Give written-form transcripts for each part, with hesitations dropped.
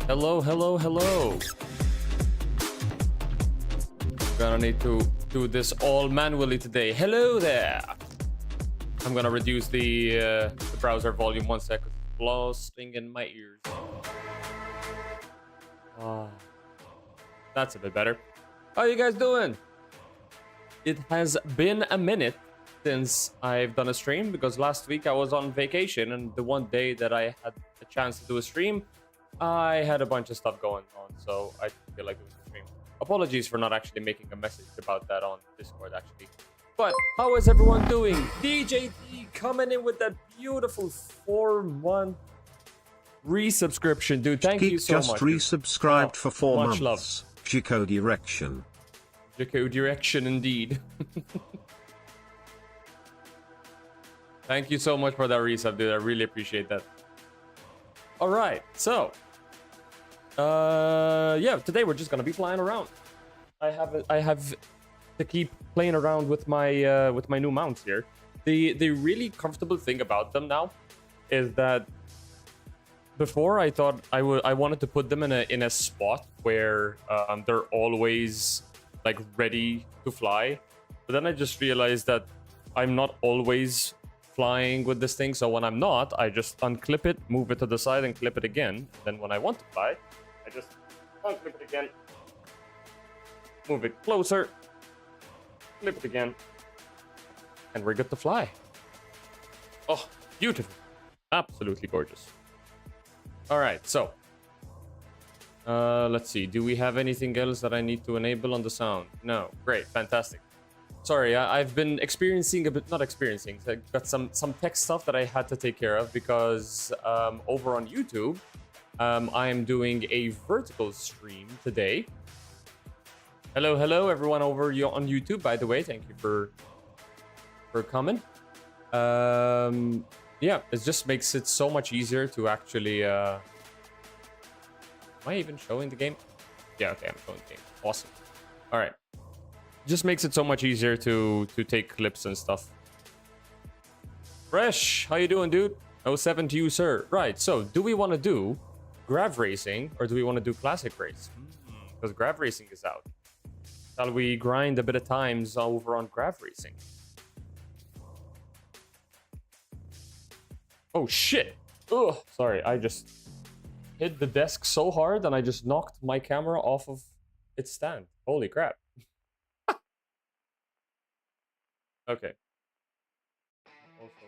Hello, hello, hello. Gonna need to do this all manually today. Hello there. I'm gonna reduce the browser volume 1 second. Blasting in my ears. Oh, that's a bit better. How you guys doing? It has been a minute since I've done a stream because last week I was on vacation, and the one day that I had a chance to do a stream, I had a bunch of stuff going on, so I didn't feel like it was a stream. Apologies for not actually making a message about that on Discord, actually. But how is everyone doing? DJT coming in with that beautiful 4-month resubscription, dude. Thank you so much. Just resubscribed for 4 much months. Chico Direction. Chico Direction, indeed. Thank you so much for that resub, dude. I really appreciate that. All right, so yeah, today we're just gonna be flying around. I have to keep playing around with my new mounts here. The really comfortable thing about them now is that before I thought I wanted to put them in a spot where they're always like ready to fly, but then I just realized that I'm not always flying with this thing. So when I'm not, I just unclip it, move it to the side, and clip it again. Then when I want to fly, I just unclip it again, move it closer, clip it again, and we're good to fly. Oh, beautiful. Absolutely gorgeous. All right, so let's see. Do we have anything else that I need to enable on the sound? No. Great. Fantastic. Sorry, I've been experiencing a bit, not experiencing, I got some tech stuff that I had to take care of because over on YouTube, I am doing a vertical stream today. Hello, hello, everyone over on YouTube, by the way. Thank you for coming. Yeah, it just makes it so much easier to actually... Am I even showing the game? Yeah, okay, I'm showing the game. Awesome. All right. Just makes it so much easier to take clips and stuff. Fresh, how you doing, dude? 07 to you, sir. Right, so do we want to do Grav Racing or do we want to do Classic Race? Because Grav Racing is out. Shall we grind a bit of times over on Grav Racing? Oh, shit. Ugh, sorry, I just hit the desk so hard and I just knocked my camera off of its stand. Holy crap. Okay. Also,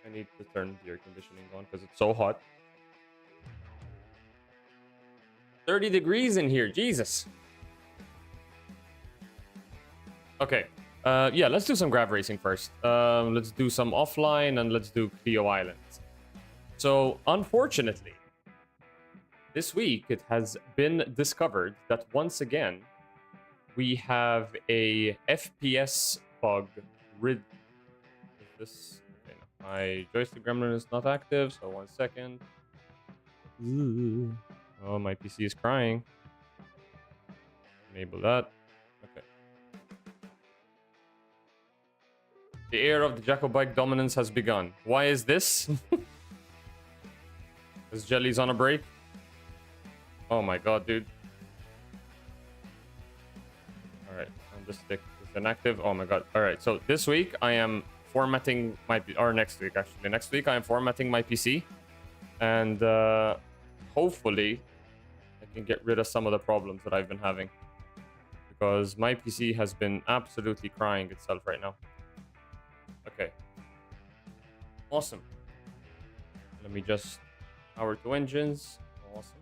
I need to turn the air conditioning on because it's so hot. 30 degrees in here, Jesus. Okay. Yeah, let's do some Grav Racing first. Let's do some offline and let's do Clio Islands. So, unfortunately, this week it has been discovered that once again, we have a FPS bug. Is this? Okay, no. My joystick gremlin is not active, so 1 second. Ooh. Oh, my PC is crying. Enable that. Okay. The era of the Jacobike dominance has begun. Why is this? Is Jelly's on a break? Oh my god, dude. The stick is inactive. Oh my god. All right, so this week I am formatting my or next week actually next week I am formatting my PC, and hopefully I can get rid of some of the problems that I've been having because my PC has been absolutely crying itself right now. Okay, awesome. Let me just power to engines. Awesome.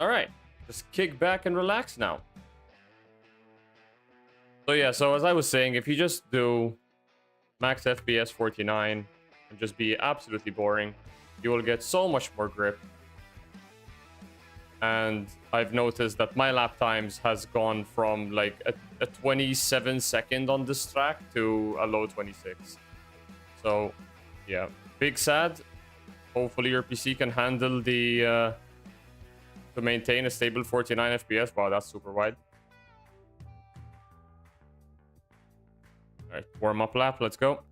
All right, just kick back and relax now. So yeah, so as I was saying, if you just do max FPS 49 and just be absolutely boring, you will get so much more grip. And I've noticed that my lap times has gone from like a 27 second on this track to a low 26. So yeah, big sad. Hopefully your PC can handle the to maintain a stable 49 FPS. Wow, that's super wide. All right, warm up lap, let's go.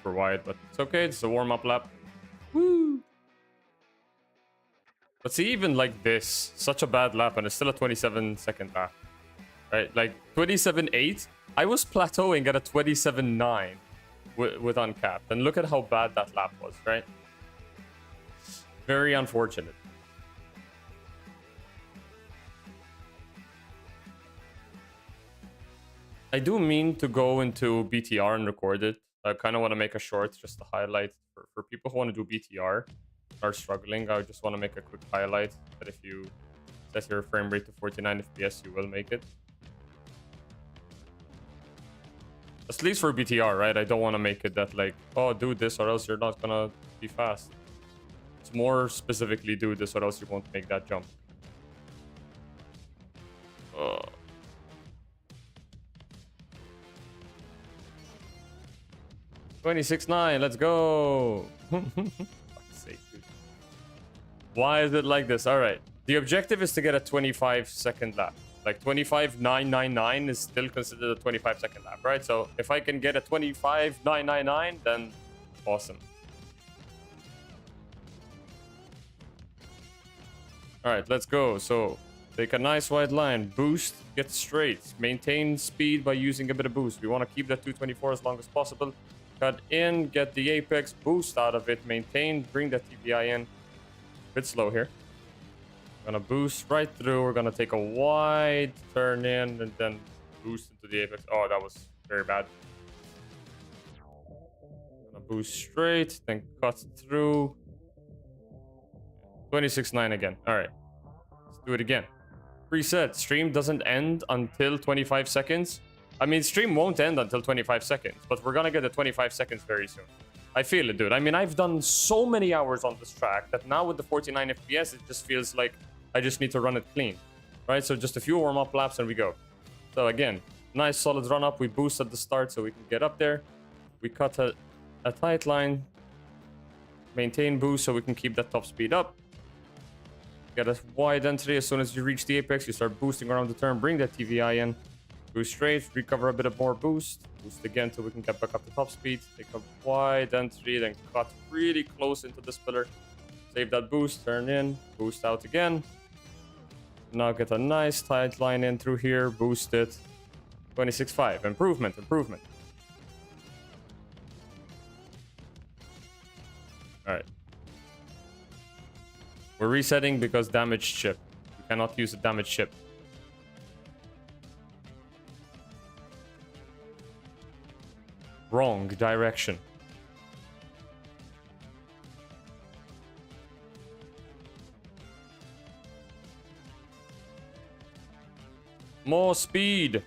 super wide, but it's okay. It's a warm-up lap. Woo! But see, even like this, such a bad lap, and it's still a 27-second lap, right? Like 27.8, I was plateauing at a 27.9 with uncapped, and look at how bad that lap was, right? Very unfortunate. I do mean to go into BTR and record it. I kind of want to make a short just to highlight for people who want to do BTR, are struggling. I just want to make a quick highlight that if you set your frame rate to 49 FPS, you will make it. At least for BTR, right? I don't want to make it that like, oh, do this or else you're not gonna be fast. It's more specifically do this or else you won't make that jump. 26.9, let's go. Fuck's sake, dude. Why is it like this? All right. The objective is to get a 25-second lap. Like 25.999 is still considered a 25-second lap, right? So if I can get a 25.999, then awesome. All right, let's go. So take a nice wide line, boost, get straight, maintain speed by using a bit of boost. We want to keep that 224 as long as possible. Cut in, get the apex, boost out of it, maintain, bring that TBI in. Bit slow here. Gonna boost right through. We're gonna take a wide turn in and then boost into the apex. Oh, that was very bad. Gonna boost straight, then cut through. 26.9 again. All right, let's do it again. Preset. Stream doesn't end until 25 seconds. I mean, stream won't end until 25 seconds, but we're gonna get the 25 seconds very soon. I feel it, dude. I mean, I've done so many hours on this track that now with the 49 FPS, it just feels like I just need to run it clean, right? So just a few warm-up laps and we go. So again, nice solid run-up. We boost at the start so we can get up there. We cut a tight line. Maintain boost so we can keep that top speed up. Get a wide entry. As soon as you reach the apex, you start boosting around the turn. Bring that TVI in. Boost straight, recover a bit of more boost. Boost again till we can get back up to top speed. Take a wide entry, then cut really close into this pillar. Save that boost, turn in, boost out again. Now get a nice tight line in through here, boost it. 26.5, improvement, improvement. All right. We're resetting because damaged ship. We cannot use a damaged ship. Wrong direction. More speed.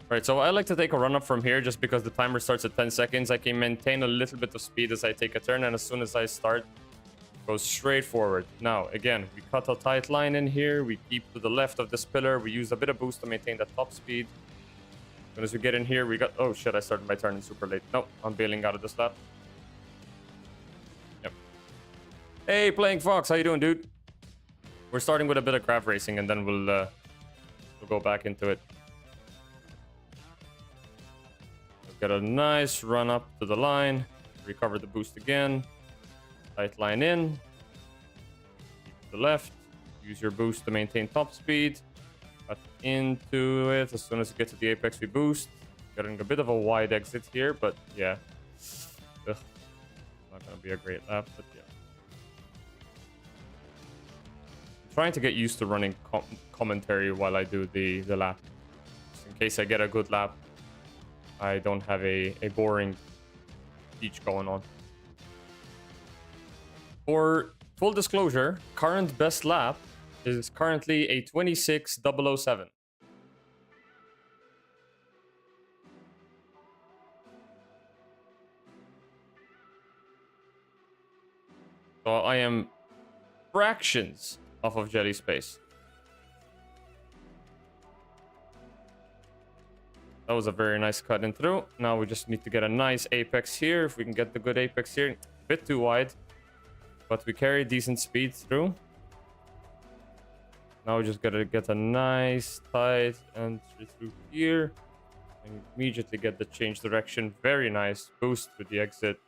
Right, so I like to take a run up from here just because the timer starts at 10 seconds. I can maintain a little bit of speed as I take a turn, and as soon as I start, go straight forward. Now, again, we cut a tight line in here. We keep to the left of this pillar. We use a bit of boost to maintain that top speed. As soon as we get in here, we got... Oh, shit, I started my turn in super late. No, I'm bailing out of this lap. Yep. Hey, Playing Fox, how you doing, dude? We're starting with a bit of grab racing, and then we'll go back into it. Let's get a nice run up to the line. Recover the boost again. Tight line in. Keep to the left. Use your boost to maintain top speed. Cut into it. As soon as you get to the apex, we boost. Getting a bit of a wide exit here, but yeah. Ugh. Not gonna be a great lap, but yeah. I'm trying to get used to running commentary while I do the lap. Just in case I get a good lap, I don't have a boring speech going on. For full disclosure, current best lap is currently a 26.007. So I am fractions off of Jelly Space. That was a very nice cut in through. Now we just need to get a nice apex here. If we can get the good apex here, a bit too wide. But we carry decent speed through. Now we just gotta get a nice tight entry through here. And immediately get the change direction. Very nice. Boost with the exit.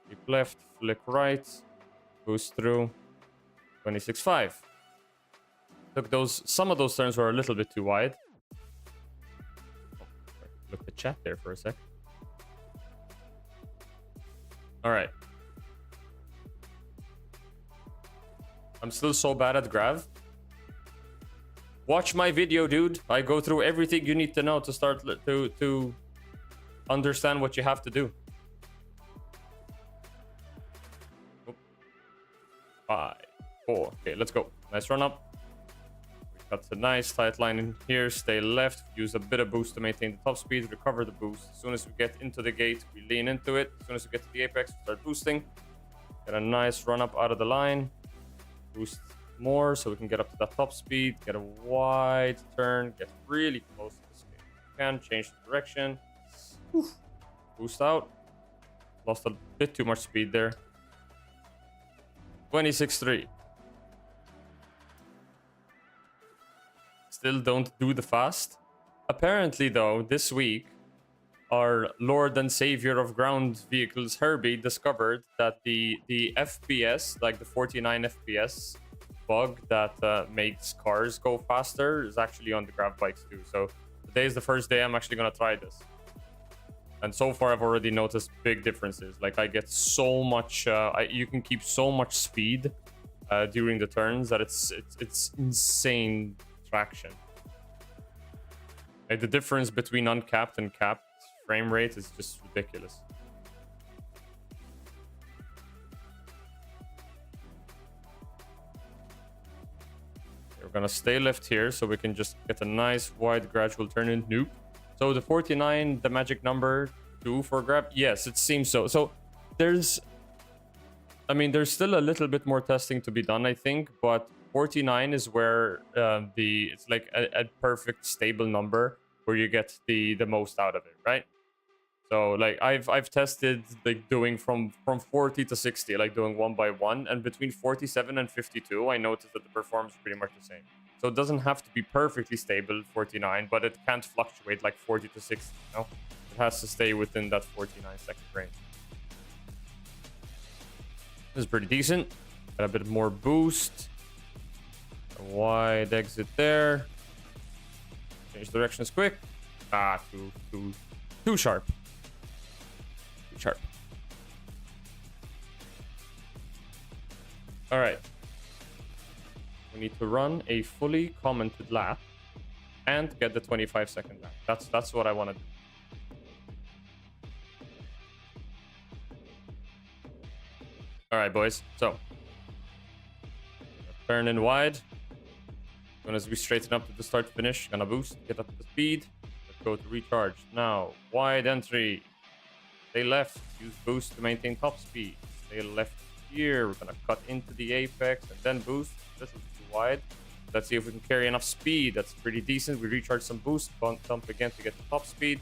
Keep left, flick right. Boost through. 26.5. Look, some of those turns were a little bit too wide. Look at the chat there for a sec. All right. I'm still so bad at Grav. Watch my video, dude. I go through everything you need to know to start to understand what you have to do. 5, 4. Okay, let's go. Nice run up. We cut a nice tight line in here. Stay left. Use a bit of boost to maintain the top speed. Recover the boost. As soon as we get into the gate, we lean into it. As soon as we get to the apex, we start boosting. Get a nice run up out of the line. Boost more so we can get up to that top speed. Get a wide turn. Get really close to this gate. We can change the direction. Oof. Boost out. Lost a bit too much speed there. 26.3. Still don't do the fast. Apparently, though, this week, our Lord and Savior of ground vehicles, Herbie, discovered that the FPS, like the 49 FPS bug that makes cars go faster, is actually on the Grav bikes too. So today is the first day I'm actually gonna try this. And so far, I've already noticed big differences. Like I get so much, you can keep so much speed during the turns that it's insane traction. Like the difference between uncapped and capped frame rate is just ridiculous. We're gonna stay left here so we can just get a nice wide gradual turn in. Nope. So the 49, the magic number 2 for Grav? Yes, it seems so. So there's still a little bit more testing to be done, I think, but 49 is where it's like a perfect stable number where you get the most out of it, right? So like I've tested like doing from 40 to 60, like doing 1 by 1, and between 47 and 52, I noticed that the performance is pretty much the same. So it doesn't have to be perfectly stable 49, but it can't fluctuate like 40 to 60, you know? It has to stay within that 49-second range. This is pretty decent. Got a bit more boost. A wide exit there. Change directions quick. Ah, too sharp. Too sharp. All right. We need to run a fully commented lap and get the 25-second lap. That's what I want to do. All right, boys. So turn in wide. As soon as we straighten up to the start finish, gonna boost, get up to speed. Let's go to recharge. Now, wide entry. Stay left. Use boost to maintain top speed. Stay left here. We're gonna cut into the apex and then boost. This is too wide. Let's see if we can carry enough speed. That's pretty decent. We recharge some boost, bump again to get the top speed.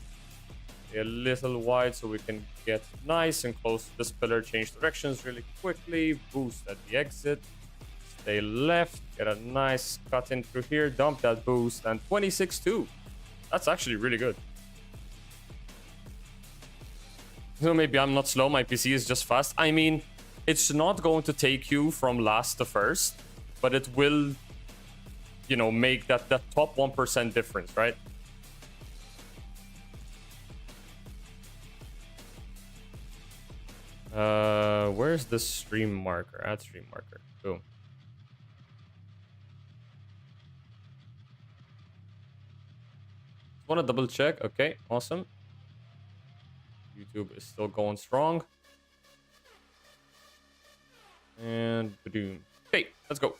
Stay a little wide so we can get nice and close to this pillar. Change directions really quickly. Boost at the exit. Stay left. Get a nice cut in through here. Dump that boost. And 26.2. That's actually really good. So maybe I'm not slow. My PC is just fast. I mean, it's not going to take you from last to first, but it will, you know, make that top 1% difference, right? Where's the stream marker? Add stream marker. Boom. Want to double check? Okay, awesome. YouTube is still going strong. And boom. Okay, let's go.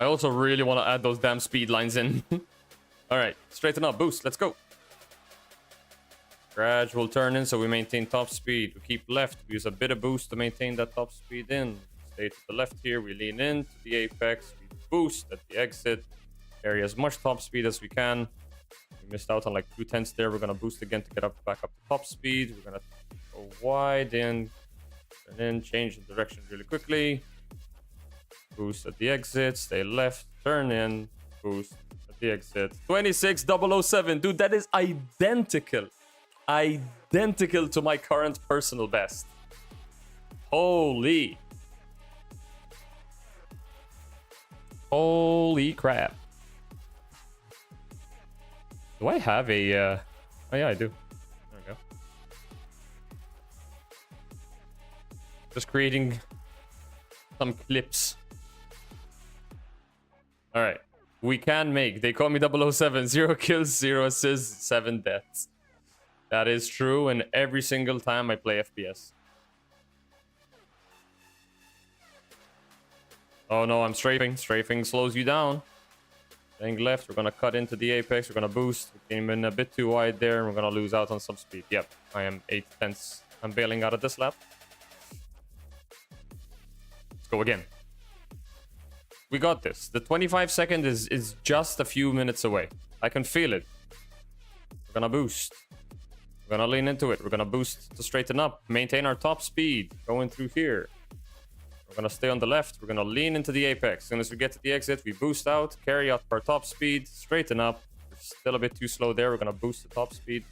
I also really want to add those damn speed lines in. All right, straighten up, boost, let's go. Gradual turn in so we maintain top speed. We keep left, we use a bit of boost to maintain that top speed in. Stay to the left here, we lean in to the apex, we boost at the exit. Carry as much top speed as we can. We missed out on like 2/10 there. We're gonna boost again to get back up to top speed. We're gonna go wide in, turn in, change the direction really quickly. Boost at the exit, stay left, turn in, boost at the exit. 26007, dude, that is identical. Identical to my current personal best. Holy. Holy crap. Do I have a... Oh yeah, I do. There we go. Just creating some clips. Alright. We can make. They call me 007. 0 kills, 0 assists, 7 deaths. That is true, and every single time I play FPS. Oh no, I'm strafing. Strafing slows you down. Staying left, we're gonna cut into the apex, we're gonna boost. We came in a bit too wide there, and we're gonna lose out on some speed. Yep, I am 8 tenths. I'm bailing out of this lap. Let's go again. We got this. The 25 second is just a few minutes away. I can feel it. We're gonna boost. We're gonna lean into it. We're gonna boost to straighten up. Maintain our top speed. Going through here. We're gonna stay on the left. We're gonna lean into the apex. As soon as we get to the exit, we boost out. Carry out our top speed. Straighten up. We're still a bit too slow there. We're gonna boost the top speed.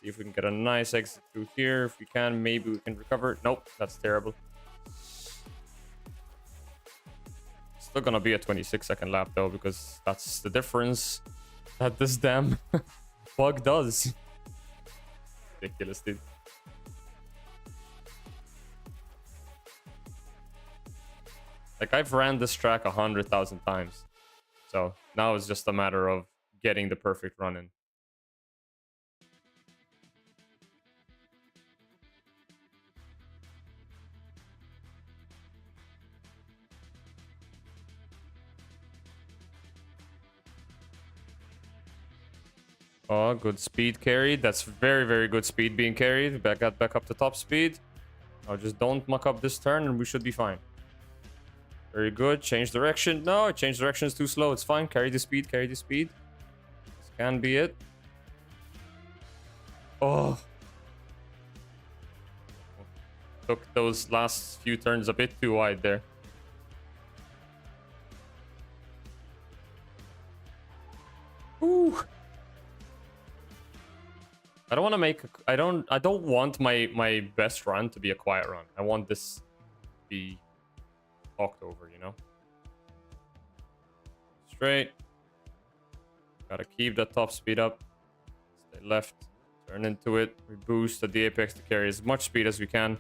See if we can get a nice exit through here. If we can, maybe we can recover. Nope, that's terrible. Still gonna be a 26-second lap though, because that's the difference that this damn bug does. Ridiculous, dude. Like, I've ran this track 100,000 times. So now it's just a matter of getting the perfect run in. Oh, good speed carried. That's very, very good speed being carried. Back up to top speed. Now just don't muck up this turn and we should be fine. Very good. Change direction. No, change direction is too slow. It's fine. Carry the speed. Carry the speed. This can be it. Oh. Took those last few turns a bit too wide there. Ooh. I don't want to make... I don't want my best run to be a quiet run. I want this to be talked over, you know? Straight. Gotta keep that top speed up. Stay left. Turn into it. We boost at the apex to carry as much speed as we can.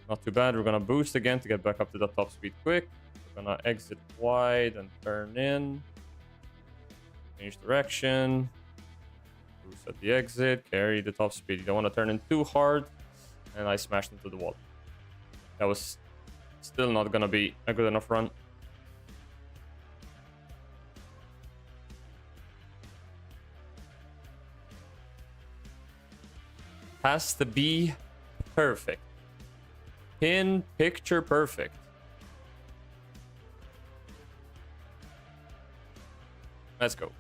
Not too bad. We're gonna boost again to get back up to the top speed quick. We're gonna exit wide and turn in. Change direction. Boost at the exit, carry the top speed. You don't want to turn in too hard. And I smashed into the wall. That was still not going to be a good enough run. Has to be perfect. Pin picture perfect. Let's go.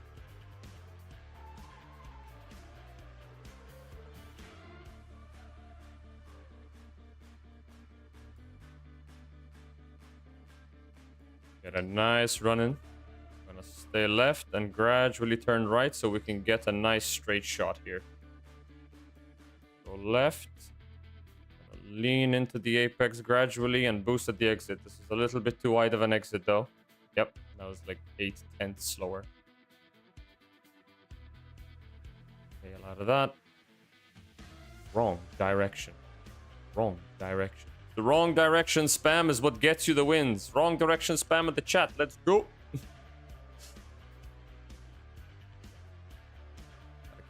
Get a nice run in. Gonna stay left and gradually turn right so we can get a nice straight shot here. Go left. Gonna lean into the apex gradually and boost at the exit. This is a little bit too wide of an exit though. Yep, that was like 8 tenths slower. Bail out of that. Wrong direction. Wrong direction. The wrong direction spam is what gets you the wins. Wrong direction spam at the chat. Let's go. Gotta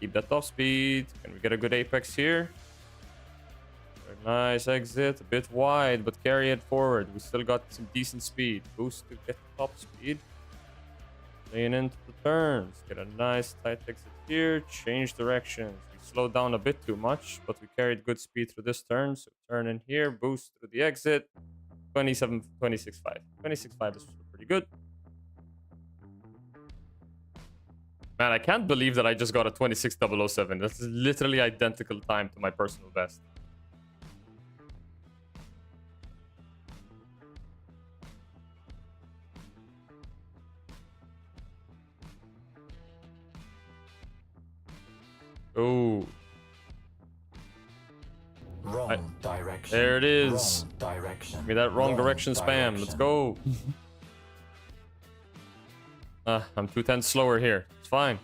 keep that top speed. Can we get a good apex here? Very nice exit. A bit wide, but carry it forward. We still got some decent speed. Boost to get the top speed. Lean into the turns. Get a nice tight exit here. Change directions. Slowed down a bit too much, but we carried good speed through this turn. So turn in here, boost through the exit. 26.5. 26.5 is pretty good. Man, I can't believe that I just got a 26.007. That's literally identical time to my personal best. Oh, Wrong direction. there it is. Wrong direction. Give me that wrong direction spam. Let's go. I'm 2/10 slower here. It's fine.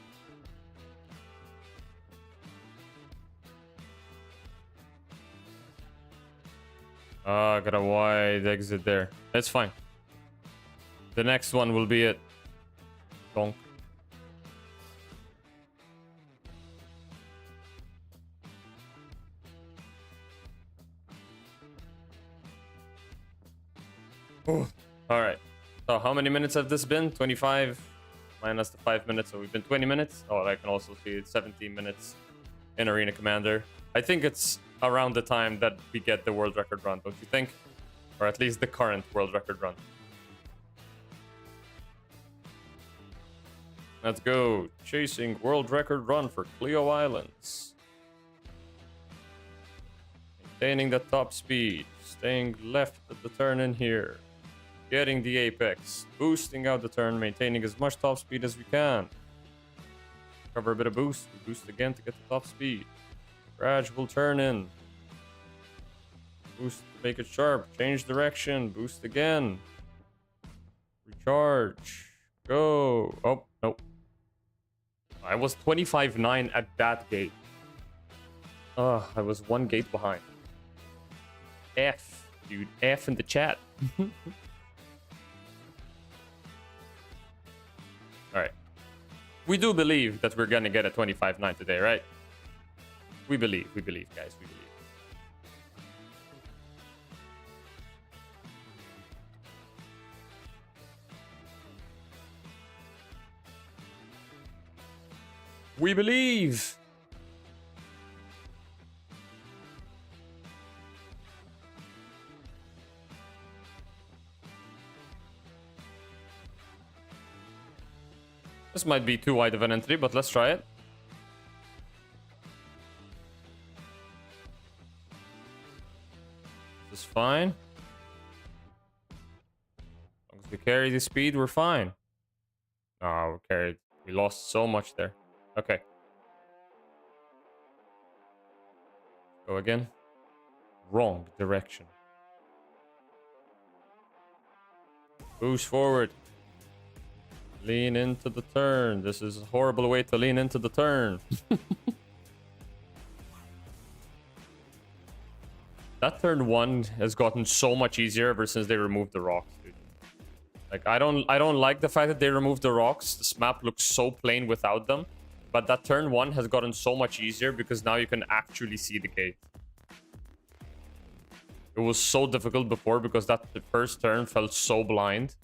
I got a wide exit there. It's fine. The next one will be it. Donk. All right. So how many minutes have this been? 25 minus the 5 minutes. So we've been 20 minutes. Oh, I can also see it's 17 minutes in Arena Commander. I think it's around the time that we get the world record run, don't you think? Or at least the current world record run. Let's go. Chasing world record run for Cleo Islands. Maintaining the top speed. Staying left at the turn in here. Getting the apex. Boosting out the turn. Maintaining as much top speed as we can. Cover a bit of boost. We boost again to get the top speed. Gradual turn in. Boost to make it sharp. Change direction. Boost again. Recharge. Go. Oh, nope. I was 25-9 at that gate. I was one gate behind. F, dude. F in the chat. Alright. We do believe that we're gonna get a 25-9 today, right? We believe, guys, we believe. We believe! This might be too wide of an entry, but let's try it. This is fine. As long as we carry the speed, we're fine. No, we carried. We lost so much there. Okay. Go again. Wrong direction. Boost forward. Lean into the turn. This is a horrible way to lean into the turn. That turn 1 has gotten so much easier ever since they removed the rocks, dude. Like I don't like the fact that they removed the rocks. This map looks so plain without them. But that turn 1 has gotten so much easier because now you can actually see the gate. It was so difficult before because the first turn felt so blind.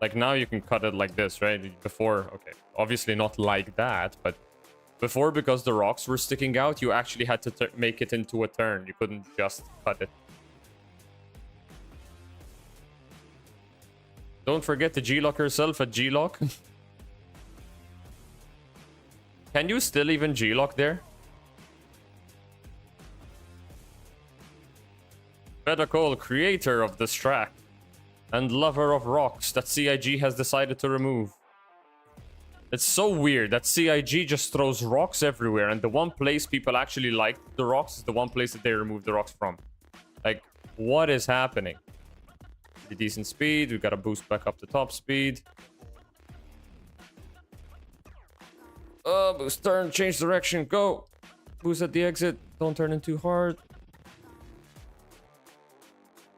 Like now you can cut it like this, right? Before, okay, obviously not like that, but before, because the rocks were sticking out, you actually had to make it into a turn. You couldn't just cut it. Don't forget to G-lock yourself at G-lock. Can you still even G-lock there? Pedacole, creator of this track and lover of rocks that CIG has decided to remove. It's so weird that CIG just throws rocks everywhere, and the one place people actually like the rocks is the one place that they remove the rocks from. Like, what is happening? Pretty decent speed. We gotta boost back up to top speed. Boost turn, change direction, go. Boost at the exit. Don't turn in too hard.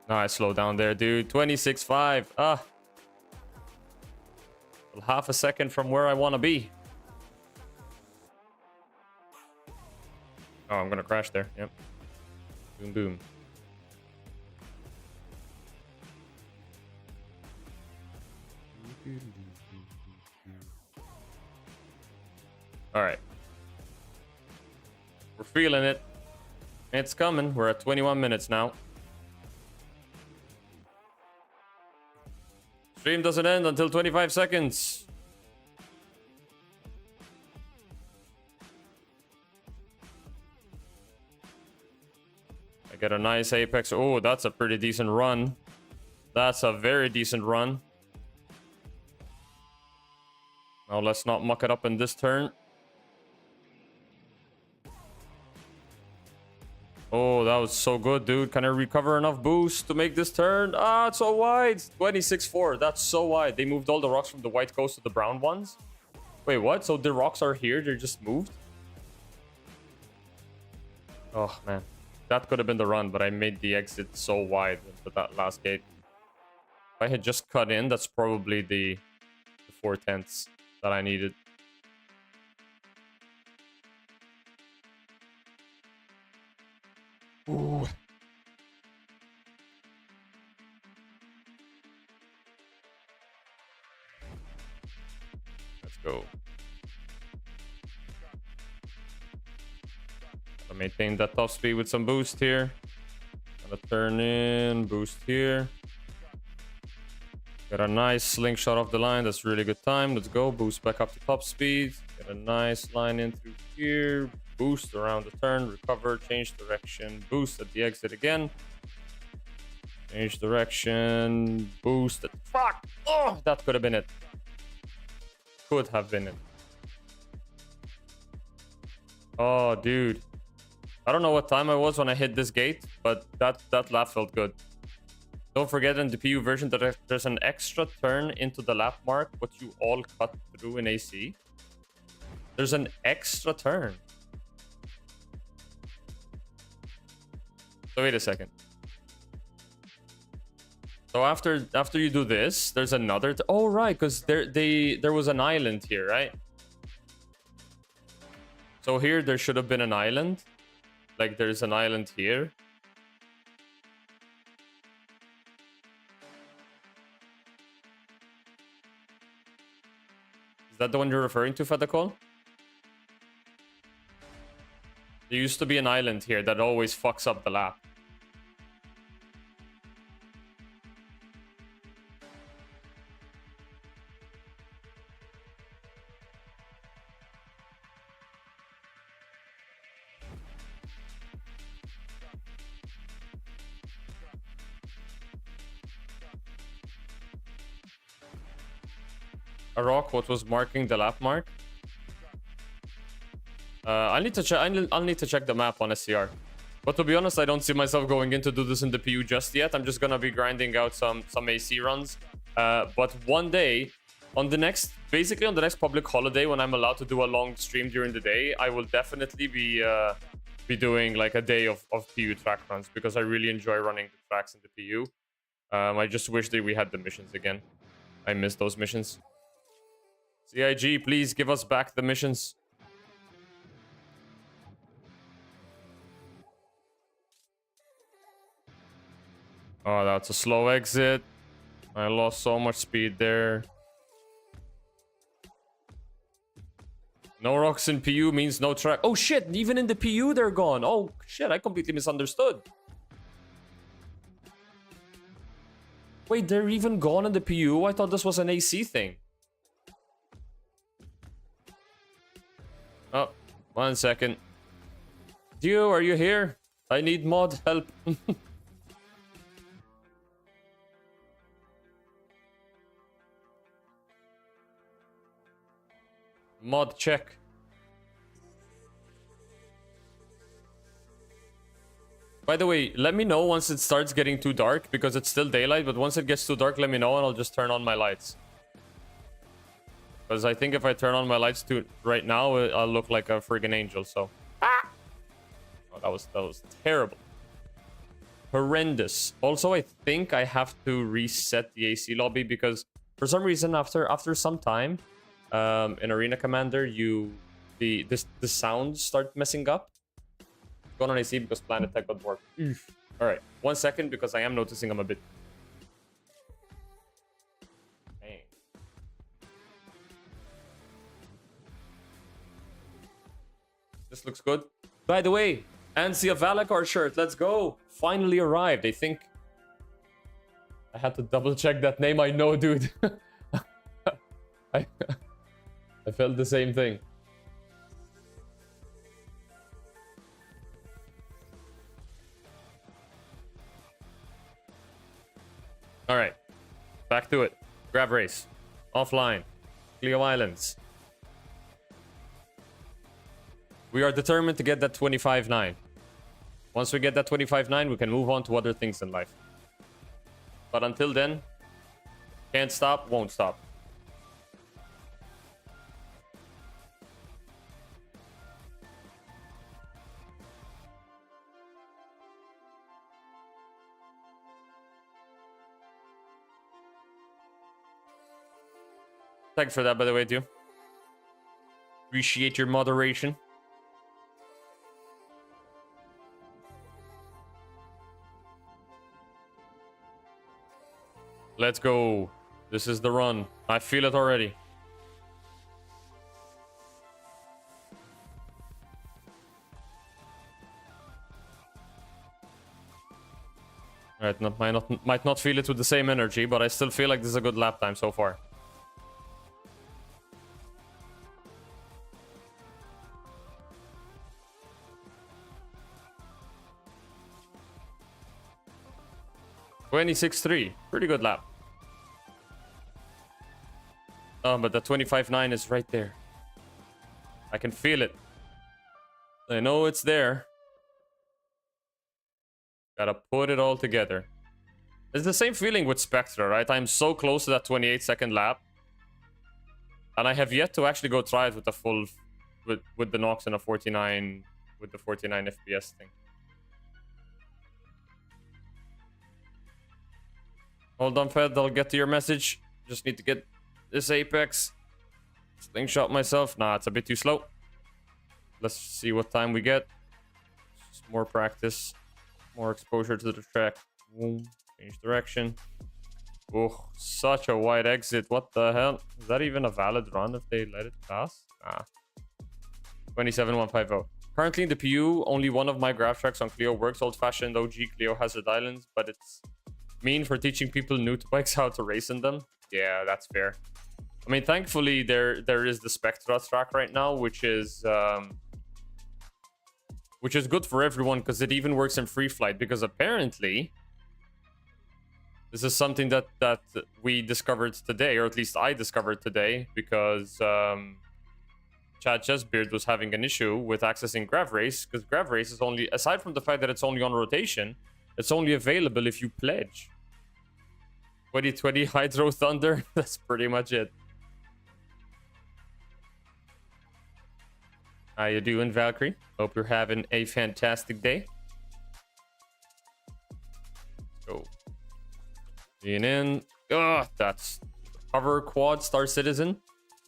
Nice, slow down there, dude. 26.5. Well, half a second from where I want to be. Oh, I'm gonna crash there. Yep. Boom, boom. All right. We're feeling it. It's coming. We're at 21 minutes now. Stream doesn't end until 25 seconds. I get a nice apex. Oh, that's a pretty decent run. That's a very decent run. Now let's not muck it up in this turn. Oh, that was so good, dude. Can I recover enough boost to make this turn? Ah, it's so wide. 26-4. That's so wide. They moved all the rocks from the white coast to the brown ones. Wait, what? So the rocks are here? They're just moved? Oh, man. That could have been the run, but I made the exit so wide into that last gate. If I had just cut in, that's probably the 4/10 that I needed. Ooh. Let's go. Gotta maintain that top speed with some boost here. Gotta turn in, boost here. Get a nice slingshot off the line. That's really good time. Let's go. Boost back up to top speed. Get a nice line in through here. Boost around the turn. Recover. Change direction. Boost at the exit again. Change direction. Boost. Fuck! Oh, that could have been it. Could have been it. Oh, dude. I don't know what time I was when I hit this gate, but that lap felt good. Don't forget in the PU version that there's an extra turn into the lap mark, what you all cut through in AC. There's an extra turn. So wait a second. So after you do this, there's another. Oh right, because there was an island here, right? So here there should have been an island. Like there's an island here. Is that the one you're referring to, Fadakol? There used to be an island here that always fucks up the lap. A rock, what was marking the lap mark? I'll need to check. I'll need to check the map on SCR. But to be honest, I don't see myself going in to do this in the PU just yet. I'm just gonna be grinding out some AC runs. But one day, basically on the next public holiday, when I'm allowed to do a long stream during the day, I will definitely be doing like a day of PU track runs because I really enjoy running the tracks in the PU. I just wish that we had the missions again. I miss those missions. CIG, please give us back the missions. Oh, that's a slow exit. I lost so much speed there. No rocks in PU means no track. Oh shit, even in the PU they're gone. Oh shit, I completely misunderstood. Wait, they're even gone in the PU? I thought this was an AC thing. Oh, 1 second. Dio, are you here? I need mod help. Mod check. By the way, let me know once it starts getting too dark because it's still daylight, but once it gets too dark, let me know and I'll just turn on my lights. Because I think if I turn on my lights right now, I'll look like a friggin' angel, so. Ah! Oh, that was terrible. Horrendous. Also, I think I have to reset the AC lobby because for some reason, after some time, in Arena Commander, the sounds start messing up. Going on AC because Planet Tech got work. All right, 1 second because I am noticing I'm a bit. Dang. This looks good. By the way, Ansia Valakar shirt. Let's go. Finally arrived. I think I had to double check that name. I know, dude. I felt the same thing. All right, back to it. Grab race, offline. Clio Islands. We are determined to get that 25.9. Once we get that 25.9, we can move on to other things in life. But until then, can't stop, won't stop. Thanks for that, by the way, too. Appreciate your moderation. Let's go. This is the run. I feel it already. Alright, might not feel it with the same energy, but I still feel like this is a good lap time so far. (26.3). Pretty good lap. Oh, but the 25.9 is right there. I can feel it. I know it's there. Gotta put it all together. It's the same feeling with Spectra, right? I'm so close to that 28-second lap. And I have yet to actually go try it with the full... With the Nox and a 49... With the 49 FPS thing. Hold on, Fed. I'll get to your message. Just need to get this Apex. Slingshot myself. Nah, it's a bit too slow. Let's see what time we get. Just more practice. More exposure to the track. Boom. Change direction. Oh, such a wide exit. What the hell? Is that even a valid run if they let it pass? Nah. 27.150. Currently in the PU, only one of my graph tracks on Clio works. Old-fashioned OG Clio Hazard Islands, but it's mean for teaching people new to bikes how to race in them. Yeah, that's fair. I mean, thankfully there is the Spectra track right now, which is good for everyone because it even works in free flight. Because apparently, this is something that we discovered today, or at least I discovered today, because Chad Chessbeard was having an issue with accessing GravRace, because GravRace is only, aside from the fact that it's only on rotation, it's only available if you pledge. 2020 Hydro Thunder. That's pretty much it. How you doing, Valkyrie? Hope you're having a fantastic day. Let's go. Lean in. Ugh, that's Hover Quad Star Citizen.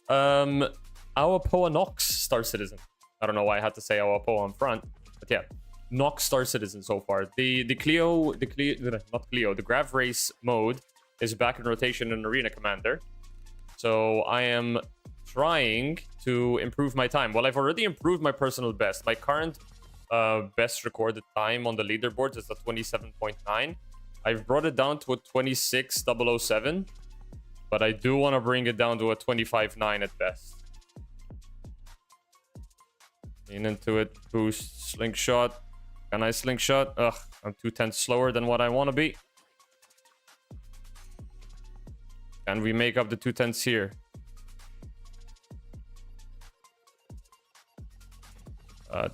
Awapoa Nox Star Citizen. I don't know why I had to say Awapoa on front, but yeah. Nox Star Citizen so far. The Grav Race mode is back in rotation in Arena Commander. So I am trying to improve my time. Well, I've already improved my personal best. My current best recorded time on the leaderboards is a 27.9. I've brought it down to a 26.007, but I do want to bring it down to a 25.9 at best. Lean into it, boost, slingshot. Can I slingshot? Ugh, I'm 2/10 slower than what I want to be. Can we make up the 2/10 here?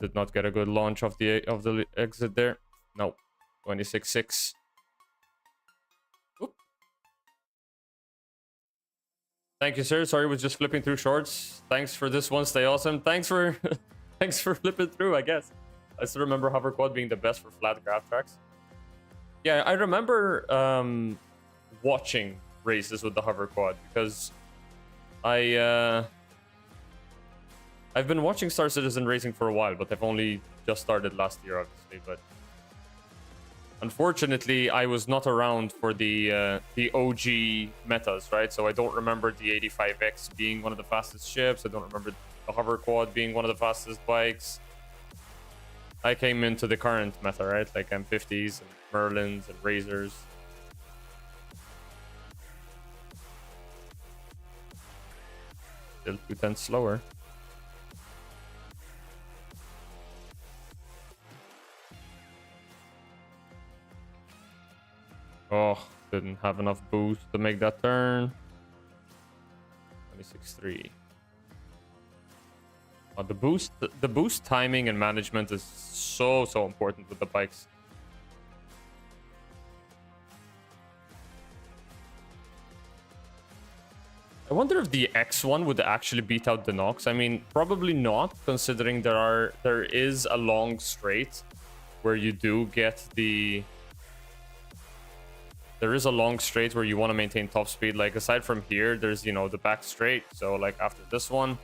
Did not get a good launch of the exit there. No, 26.6. Oop. Thank you, sir. Sorry, was just flipping through shorts. Thanks for this one. Stay awesome. Thanks for thanks for flipping through, I guess. I still remember Hover Quad being the best for flat graph tracks. Yeah, I remember watching races with the Hover Quad because I've been watching Star Citizen racing for a while, but I've only just started last year, obviously. But unfortunately, I was not around for the OG metas, right? So I don't remember the 85X being one of the fastest ships. I don't remember the Hover Quad being one of the fastest bikes. I came into the current meta, right? Like M50s and Merlins and Razors. Still 2/10 slower. Oh, didn't have enough boost to make that turn. 26.3. The boost timing and management is so important with the bikes. I wonder if the X1 would actually beat out the Nox. I mean, probably not, considering there is a long straight where you do get the... There is a long straight where you want to maintain top speed. Like, aside from here, there's, you know, the back straight. So, like, after this one,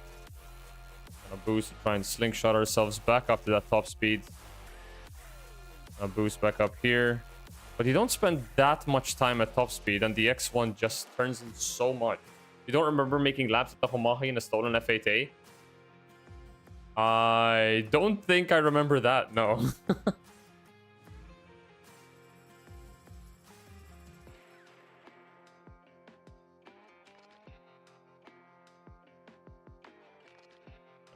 gonna boost, try and slingshot ourselves back up to that top speed. Gonna boost back up here. But you don't spend that much time at top speed, and the X1 just turns in so much. You don't remember making laps at the Homahi in a stolen F8A? I don't think I remember that, no.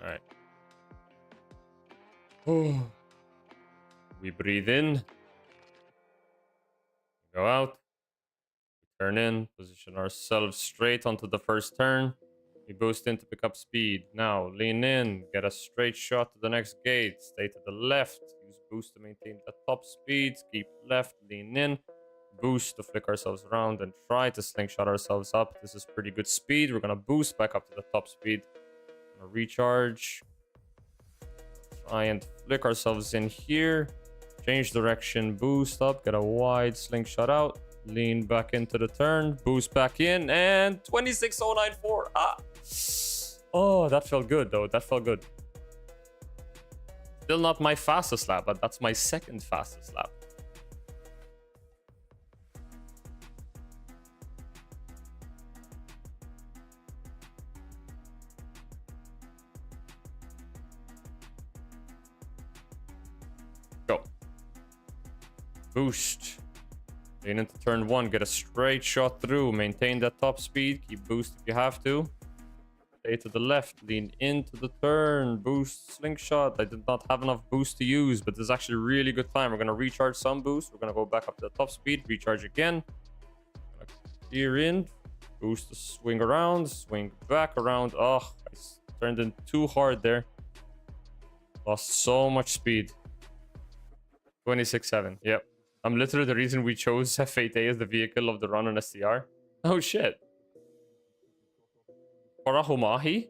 Alright. Oh. We breathe in. Go out. Turn in, position ourselves straight onto the first turn. We boost in to pick up speed. Now, lean in, get a straight shot to the next gate. Stay to the left. Use boost to maintain the top speed. Keep left, lean in. Boost to flick ourselves around and try to slingshot ourselves up. This is pretty good speed. We're going to boost back up to the top speed. Gonna recharge. Try and flick ourselves in here. Change direction, boost up, get a wide slingshot out. Lean back into the turn, boost back in, and 26.094. Ah! Oh, that felt good, though. That felt good. Still not my fastest lap, but that's my second fastest lap. Go. Boost. Lean into turn one, get a straight shot through, maintain that top speed, keep boost if you have to. Stay to the left, lean into the turn, boost, slingshot. I did not have enough boost to use, but this is actually a really good time. We're going to recharge some boost. We're going to go back up to the top speed, recharge again. Gear in, boost to swing around, swing back around. Oh, I turned in too hard there. Lost so much speed. 26.7, yep. I'm literally the reason we chose F8A as the vehicle of the run on STR. Oh shit. For a Homahi?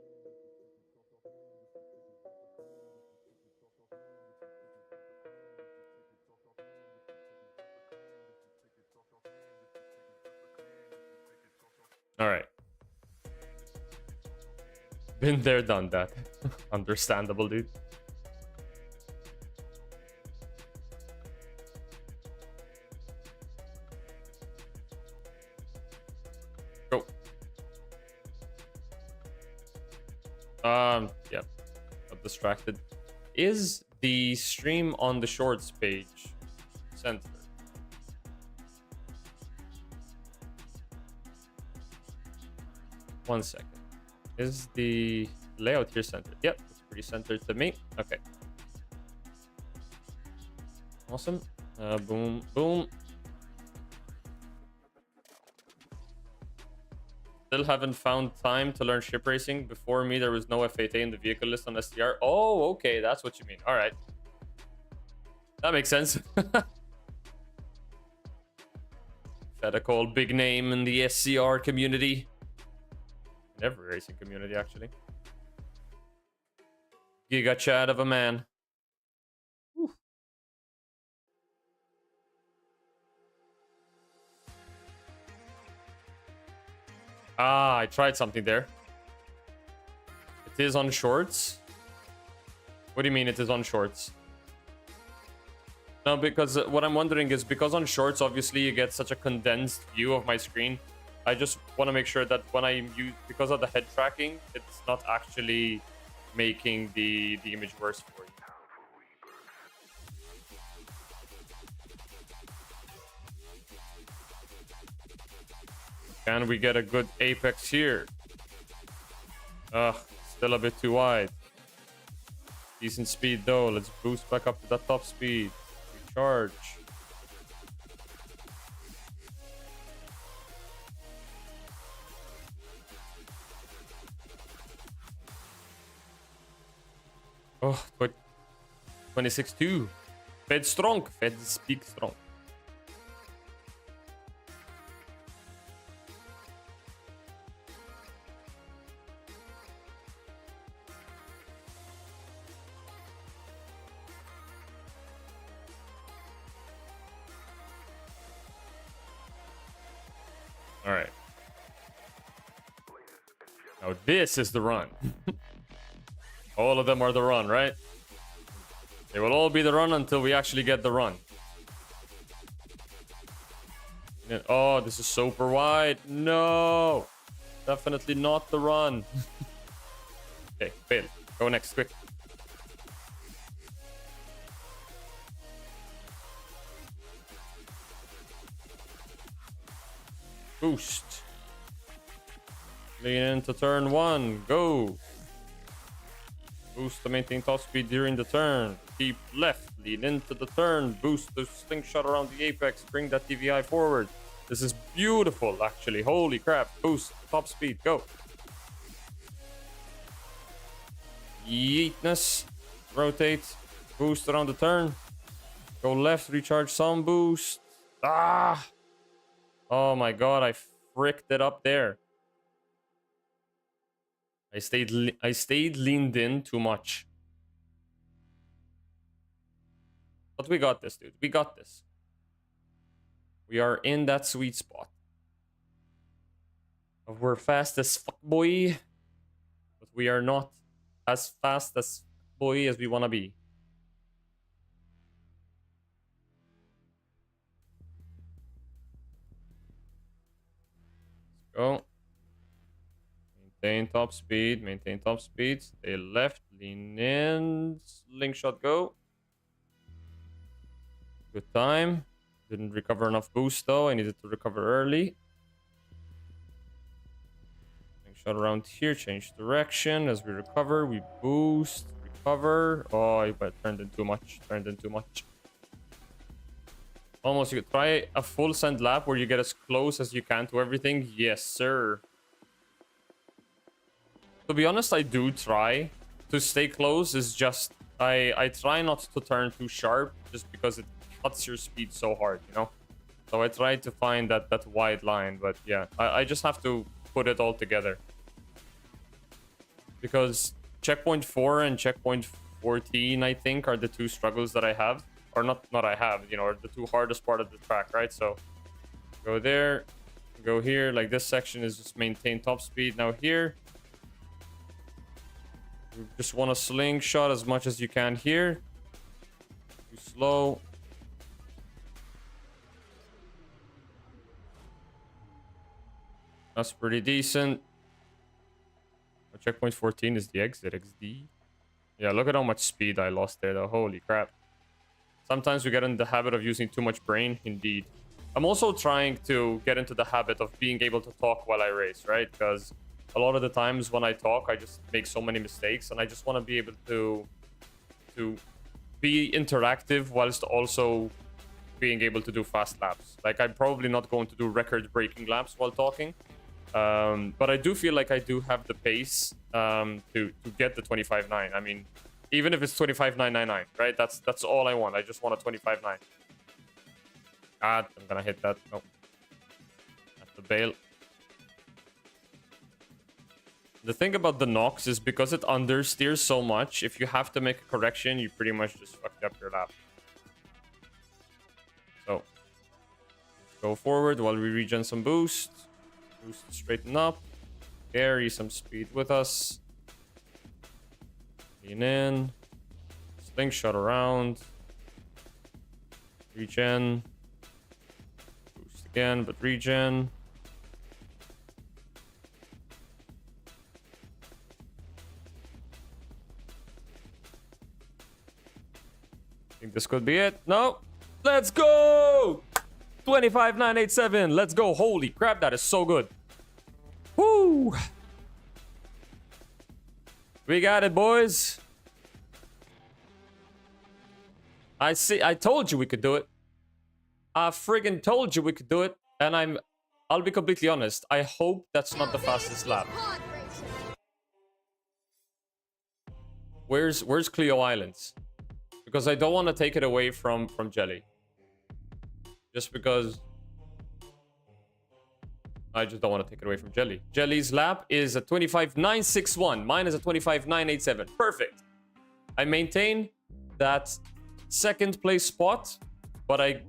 Alright. Been there, done that. Understandable, dude. Yeah, got distracted. Is the stream on the shorts page centered? One second. Is the layout here centered? Yep, it's pretty centered to me. Okay. Awesome. Boom, boom. Still haven't found time to learn ship racing. Before me, there was no F8A in the vehicle list on STR. Oh, okay, that's what you mean. All right. That makes sense. Fedical, big name in the SCR community. In every racing community, actually. Giga Chad of a man. Whew. Ah, I tried something there. It is on shorts. What do you mean it is on shorts? No, because what I'm wondering is because on shorts, obviously you get such a condensed view of my screen. I just want to make sure that when I use, because of the head tracking, it's not actually making the image worse for you. Can we get a good apex here? Ugh, still a bit too wide. Decent speed though. Let's boost back up to the top speed. Recharge. Oh, but 26-2. Fed strong. Fed speak strong. All right. Now this is the run. All of them are the run, right? They will all be the run until we actually get the run. Oh, this is super wide. No. Definitely not the run. Okay, fail. Go next, quick. Boost. Lean into turn 1. Go. Boost to maintain top speed during the turn. Keep left. Lean into the turn. Boost the slingshot around the apex. Bring that DVI forward. This is beautiful, actually. Holy crap. Boost. Top speed. Go. Yeetness. Rotate. Boost around the turn. Go left. Recharge some boost. Ah. Oh my god. I fricked it up there. I stayed leaned in too much. But we got this, dude. We got this. We are in that sweet spot. We're fast as fuck, boy. But we are not as fast as boy as we want to be. Let's go. Maintain top speed, maintain top speed. Stay left, lean in, slingshot go. Good time. Didn't recover enough boost though. I needed to recover early. Slingshot around here, change direction. As we recover, we boost, recover. Oh, I turned in too much. Turned in too much. Almost, you could try a full send lap where you get as close as you can to everything. Yes, sir. To be honest, I do try to stay close. It's just I try not to turn too sharp just because it cuts your speed so hard, you know? So I try to find that wide line, but yeah, I just have to put it all together. Because checkpoint 4 and checkpoint 14, I think, are the two struggles that I have. Or not I have, you know, are the two hardest part of the track, right? So go there, go here. Like this section is just maintain top speed. Now here, you just want to slingshot as much as you can here. Too slow. That's pretty decent. Checkpoint 14 is the exit XD. Yeah, look at how much speed I lost there though. Holy crap. Sometimes we get in the habit of using too much brain. Indeed. I'm also trying to get into the habit of being able to talk while I race, right? Because a lot of the times when I talk, I just make so many mistakes, and I just want to be able to be interactive whilst also being able to do fast laps. Like, I'm probably not going to do record-breaking laps while talking, but I do feel like I do have the pace to get the 25.9. I mean, even if it's 25.999, right? That's all I want. I just want a 25.9. God, I'm gonna hit that. No, have to bail. The thing about the Nox is because it understeers so much, if you have to make a correction, you pretty much just fucked up your lap. So, let's go forward while we regen some boost. Boost, straighten up. Carry some speed with us. Lean in. Slingshot around. Regen. Boost again, but regen. This could be it. No. Let's go. 25.987. Let's go. Holy crap, that is so good. Woo. We got it, boys. I told you we could do it. I friggin' told you we could do it. And I'll be completely honest. I hope that's not the fastest lap. Where's Cleo Islands? Because I don't want to take it away from Jelly. Just because I just don't want to take it away from Jelly. Jelly's lap is a 25.961. Mine is a 25.987. Perfect. I maintain that second place spot, but I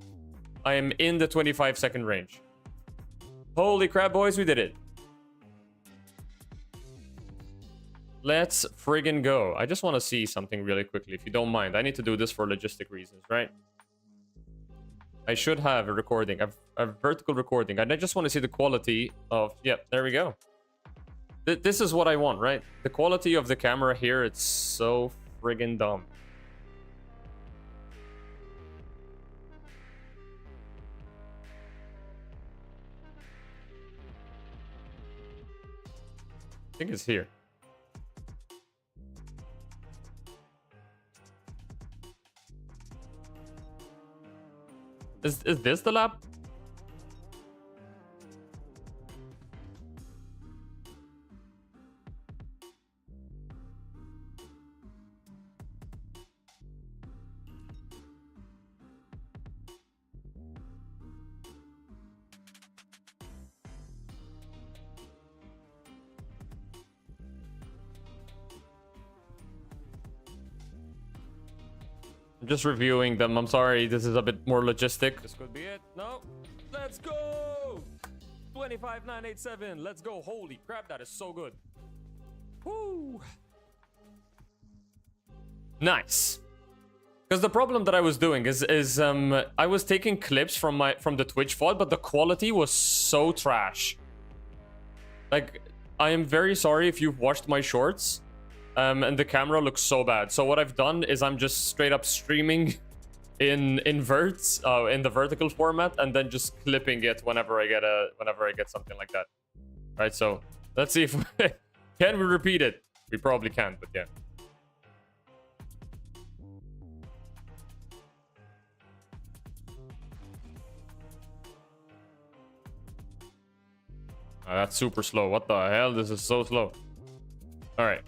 am in the 25-second range. Holy crap, boys, we did it. Let's friggin' go. I just want to see something really quickly, if you don't mind. I need to do this for logistic reasons, right? I should have a recording, a vertical recording. And I just want to see the quality of... Yeah, there we go. This is what I want, right? The quality of the camera here, it's so friggin' dumb. I think it's here. Is this the lap? I'm just reviewing them. I'm sorry, this is a bit more logistic. This could be it. No. Let's go! 25.987. Let's go. Holy crap, that is so good. Woo! Nice. Because the problem that I was doing is I was taking clips from the Twitch VOD, but the quality was so trash. Like, I am very sorry if you've watched my shorts. And the camera looks so bad. So what I've done is I'm just straight up streaming in the vertical format, and then just clipping it whenever I get something like that. Right, so let's see if can we repeat it? We probably can, but yeah. That's super slow. What the hell? This is so slow. All right.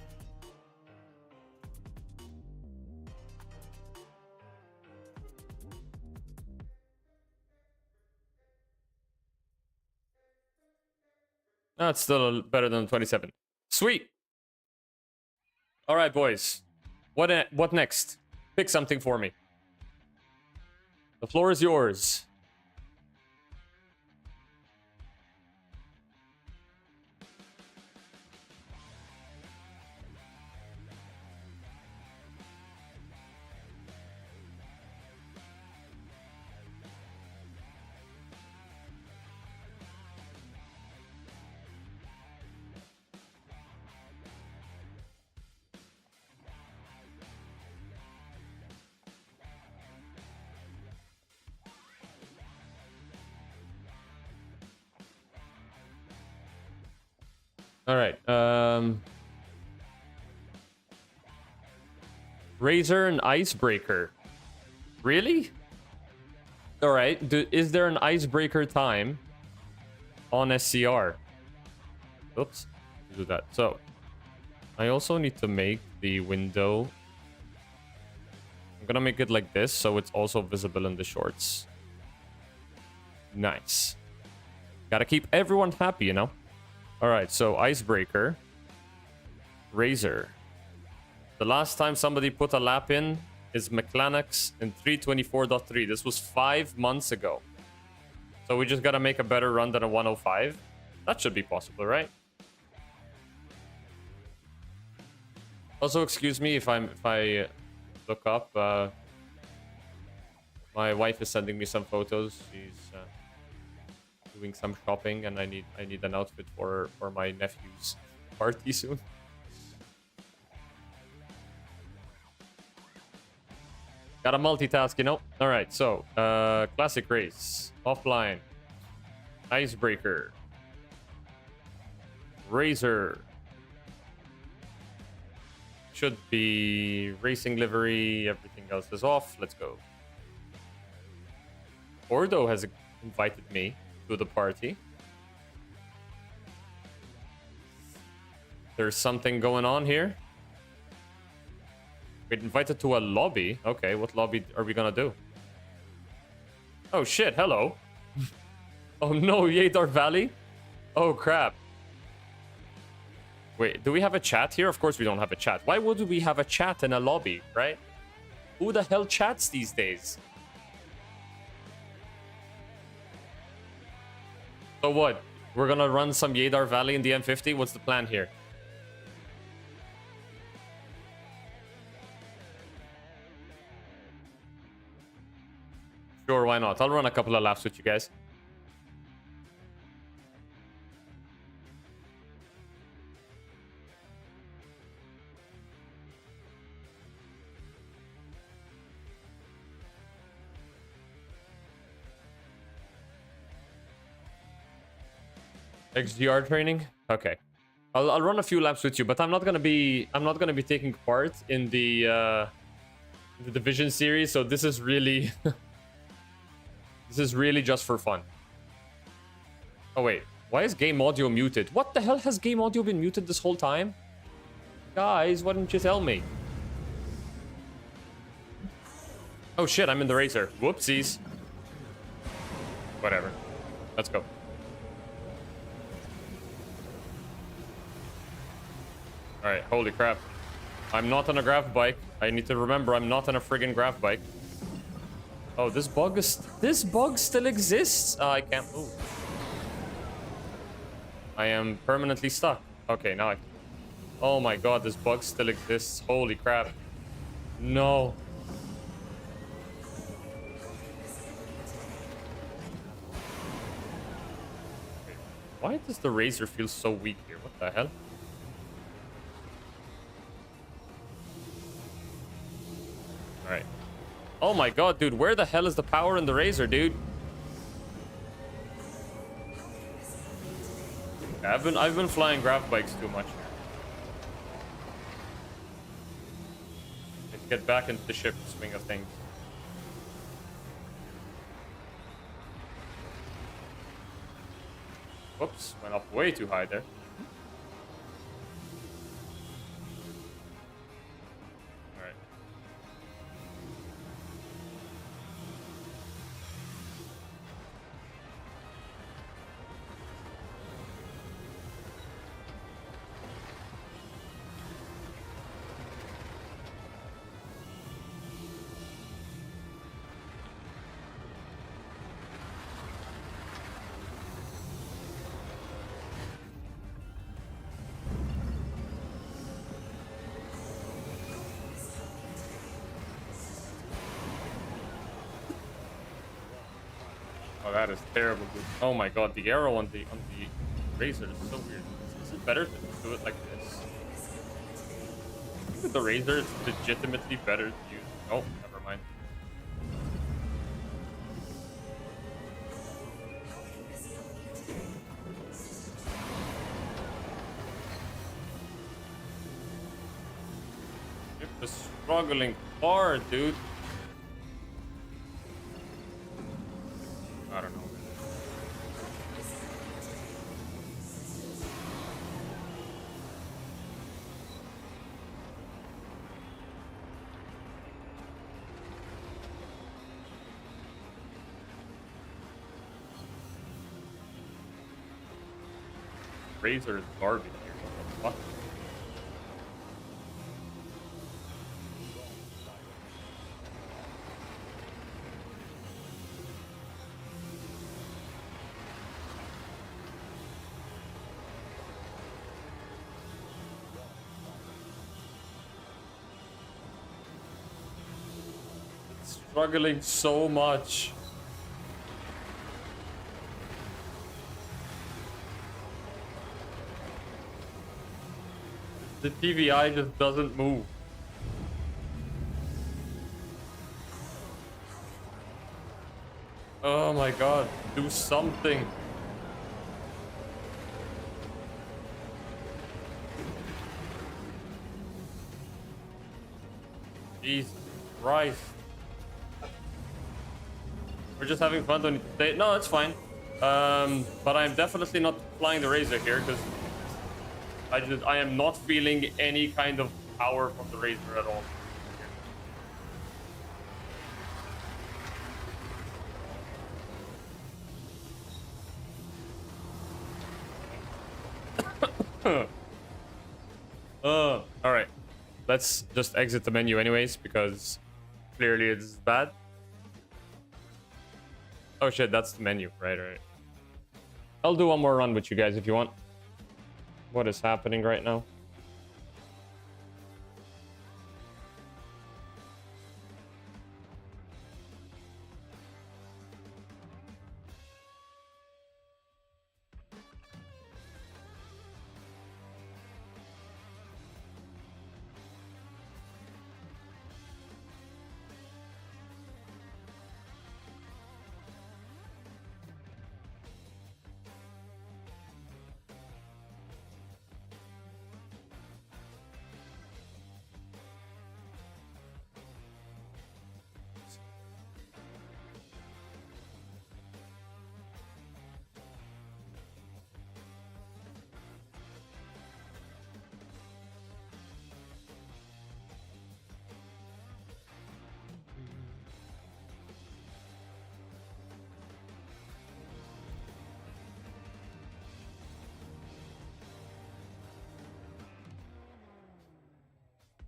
That's still better than 27. Sweet. All right, boys. What next? Pick something for me. The floor is yours. All right. Razor and Icebreaker. Really? All right. Is there an Icebreaker time on SCR? Oops. Do that. So, I also need to make the window. I'm gonna make it like this, so it's also visible in the shorts. Nice. Gotta keep everyone happy, you know? Alright, so Icebreaker. Razor. The last time somebody put a lap in is McClanax in 324.3. This was 5 months ago. So we just gotta make a better run than a 105. That should be possible, right? Also, excuse me if I look up. My wife is sending me some photos. She's doing some shopping, and I need an outfit for my nephew's party soon. Gotta multitask, you know. All right, so classic race, offline, Icebreaker, Razor. Should be racing livery. Everything else is off. Let's go. Ordo has invited me to the party. There's something going on here. Wait, invited to a lobby? Okay, what lobby are we gonna do? Oh shit, hello. Oh no, Yadar Valley? Oh crap. Wait, do we have a chat here? Of course we don't have a chat. Why would we have a chat in a lobby, right? Who the hell chats these days? So what? We're gonna run some Yadar Valley in the M50? What's the plan here? Sure, why not? I'll run a couple of laps with you guys. XGR training? Okay. I'll run a few laps with you, but I'm not gonna be taking part in the division series, so this is really this is really just for fun. Oh wait, why is game audio muted? What the hell, has game audio been muted this whole time? Guys, why didn't you tell me? Oh shit, I'm in the racer. Whoopsies. Whatever. Let's go. Alright, holy crap. I'm not on a graph bike. I need to remember I'm not on a friggin' graph bike. Oh, this bug still exists? I can't move. I am permanently stuck. Okay, now I... Oh my god, this bug still exists. Holy crap. No. Why does the Razor feel so weak here? What the hell? Alright. Oh my god, dude, where the hell is the power in the Razor, dude? I've been flying graph bikes too much. Let's get back into the ship swing of things. Whoops, went up way too high there. Alright. Oh, that is terrible, dude. Oh my god, the arrow on the Razor is so weird. Is it better to do it like this? I think with the Razor it's legitimately better to use. Oh, never mind. You're struggling hard, dude. I don't know. Razor is garbage here. What the fuck? Struggling so much. The TVI just doesn't move. Oh my god, do something. Jesus Christ. We're just having fun, don't need to stay. No, it's fine. But I'm definitely not flying the Razor here because I am not feeling any kind of power from the Razor at all. All right. Let's just exit the menu anyways, because clearly it's bad. Oh shit, that's the menu. Right. I'll do one more run with you guys if you want. What is happening right now?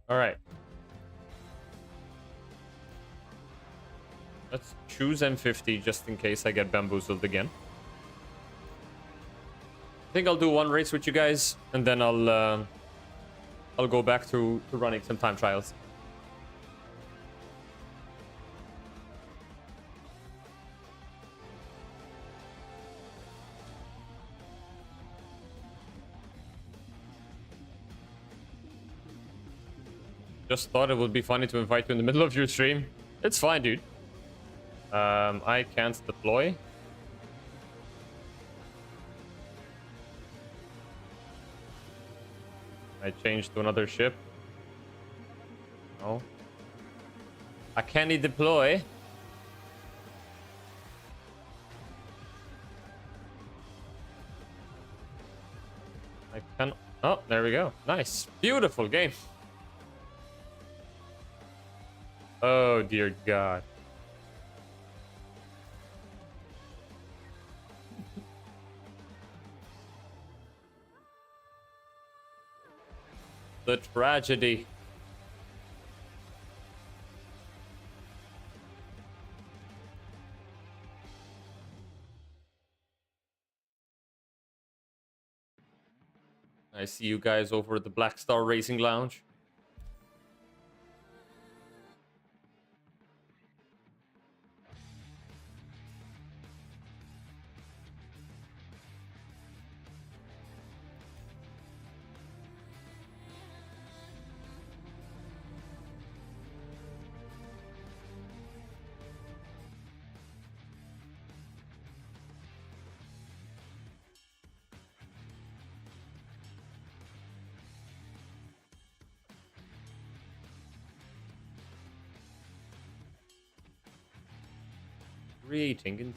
All right. Let's choose M50 just in case I get bamboozled again. I think I'll do one race with you guys, and then I'll go back to running some time trials. Just thought it would be funny to invite you in the middle of your stream. It's fine, dude. I can't deploy. I changed to another ship. No. I can't deploy. I can. Oh, there we go. Nice. Beautiful game. Oh, dear God. The tragedy. I see you guys over at the Black Star Racing Lounge. Creating intense.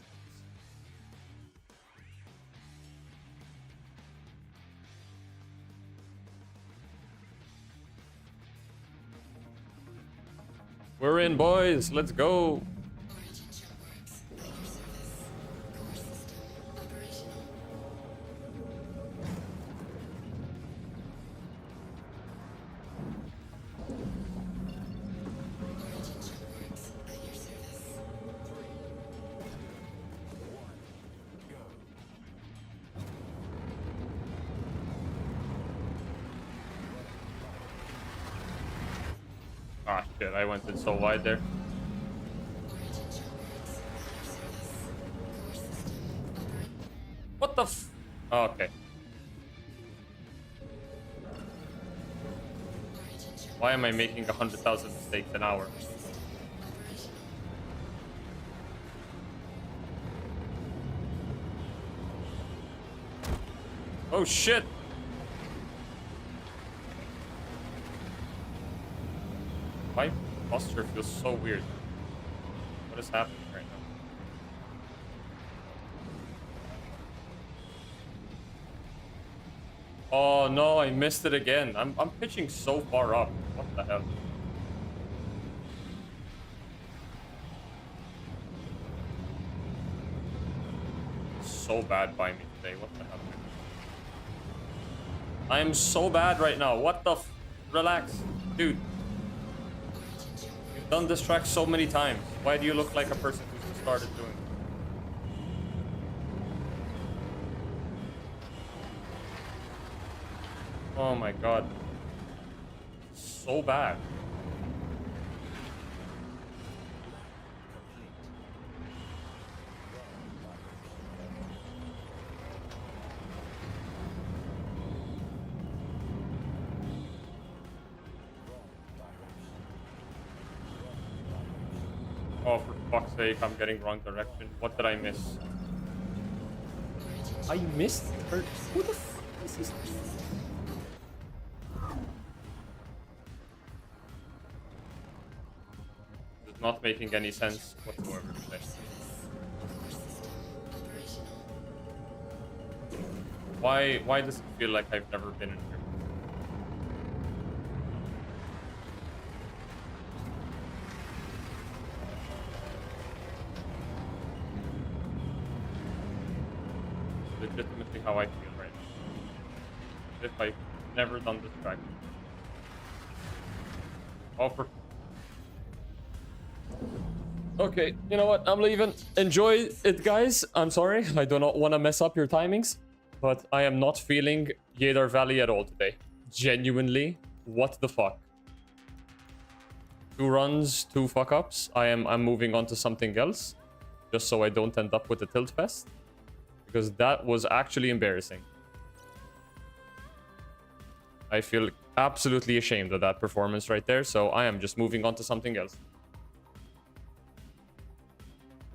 We're in, boys. Let's go. Ah, shit, I went in so wide there. What the f... Oh, okay. Why am I making 100,000 mistakes an hour? Oh, shit! My posture feels so weird. What is happening right now? Oh no, I missed it again. I'm pitching so far up. What the hell? So bad by me today. What the hell? I'm so bad right now. What the Relax. Dude. You've done this track so many times. Why do you look like a person who's just started doing it? Oh my god. So bad. Oh, for fuck's sake, I'm getting wrong direction. What did I miss? I missed her. Who the fuck is this? It's not making any sense whatsoever today. Why does it feel like I've never been in here? Legitimately how I feel right now. If I've never done this track. Oh, for... Okay, you know what? I'm leaving. Enjoy it, guys. I'm sorry. I do not want to mess up your timings. But I am not feeling Yadar Valley at all today. Genuinely. What the fuck? 2 runs, 2 fuck-ups. I'm moving on to something else. Just so I don't end up with a tilt fest. Because that was actually embarrassing. I feel absolutely ashamed of that performance right there, so I am just moving on to something else.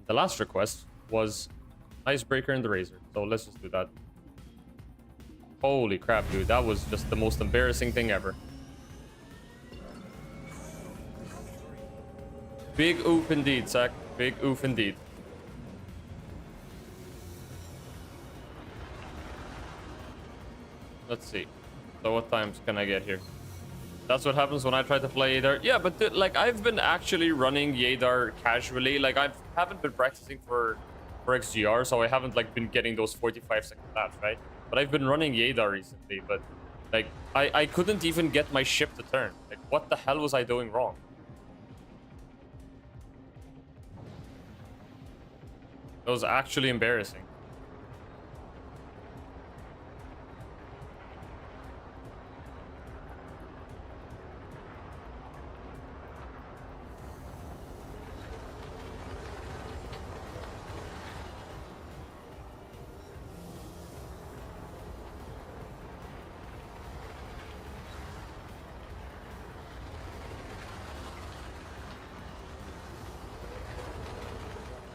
The last request was Icebreaker and the Razor, so let's just do that. Holy crap, dude, that was just the most embarrassing thing ever. Big oof indeed, Zach. Big oof indeed. Let's see. So what times can I get here? That's what happens when I try to play Yadar. Yeah, but like I've been actually running Yadar casually. Like I haven't been practicing for XGR, so I haven't like been getting those 45-second laps, right? But I've been running Yadar recently, but like I couldn't even get my ship to turn. Like what the hell was I doing wrong? It was actually embarrassing.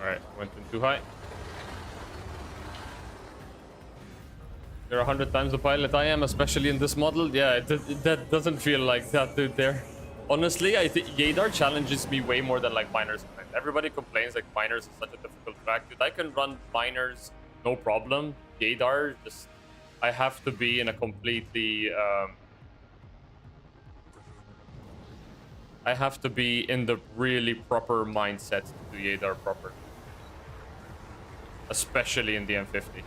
Alright, went in too high. You're 100 times the pilot I am, especially in this model. Yeah, that doesn't feel like that, dude, there. Honestly, I think Yadar challenges me way more than, like, Miners. Everybody complains, like, Miners is such a difficult track. Dude, I can run Miners, no problem. Yadar, just... I have to be in a completely... I have to be in the really proper mindset to do Yadar proper. Especially in the M50.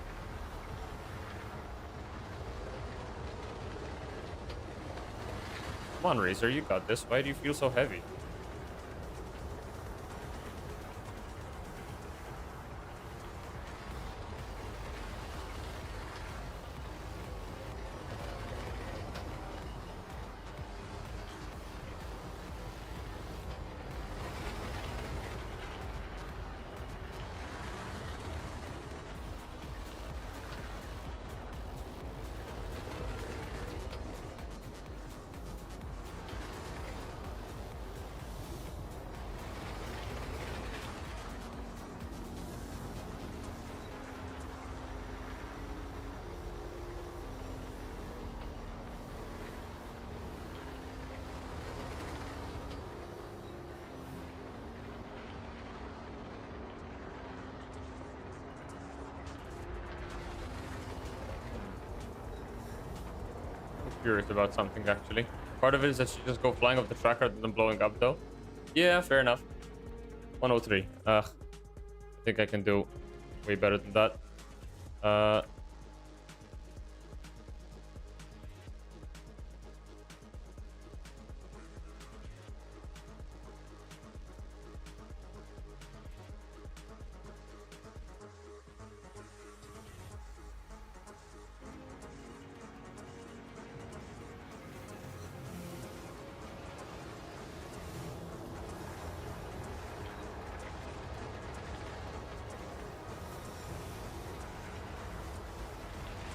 Come on, Razor, you got this. Why do you feel so heavy? Curious about something actually. Part of it is that you just go flying off the track rather than blowing up though. Yeah, fair enough. 103. I think I can do way better than that.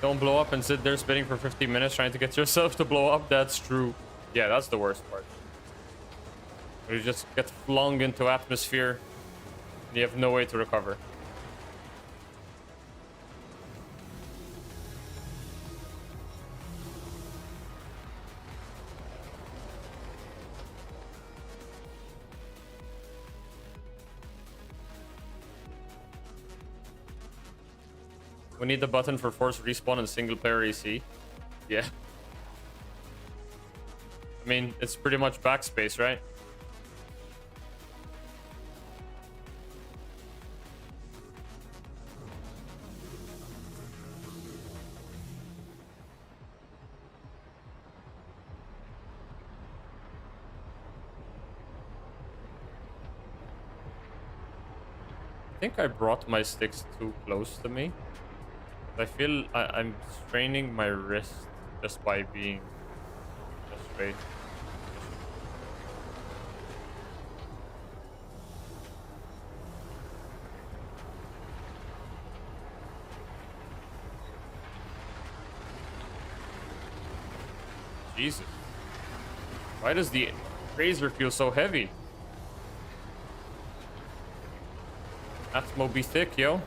Don't blow up and sit there spinning for 15 minutes trying to get yourself to blow up. That's true. Yeah, that's the worst part. You just get flung into atmosphere and you have no way to recover. We need the button for force respawn in single player AC. Yeah. I mean, it's pretty much backspace, right? I think I brought my sticks too close to me. I feel I'm straining my wrist just by being this way. Jesus. Why does the razor feel so heavy? Atmo be thick, yo.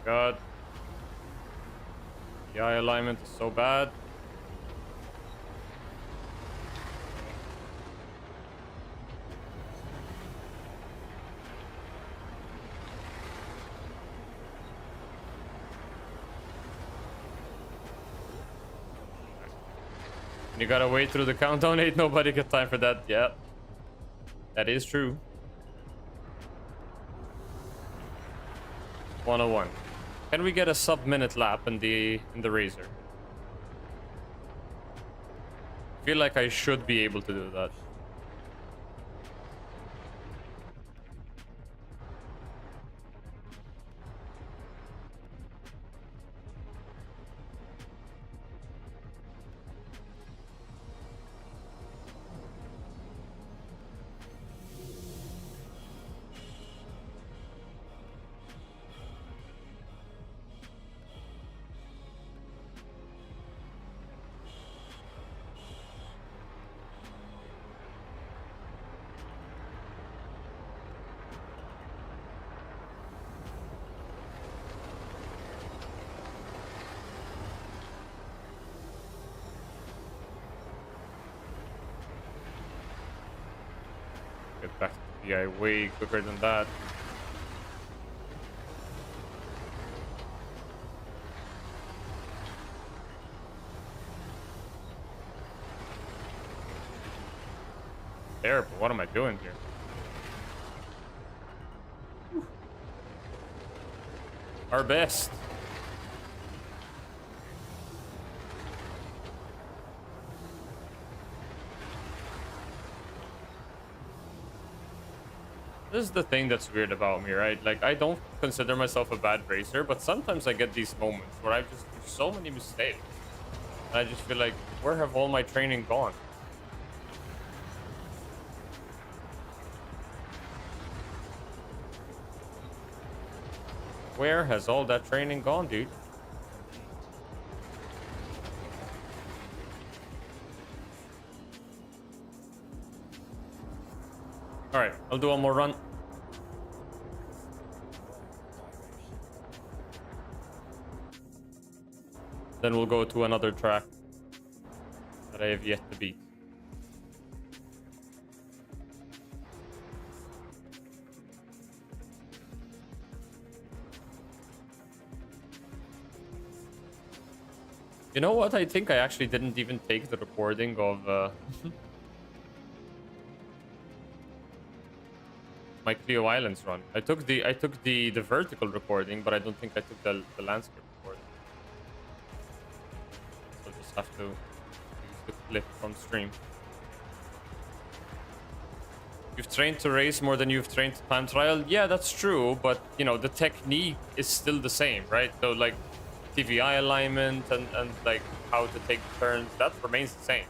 God, the eye alignment is so bad. You gotta wait through the countdown. Ain't nobody got time for that. Yeah, that is true. 101. Can we get a sub-minute lap in the Razor? I feel like I should be able to do that. Get back to the PI way quicker than that. Terrible. What am I doing here? Our best. This is the thing that's weird about me, right? Like, I don't consider myself a bad racer, but sometimes I get these moments where I just do so many mistakes. And I just feel like, where have all my training gone? Where has all that training gone, dude? Alright, I'll do one more run. Then we'll go to another track that I have yet to beat. You know what? I think I actually didn't even take the recording of my Clio Islands run. I took the vertical recording, but I don't think I took the landscape recording. So I'll just have to use the clip from stream. You've trained to race more than you've trained to time trial. Yeah, that's true, but you know the technique is still the same, right? So like TVI alignment and like how to take turns, that remains the same.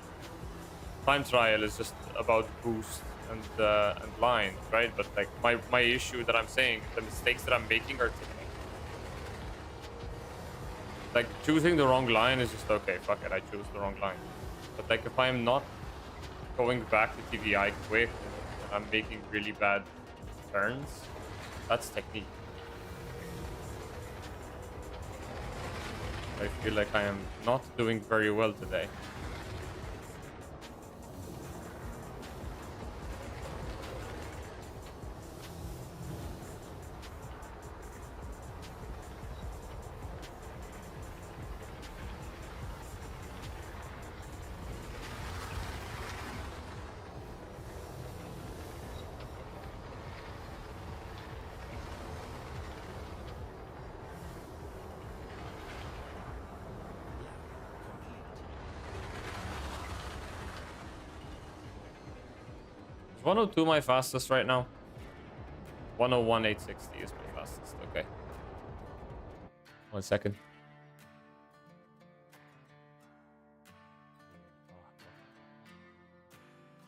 Time trial is just about boost and lines, right? But like my issue that I'm saying, the mistakes that I'm making are technique. Like choosing the wrong line is just okay. Fuck it, I choose the wrong line. But like if I'm not going back to TVI quick and I'm making really bad turns, that's technique. I feel like I am not doing very well today. Is 102 my fastest right now? 101,860 is my fastest. Okay. 1 second.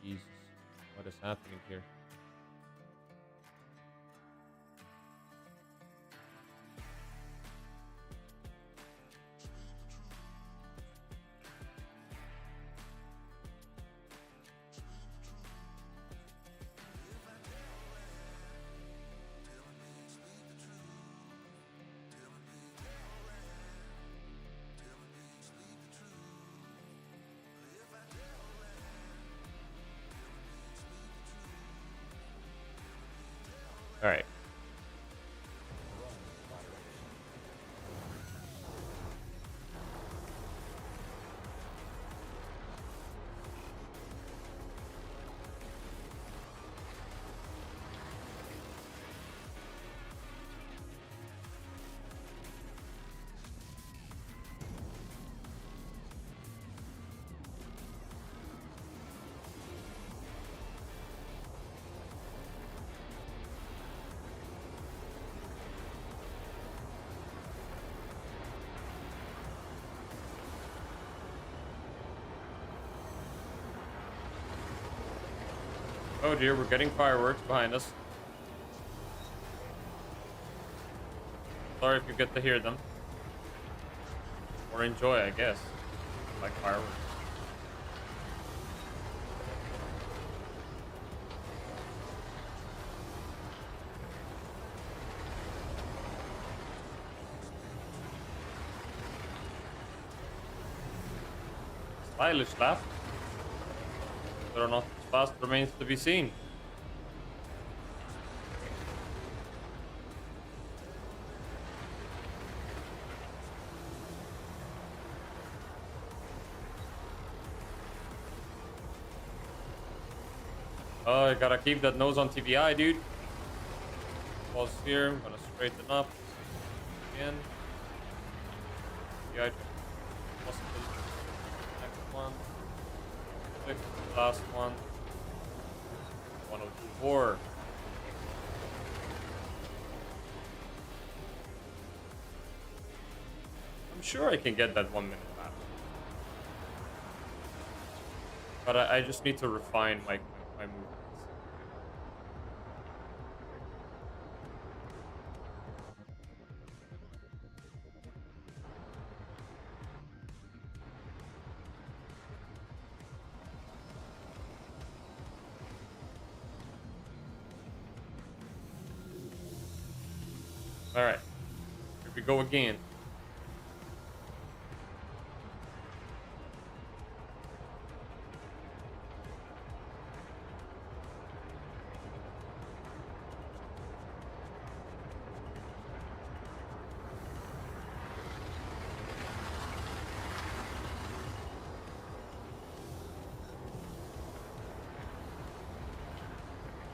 Jesus, what is happening here? All right. Oh dear, we're getting fireworks behind us. Sorry if you get to hear them. Or enjoy, I guess. Like fireworks. Stylish laugh. Whether or not it's fast remains to be seen. Oh, I gotta keep that nose on TVI, dude. Pause here. I'm gonna straighten up again. TVI, possibly next one. Six, last one. 1024. I'm sure I can get that 1 minute back. But I just need to refine my movements. All right, here we go again.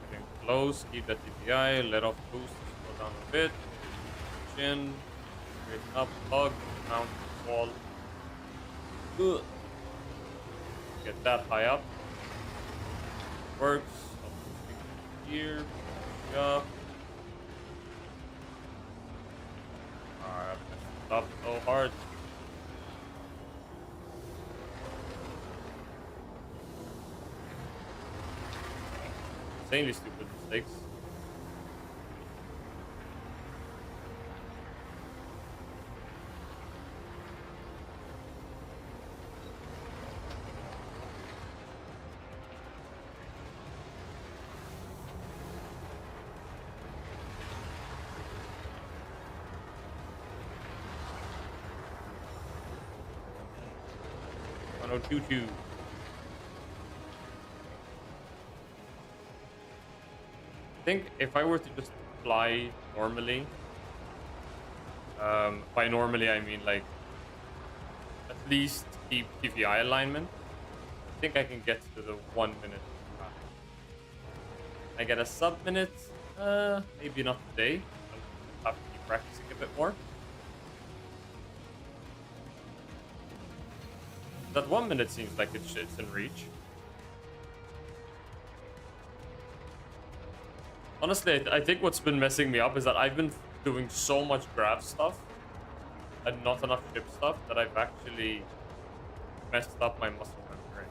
Getting close, keep that TPI, let off boost, slow down a bit. Chin, straighten up, hug, mount, wall. Ugh. Get that high up. Works. here. Yeah. Alright, I messed up so hard. Insanely stupid mistakes. Oh no, choo-choo. I think if I were to just fly normally, by normally I mean like at least keep PVI alignment, I think I can get to the 1 minute. I get a sub minute, maybe not today. I'll have to keep practicing a bit more. That 1 minute seems like it's in reach. Honestly, I think what's been messing me up is that I've been doing so much grab stuff and not enough ship stuff that I've actually messed up my muscle memory.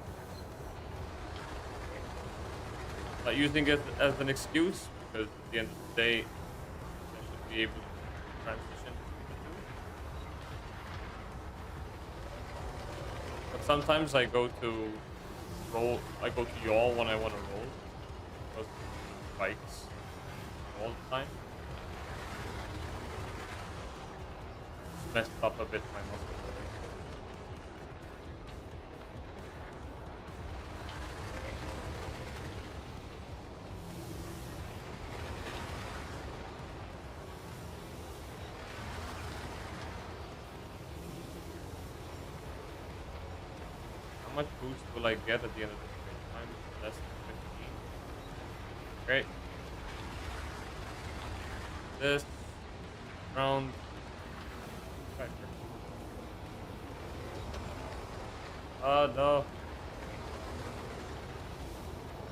Not using it as an excuse, because at the end of the day, I should be able to transition between the two. But sometimes I go to yaw when I want to roll. Because spikes all the time. Just messed up a bit my muscle memory. How much boost will I get at the end of the straight time? Less than 15. Great. This round. Oh no.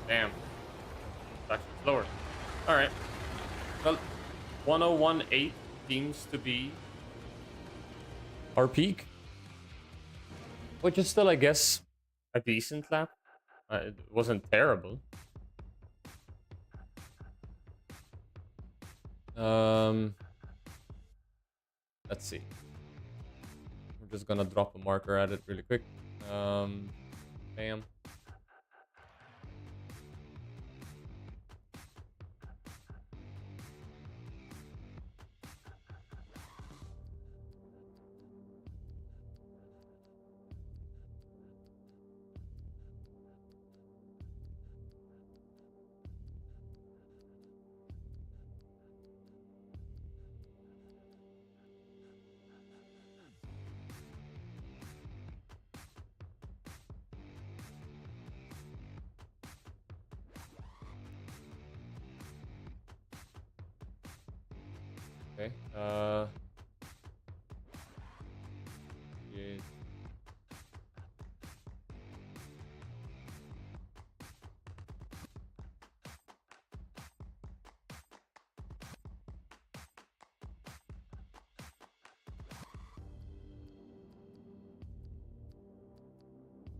Damn. It's actually slower. Alright. Well, 1018 seems to be our peak. Which is still, I guess, a decent lap. It wasn't terrible. Let's see. We're just gonna drop a marker at it really quick. Bam. Okay. Yeah.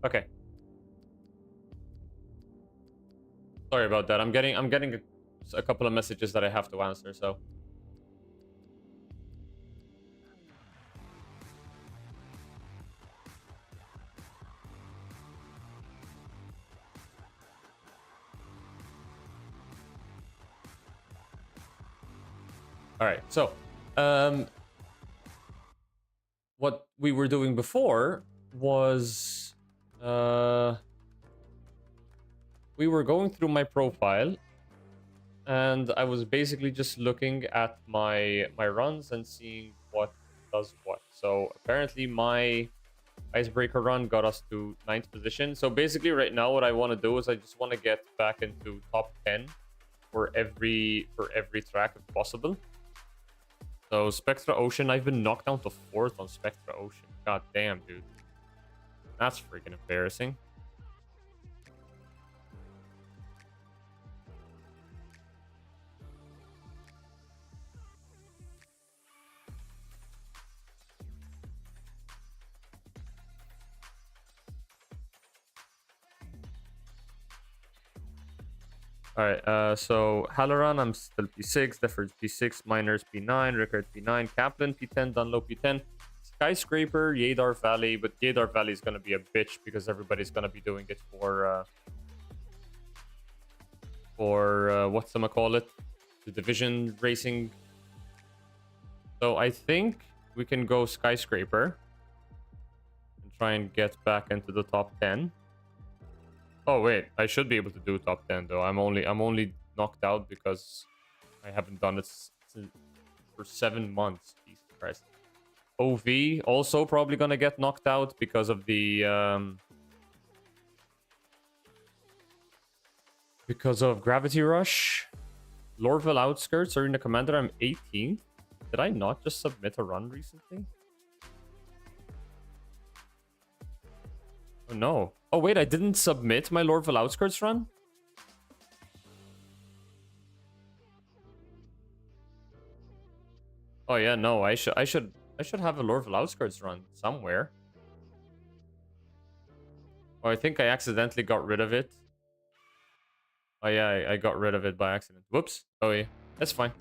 Okay. Sorry about that. I'm getting a couple of messages that I have to answer, so. All right. So, what we were doing before was we were going through my profile, and I was basically just looking at my runs and seeing what does what. So apparently my icebreaker run got us to 9th position. So basically right now what I want to do is I just want to get back into top 10 for every track if possible. So Spectra Ocean, I've been knocked down to 4th on Spectra Ocean. God damn, dude. That's freaking embarrassing. Alright, so Halloran, I'm still P6, Deford's P6, Miners P9, Rickard P9, Kaplan P10, Dunlow P10, Skyscraper, Yadar Valley, but Yadar Valley is gonna be a bitch because everybody's gonna be doing it for whatchamacallit, the division racing. So I think we can go Skyscraper and try and get back into the top 10. Oh wait, I should be able to do top 10 though. I'm only knocked out because I haven't done it for 7 months. Jesus Christ. OV also probably gonna get knocked out because of the because of Gravity Rush. Lorville Outskirts, Arena Commander, I'm 18th. Did I not just submit a run recently? Oh no. Oh wait, I didn't submit my Lorville Outskirts run? Oh yeah, no, I should have a Lorville Outskirts run somewhere. Oh, I think I accidentally got rid of it. Oh yeah, I got rid of it by accident. Whoops. Oh yeah, that's fine.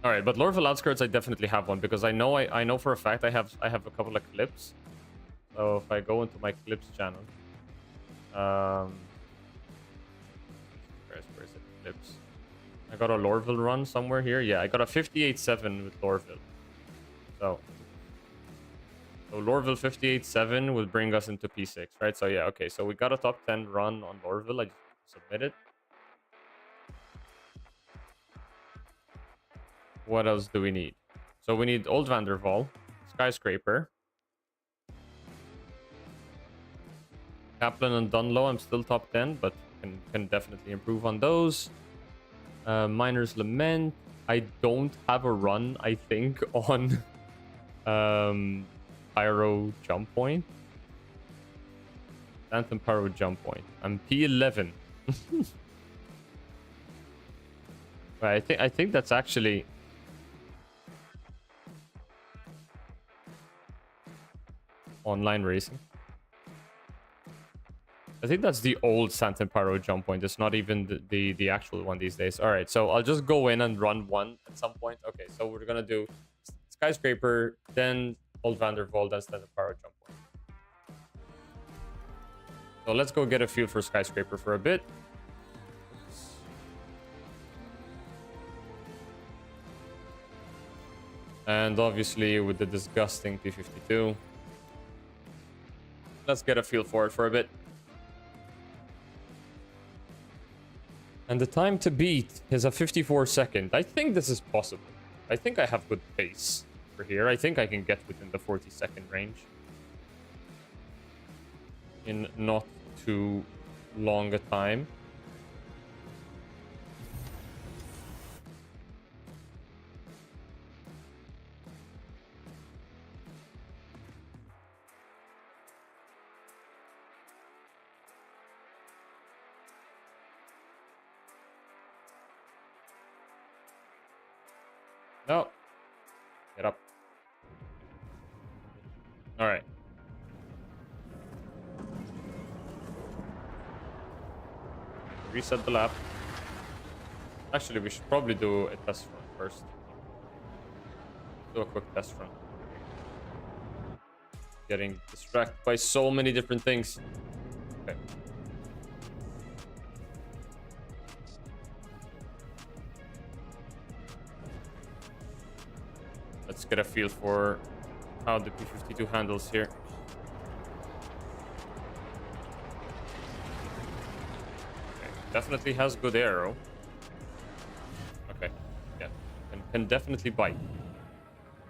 All right, but Lorville Outskirts, I definitely have one because I know for a fact I have a couple of clips. So if I go into my clips channel, where is it? Clips. I got a Lorville run somewhere here. Yeah, I got a 58.7 with Lorville. So Lorville 58.7 will bring us into P6, right? So yeah, okay. So we got a top 10 run on Lorville. I just submitted. What else do we need? So we need Old Vanderval, Skyscraper, Kaplan and Dunlow. I'm still top 10, but can definitely improve on those. Miner's Lament. I don't have a run, I think, on Pyro Jump Point. Anthem Pyro Jump Point. I'm P11. Right, I think that's actually online racing. I think that's the old Santin Pyro jump point. It's not even the actual one these days. All right, so I'll just go in and run one at some point. Okay, so we're gonna do Skyscraper, then Old Vanderval, then Santin Pyro jump point. So let's go get a feel for Skyscraper for a bit. And obviously with the disgusting P52. Let's get a feel for it for a bit. And the time to beat is a 54-second. I think this is possible. I think I have good pace for here. I think I can get within the 40-second range in not too long a time. No. Get up. All right. Reset the lap. Actually, we should probably do a test run first. Do a quick test run. Getting distracted by so many different things. Okay. Let's get a feel for how the P52 handles here. Okay. Definitely has good aero. Okay, yeah, can definitely bite.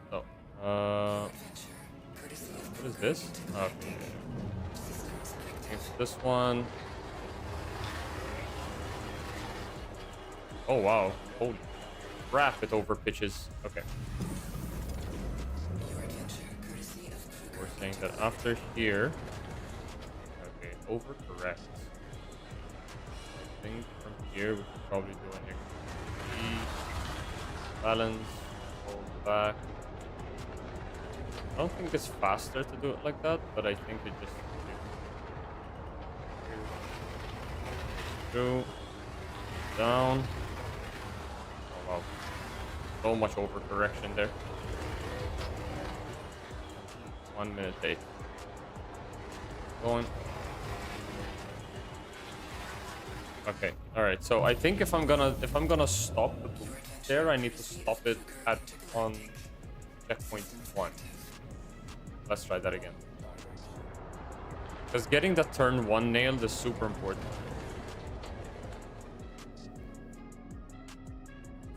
So, what is this? Okay, against this one. Oh wow! Holy crap! It over pitches. Okay. We're saying that after here, okay, overcorrect. I think from here we should probably do an XP, balance, hold back. I don't think it's faster to do it like that, but I think it just 2. Down. Oh wow. So much overcorrection there. 1 minute 8. Going. Okay. All right. So I think if I'm gonna stop the boost there, I need to stop it on checkpoint 1. Let's try that again. Because getting that turn 1 nailed is super important.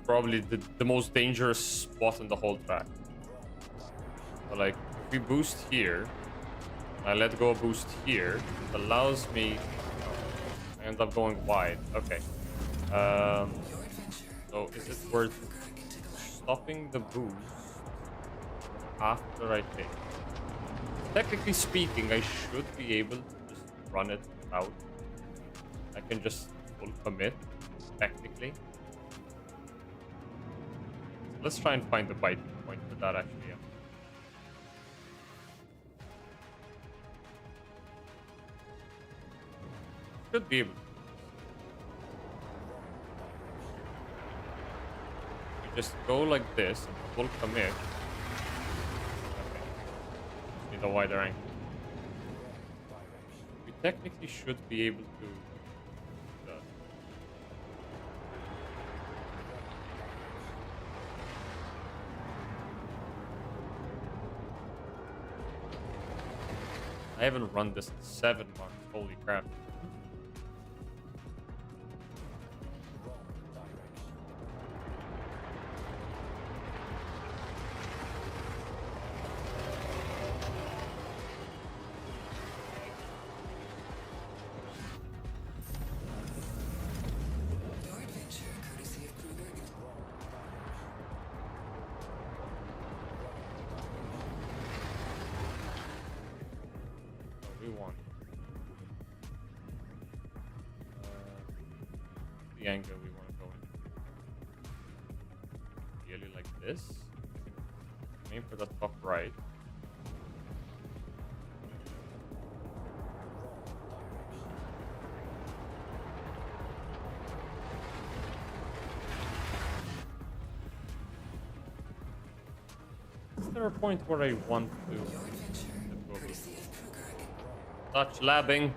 Probably the most dangerous spot in the whole track. So like, if we boost here, I let go of boost here, it allows me... I end up going wide. Okay. So is it worth stopping the boost after I take? Technically speaking, I should be able to just run it out. I can just full commit, technically. Let's try and find the biting point for that, actually. Yeah. Should be able to. You just go like this, and full commit. Okay. Just need a wider angle. We technically should be able to. I haven't run this in 7 months. Holy crap. We won. The angle we want to go in. Really like this. Aim for the top right. Is there a point where I want to touch labbing?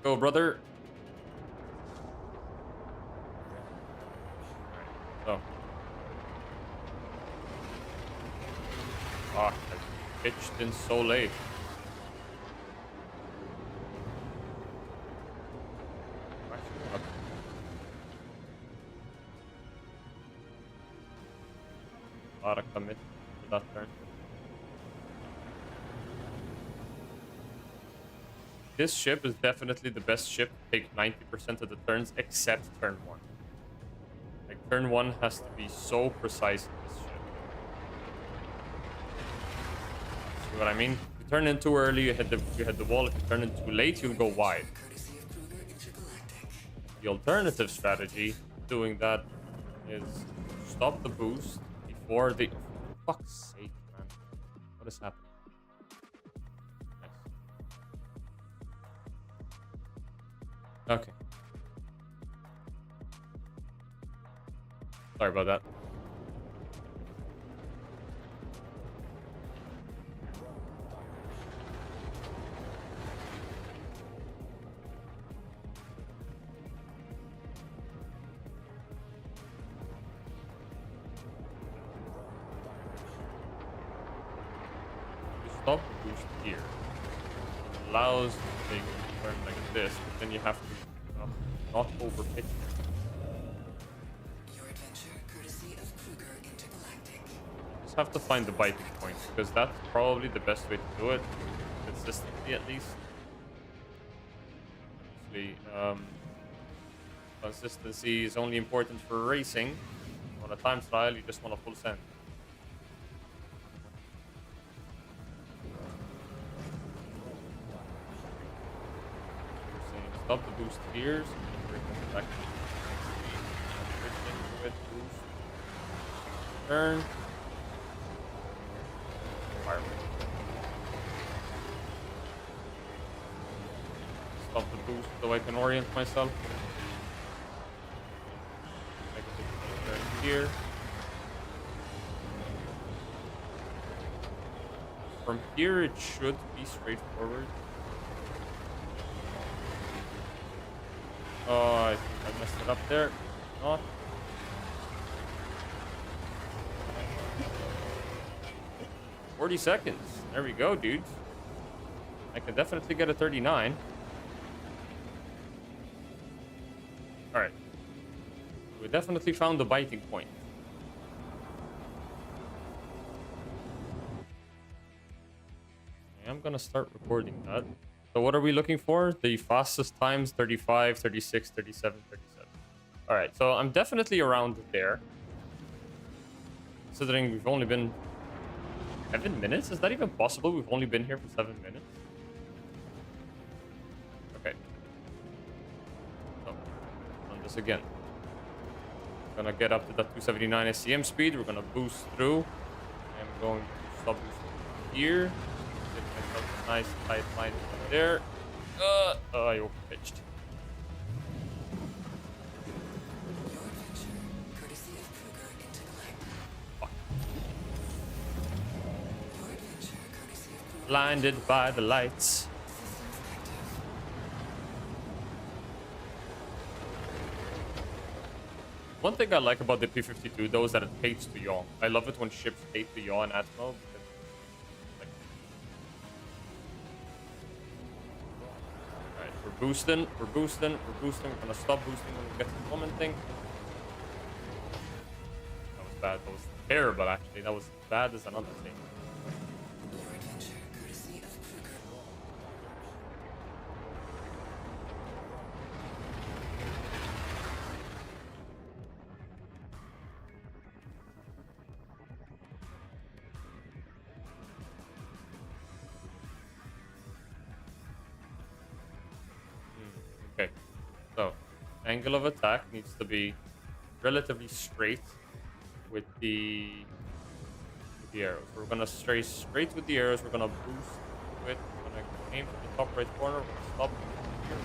Go, brother. So. Fuck, I pitched in so late. Gotta commit to that turn. This ship is definitely the best ship to take 90% of the turns except turn 1. Like, turn 1 has to be so precise in this ship. See what I mean? If you turn in too early, you hit the wall. If you turn in too late, you'll go wide. The alternative strategy doing that is stop the boost before the... Fuck's sake, man. What is happening? Okay. Sorry about that. You stop the boost here. It allows the thing to turn like this, but then you have to not over pitch. Just have to find the biting point, because that's probably the best way to do it, consistently at least. Obviously, consistency is only important for racing. On a time trial, you just want a full send. Stop the boost here, so bring it back into it, boost. Turn. Fire. Stop the boost so I can orient myself. I can take a turn here. From here, it should be straightforward. Oh, I think I messed it up there. Not. 40 seconds. There we go, dudes. I can definitely get a 39. Alright. We definitely found the biting point. I'm gonna start recording that. So what are we looking for? The fastest times, 35, 36, 37, 37. Alright, so I'm definitely around there. Considering we've only been 7 minutes? Is that even possible? We've only been here for 7 minutes? Okay. So, run this again. Gonna get up to that 279 SCM speed. We're gonna boost through. I'm going to stop boosting here. Get myself a nice tight line there. I overpitched. Blinded by the lights. One thing I like about the P-52 though is that it hates to yaw. I love it when ships hate to yaw in Atmo. Like... Alright, we're boosting. We're gonna stop boosting when we get to the momenting. That was bad. That was terrible actually. That was bad as another thing. Okay, so angle of attack needs to be relatively straight with the arrows. We're gonna stray straight with the arrows. We're gonna boost with. We're gonna aim for the top right corner. We're gonna stop here,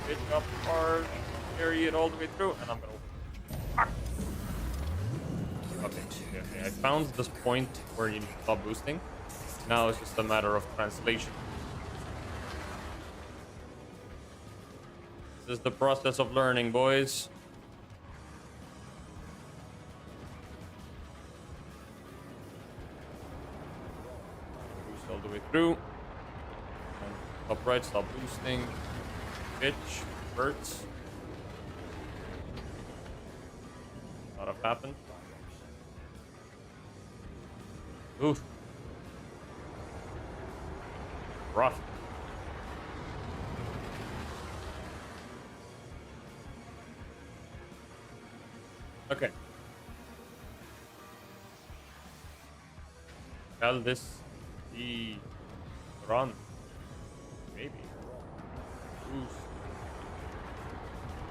pitch up hard, carry it all the way through, and I'm gonna. Okay, I found this point where you need to stop boosting. Now it's just a matter of translation. This is the process of learning, boys. Boost all the way through. And top right, stop boosting. Pitch, hurts. Not have happened. Oof. Rough. Okay. Shall this be run? Maybe. Boost.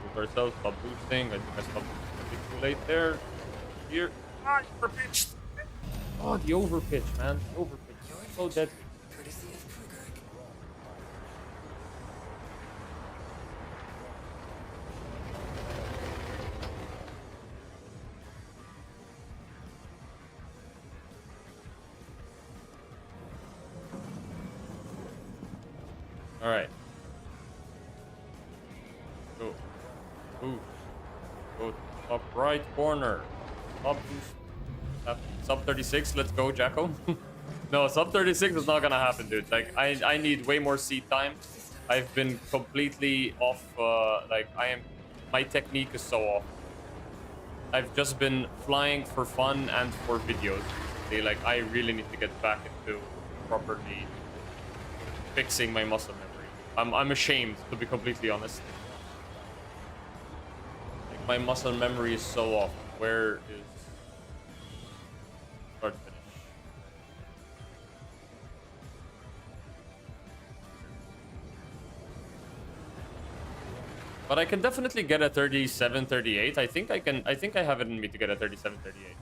Move ourselves, stop boosting. I think I stopped a bit too late there. Here. Ah, overpitched. Oh, the overpitch, man. The overpitch. So deadly. All right. Go. Move. Go top right corner. Up boost. Sub 36. Let's go, Jacko. No, sub 36 is not gonna happen, dude. Like, I need way more seat time. I've been completely off. My technique is so off. I've just been flying for fun and for videos. Like, I really need to get back into properly fixing my muscle memory. I'm ashamed, to be completely honest. Like, my muscle memory is so off. Where is start finish? But I can definitely get a 37, 38. I think I have it in me to get a 37, 38.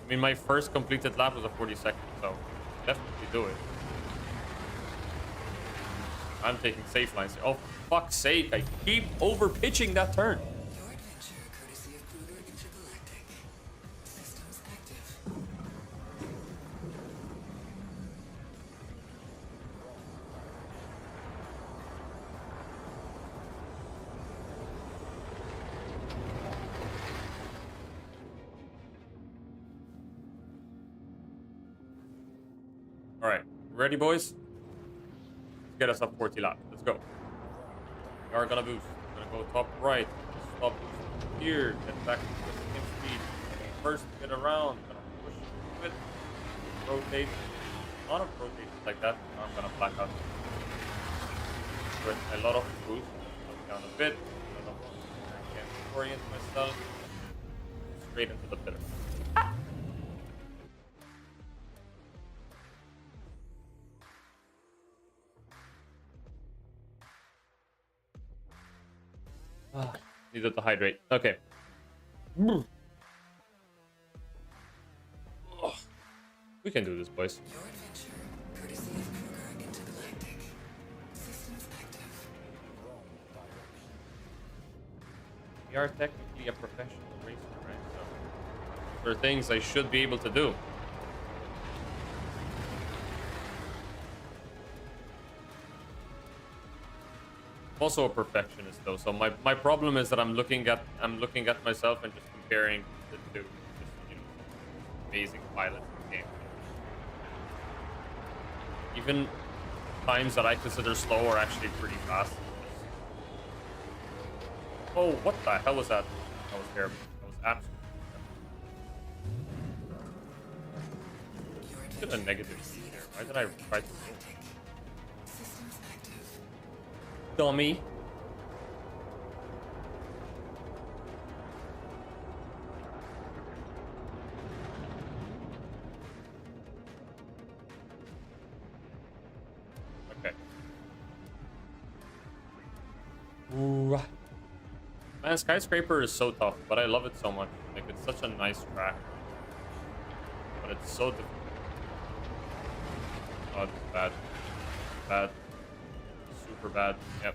I mean, my first completed lap was a 40-second, so definitely do it. I'm taking safe lines. Oh, for fuck's sake, I keep over pitching that turn. Your adventure, courtesy of Kruger Intergalactic. Systems active. All right, ready, boys? Let's get us up 40 laps. Let's go. We are gonna boost. We're gonna go top right. Stop boost here. Get back to the same speed. First, get around. Gonna push a bit. Rotate. A lot of rotations like that. Now I'm gonna black out. With a lot of boost. Slow down a bit. I can orient myself straight into the pillar. Needed to hydrate. Okay. We can do this, boys. Your adventure, courtesy of Kruger Intergalactic. Systems active. We are technically a professional racer, right? So there are things I should be able to do. I'm also a perfectionist though, so my problem is that I'm looking at myself and just comparing the two, just, you know, amazing pilots in the game. Even times that I consider slow are actually pretty fast. Oh, what the hell was that? That was terrible. That was absolutely terrible. It's a negative speed there. Why did I try to go? Systems active. Dummy. Okay. Ooh. Man, Skyscraper is so tough, but I love it so much. Like, it's such a nice track. But it's so difficult. Oh, it's bad. Bad. Super bad. Yep.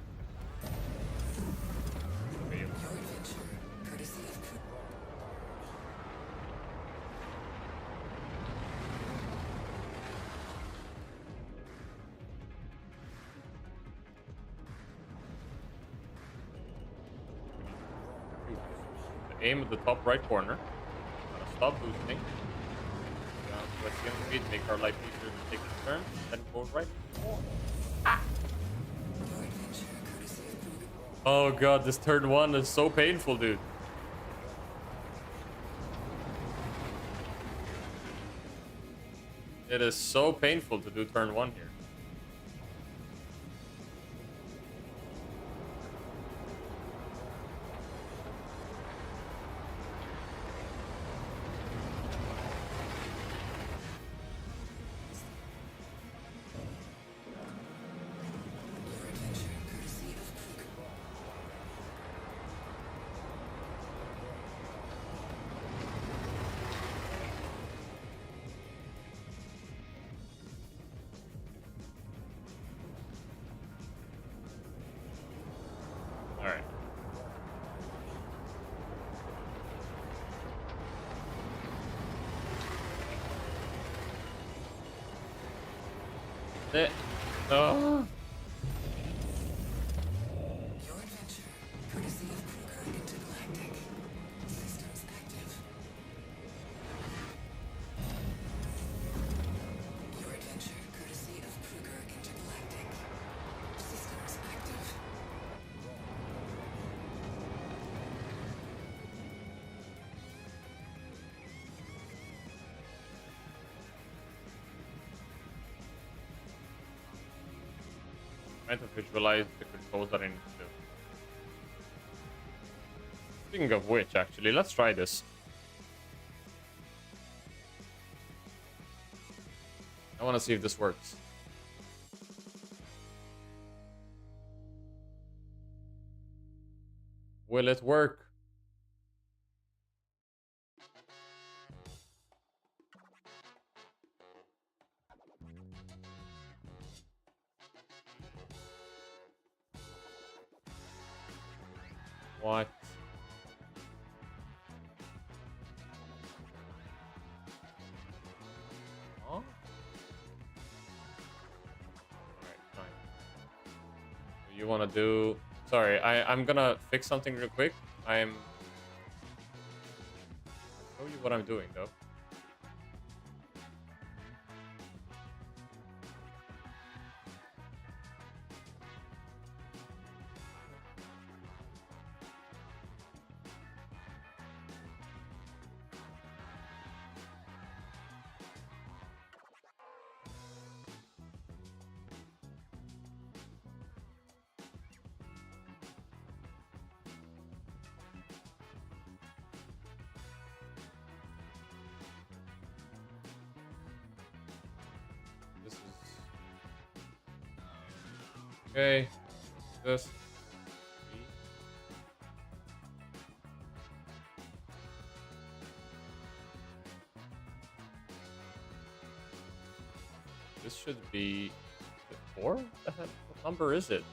Okay. Your adventure, courtesy of Kruger. Aim at the top right corner. Gonna stop boosting. Down to SCM speed, make our life easier to take the turn, then go right. Your adventure, courtesy of Kruger. Oh god, this turn one is so painful, dude. It is so painful to do turn one here. Your adventure, courtesy of Kruger. Alright. Oh. Your adventure, courtesy of Kruger Intergalactic. Systems active. Your adventure, courtesy of Kruger Intergalactic. Systems active. Trying to visualize the controls that I need to do. Speaking of which, actually, let's try this. I want to see if this works. Will it work? What? Huh? Alright, fine. So you wanna do... Sorry, I'm gonna fix something real quick. I'll show you what I'm doing, though. This is... Okay. This. This should be... Is it 4? What the heck? What number is it?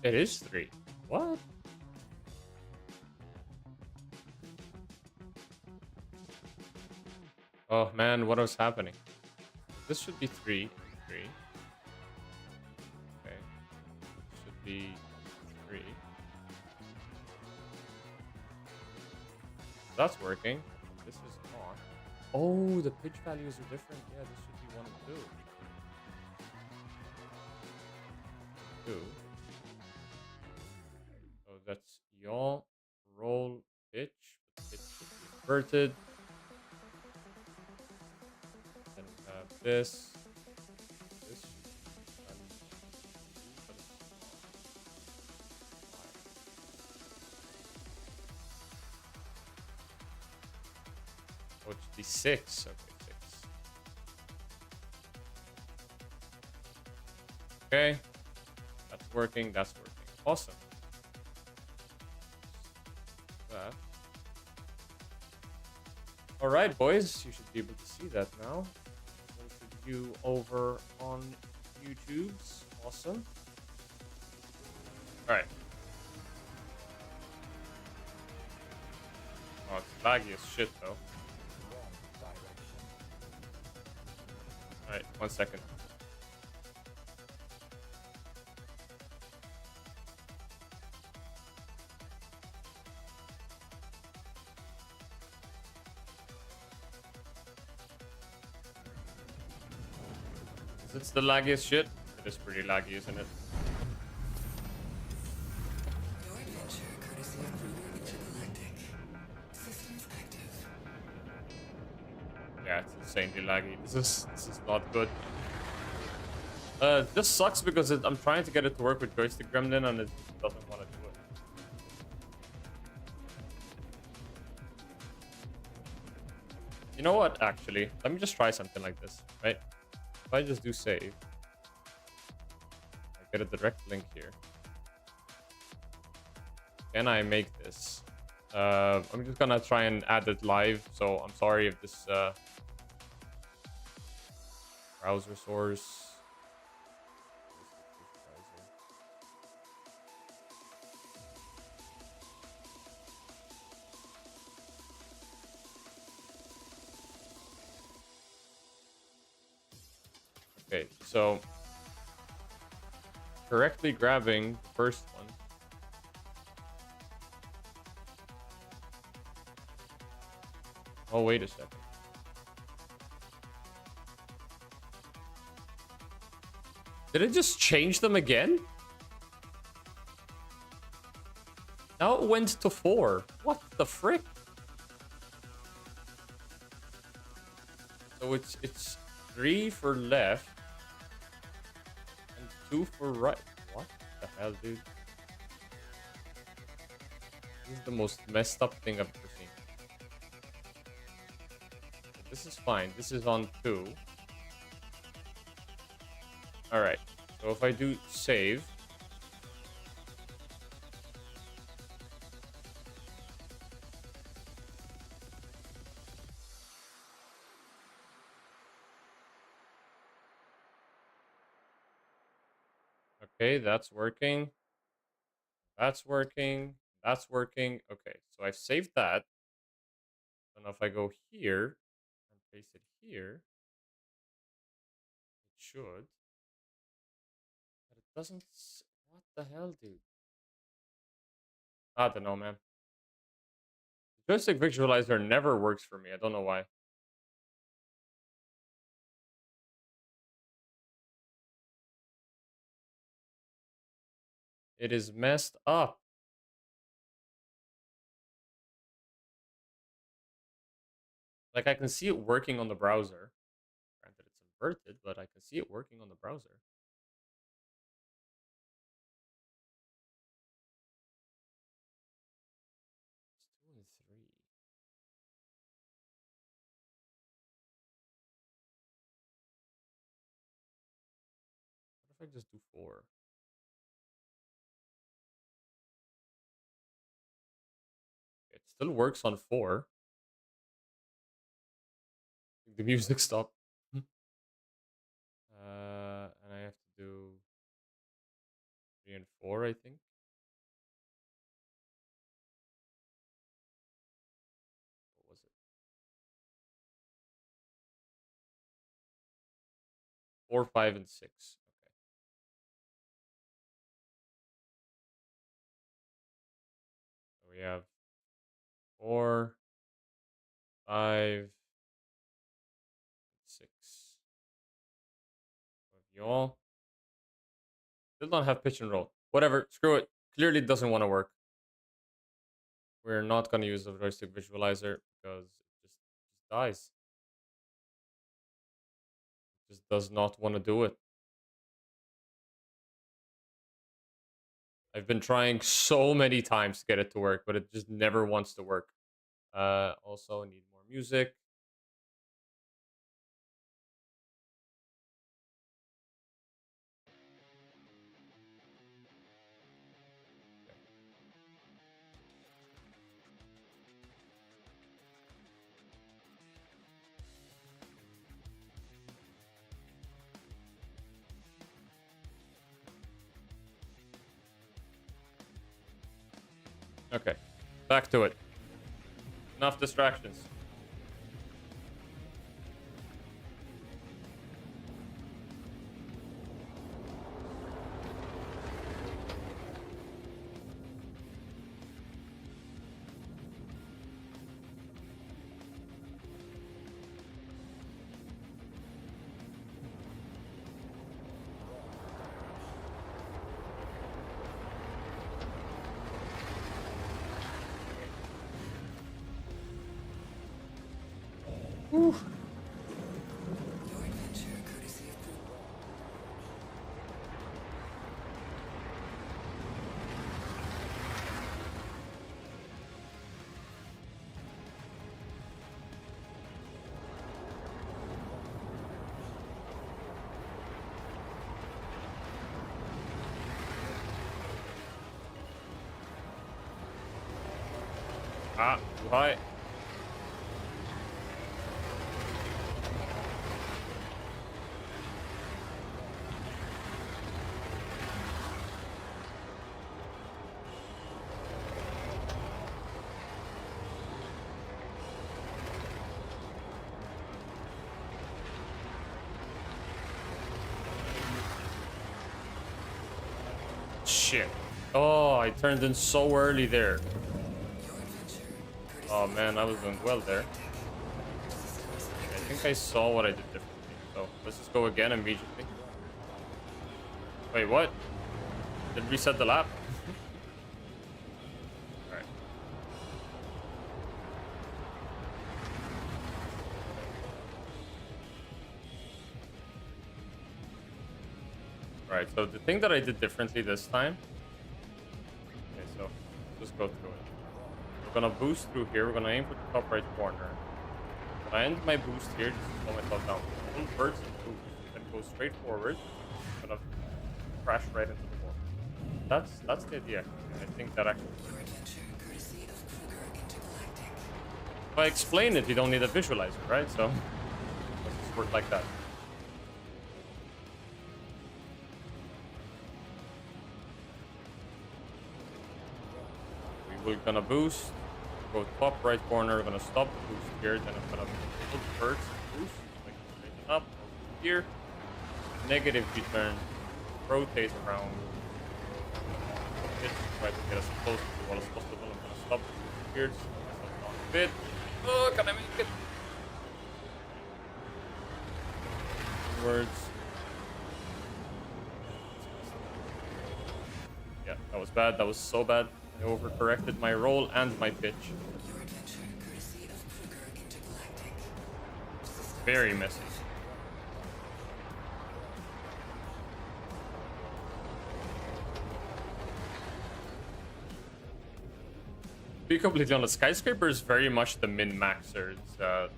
It is 3. What? Oh man, what was happening? This should be 3. 3. Okay. This should be 3. That's working. This is not. Oh, the pitch values are different. Yeah, this should be 1 and 2. 2. So that's yaw, roll, pitch. But pitch should be inverted. Then we have this. This should be done. But it's not. Oh, it should be 6. Okay, 6. Okay. That's working. That's working. Awesome. That. All right, boys, you should be able to see that now. Those of you over on YouTube's awesome. All right. Oh, it's laggy as shit though. Wrong direction. All right, 1 second. It's the laggiest shit. It is pretty laggy, isn't it? Your adventure, courtesy of Kruger Intergalactic. Systems active. Yeah, it's insanely laggy. This is not good. This sucks because I'm trying to get it to work with Joystick Gremlin and it doesn't want to do it. You know what? Actually, let me just try something like this, right? If I just do save, I get a direct link here. Can I make this? I'm just gonna try and add it live, so I'm sorry if this browser source. Okay, so correctly grabbing the first one. Oh, wait a second. Did it just change them again? Now it went to 4. What the frick? So it's 3 for left and 2 for right. What the hell, dude? This is the most messed up thing I've ever seen. This is fine. This is on 2. Alright. So if I do save, Okay, that's working. That's working. That's working. Okay, so I've saved that. And if I go here and place it here, it should. But it doesn't. What the hell, dude? I don't know, man. Joystick visualizer never works for me. I don't know why. It is messed up. Like, I can see it working on the browser. Granted, it's inverted, but I can see it working on the browser. It's 2 and 3. What if I just do 4? It still works on 4. The music stopped. And I have to do 3 and 4, I think. What was it? 4, 5, and 6. Okay. So we have 4, 5, 6. Y'all still don't have pitch and roll. Whatever, screw it. Clearly doesn't want to work. We're not going to use the joystick visualizer because it just dies. It just does not want to do it. I've been trying so many times to get it to work, but it just never wants to work. Also need more music. Okay, back to it. Enough distractions. Whew. Your adventure, courtesy of Blue. Ah, too high. Shit. Oh, I turned in so early there. Your adventure, courtesy Oh man, I was doing well there. I think I saw what I did differently. So let's just go again immediately. Wait, what? Did it reset the lap? Alright. Alright, so the thing that I did differently this time. Okay, so just go through it. We're gonna boost through here. We're gonna aim for the top right corner. When I end my boost here, just slow myself down. Pull birds and boost, then go straight forward. I'm gonna crash right into the wall. That's the idea. I think that actually. Your adventure, courtesy of Kruger Intergalactic. If I explain it, you don't need a visualizer, right? So let's just work like that. we're gonna boost. Go top right corner. We're gonna stop the boost here. Then I'm gonna put first boost. Like straighten up over here. Negative return. Rotate around. Try to get as close to the wall as possible. I'm gonna stop here. Just get myself down a bit. Oh, can I make it? Words. Yeah, that was bad. That was so bad. I overcorrected my roll and my pitch. Your adventure, courtesy of Kruger Intergalactic. Very messy. To be completely honest, Skyscraper is very much the min-maxer's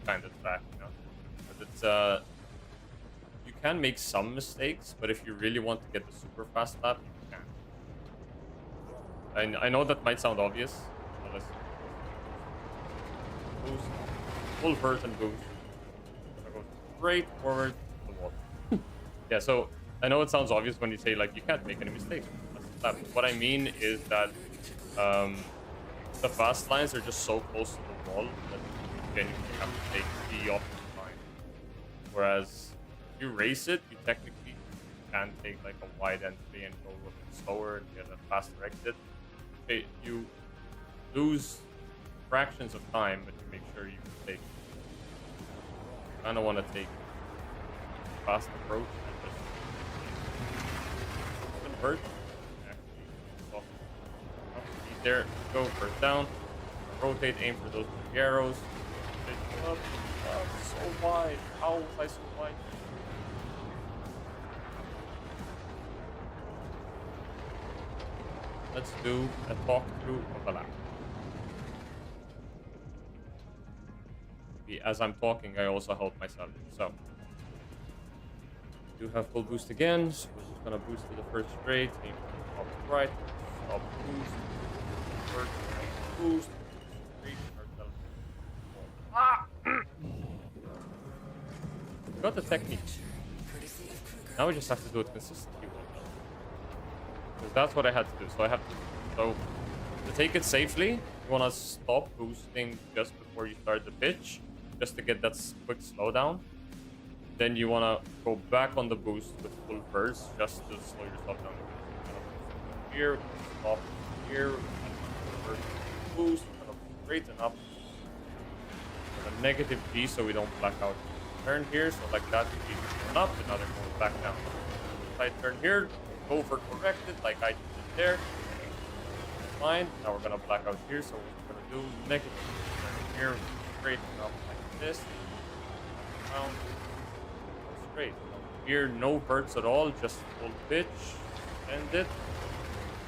kind of track, you know? But it's you can make some mistakes, but if you really want to get the super fast lap, you can. I know that might sound obvious. But let's boost, full vert and boost. Gonna go straight forward to the wall. Yeah, so I know it sounds obvious when you say like you can't make any mistakes. That's what I mean is that the fast lines are just so close to the wall that you genuinely have to take the opposite line. Whereas if you race it, you technically can take like a wide entry and go a little bit slower and get a faster exit. Okay, you lose fractions of time, but you make sure you take. I kind of want to take a fast approach and just convert. Actually, soft. There, go first down, rotate, aim for those three arrows. Up, so wide. How was I so wide? Let's do a walkthrough of the lap. As I'm talking, I also help myself. So, do have full boost again. So we're just gonna boost to the first straight. Aim for the top right. Stop boost. First boost. Straight ourselves. Ah! Got the technique. Now we just have to do it consistently. Because that's what I had to do. So I have to. So to take it safely, you want to stop boosting just before you start the pitch, just to get that quick slowdown. Then you want to go back on the boost with full burst, just to slow yourself down. Here, stop here, first boost, kind of straighten up. A negative G so we don't black out. Turn here, so like that, you going up, and now they're going back down. Side turn here, over corrected like I just did there. Fine. Now we're gonna black out here, so we're gonna do negative turn here, straighten up like this. Down, go straight. Here, no verts at all, just full pitch. End it.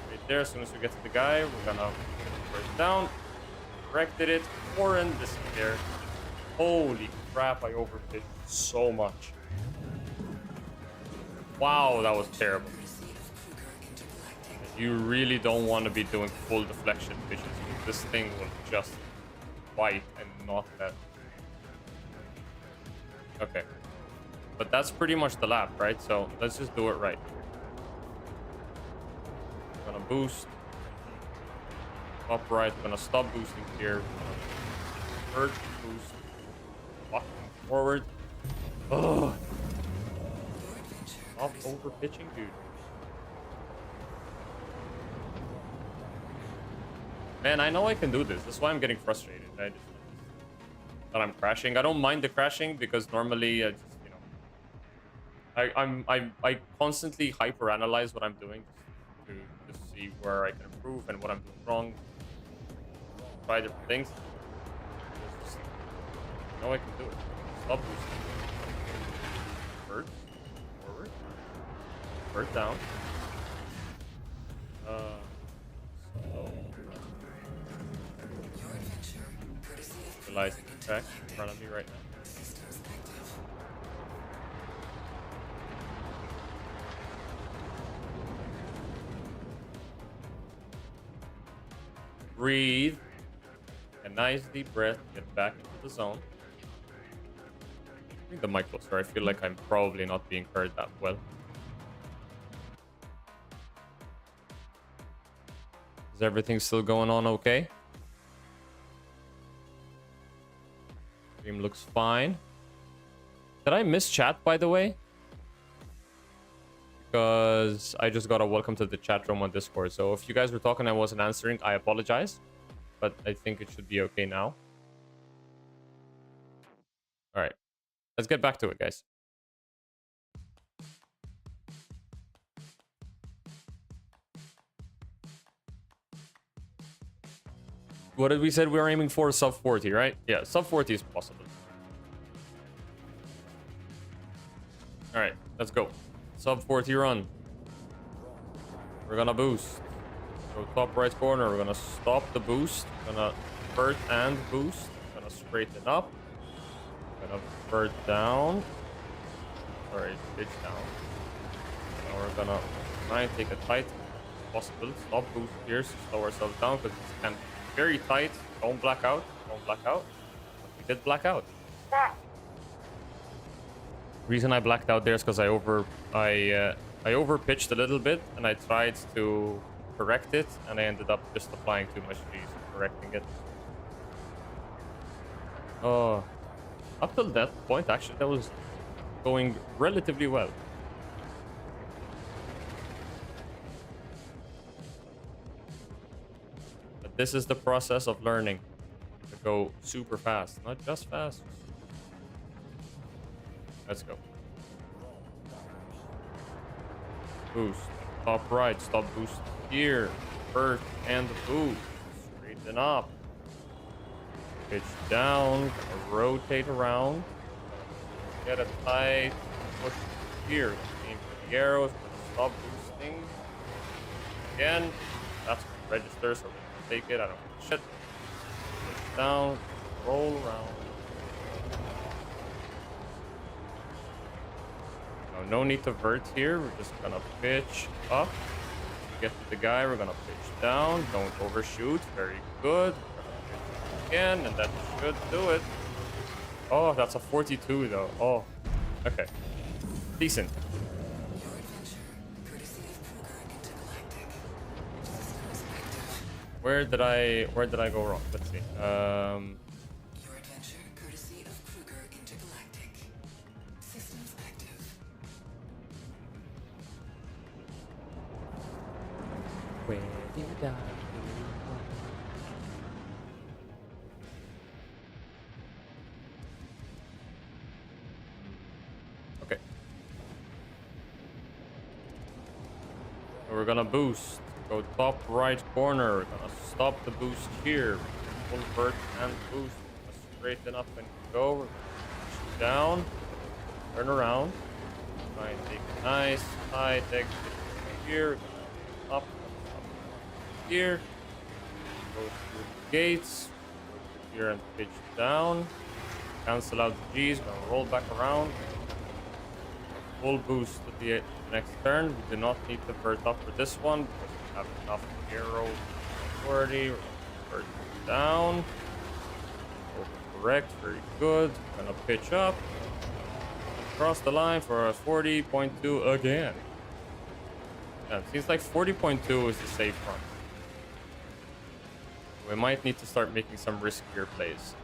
Right there, as soon as we get to the guy, we're gonna first down. Corrected it, horrendous there. Holy crap, I overpitched so much. Wow, that was terrible. You really don't want to be doing full deflection pitches. This thing will just bite and not let. Okay. But that's pretty much the lap, right? So let's just do it right. Gonna boost. Upright, gonna stop boosting here. Third boost. Walking forward. Oh. Stop over pitching, dude. Man, I know I can do this. That's why I'm getting frustrated. I just that I'm crashing. I don't mind the crashing because normally I just, you know, I constantly hyper-analyze what I'm doing to see where I can improve and what I'm doing wrong. Try different things. Just, I know I can do it. Stop boosting. Bird. Forward. Bird down. So realizing the track in front of me right now. Breathe. A nice deep breath. Get back into the zone. Bring the mic closer. I feel like I'm probably not being heard that well. Is everything still going on okay? Stream looks fine. Did I miss chat, by the way? Because I just got a welcome to the chat room on Discord. So if you guys were talking, I wasn't answering. I apologize. But I think it should be okay now. All right. Let's get back to it, guys. What did we said we were aiming for? Sub 40, right? Yeah, sub 40 is possible. All right, let's go. Sub 40 run. We're gonna boost. Go top right corner. We're gonna stop the boost. Gonna vert and boost. Gonna straighten up. Gonna vert down. Sorry, pitch down. Now we're gonna try and take a tight as possible. Stop boost here, so slow ourselves down because it's kind of very tight. Don't black out. Don't black out. But we did black out. Reason I blacked out there is because I over pitched a little bit and I tried to correct it and I ended up just applying too much cheese correcting it. Oh, up till that point actually that was going relatively well. But this is the process of learning to go super fast, not just fast. Let's go. Boost. Top right. Stop boost here. Vert and boost. Straighten up. Pitch down. Rotate around. Get a tight push here. Aim for the arrows. Stop boosting. Again. That's gonna register, so we're gonna take it. I don't give a shit. Push down. Roll around. No need to vert here. We're just gonna pitch up. Get to the guy. We're gonna pitch down. Don't overshoot. Very good. We're gonna pitch again, and that should do it. Oh, that's a 42 though. Oh, okay. Decent. Your adventure, courtesy of Kruger Intergalactic. Systems active. Where did I go wrong? Let's see. Your adventure, courtesy of Kruger Intergalactic. Systems active. Where did I? Okay. We're gonna boost. Go top right corner. We're gonna stop the boost here. Full vert and boost. Straighten up and go. We're gonna push down. Turn around. Try and take a nice high exit here. Up. Here. Go through the gates. Go here and pitch down. Cancel out the G's. Gonna roll back around. Full boost at the next turn. We do not need to vert up for this one because we have enough arrow authority. Vert down. Over correct. Very good. Gonna pitch up. Cross the line for a 40.2 again. Yeah, it seems like 40.2 is the safe run. We might need to start making some riskier plays.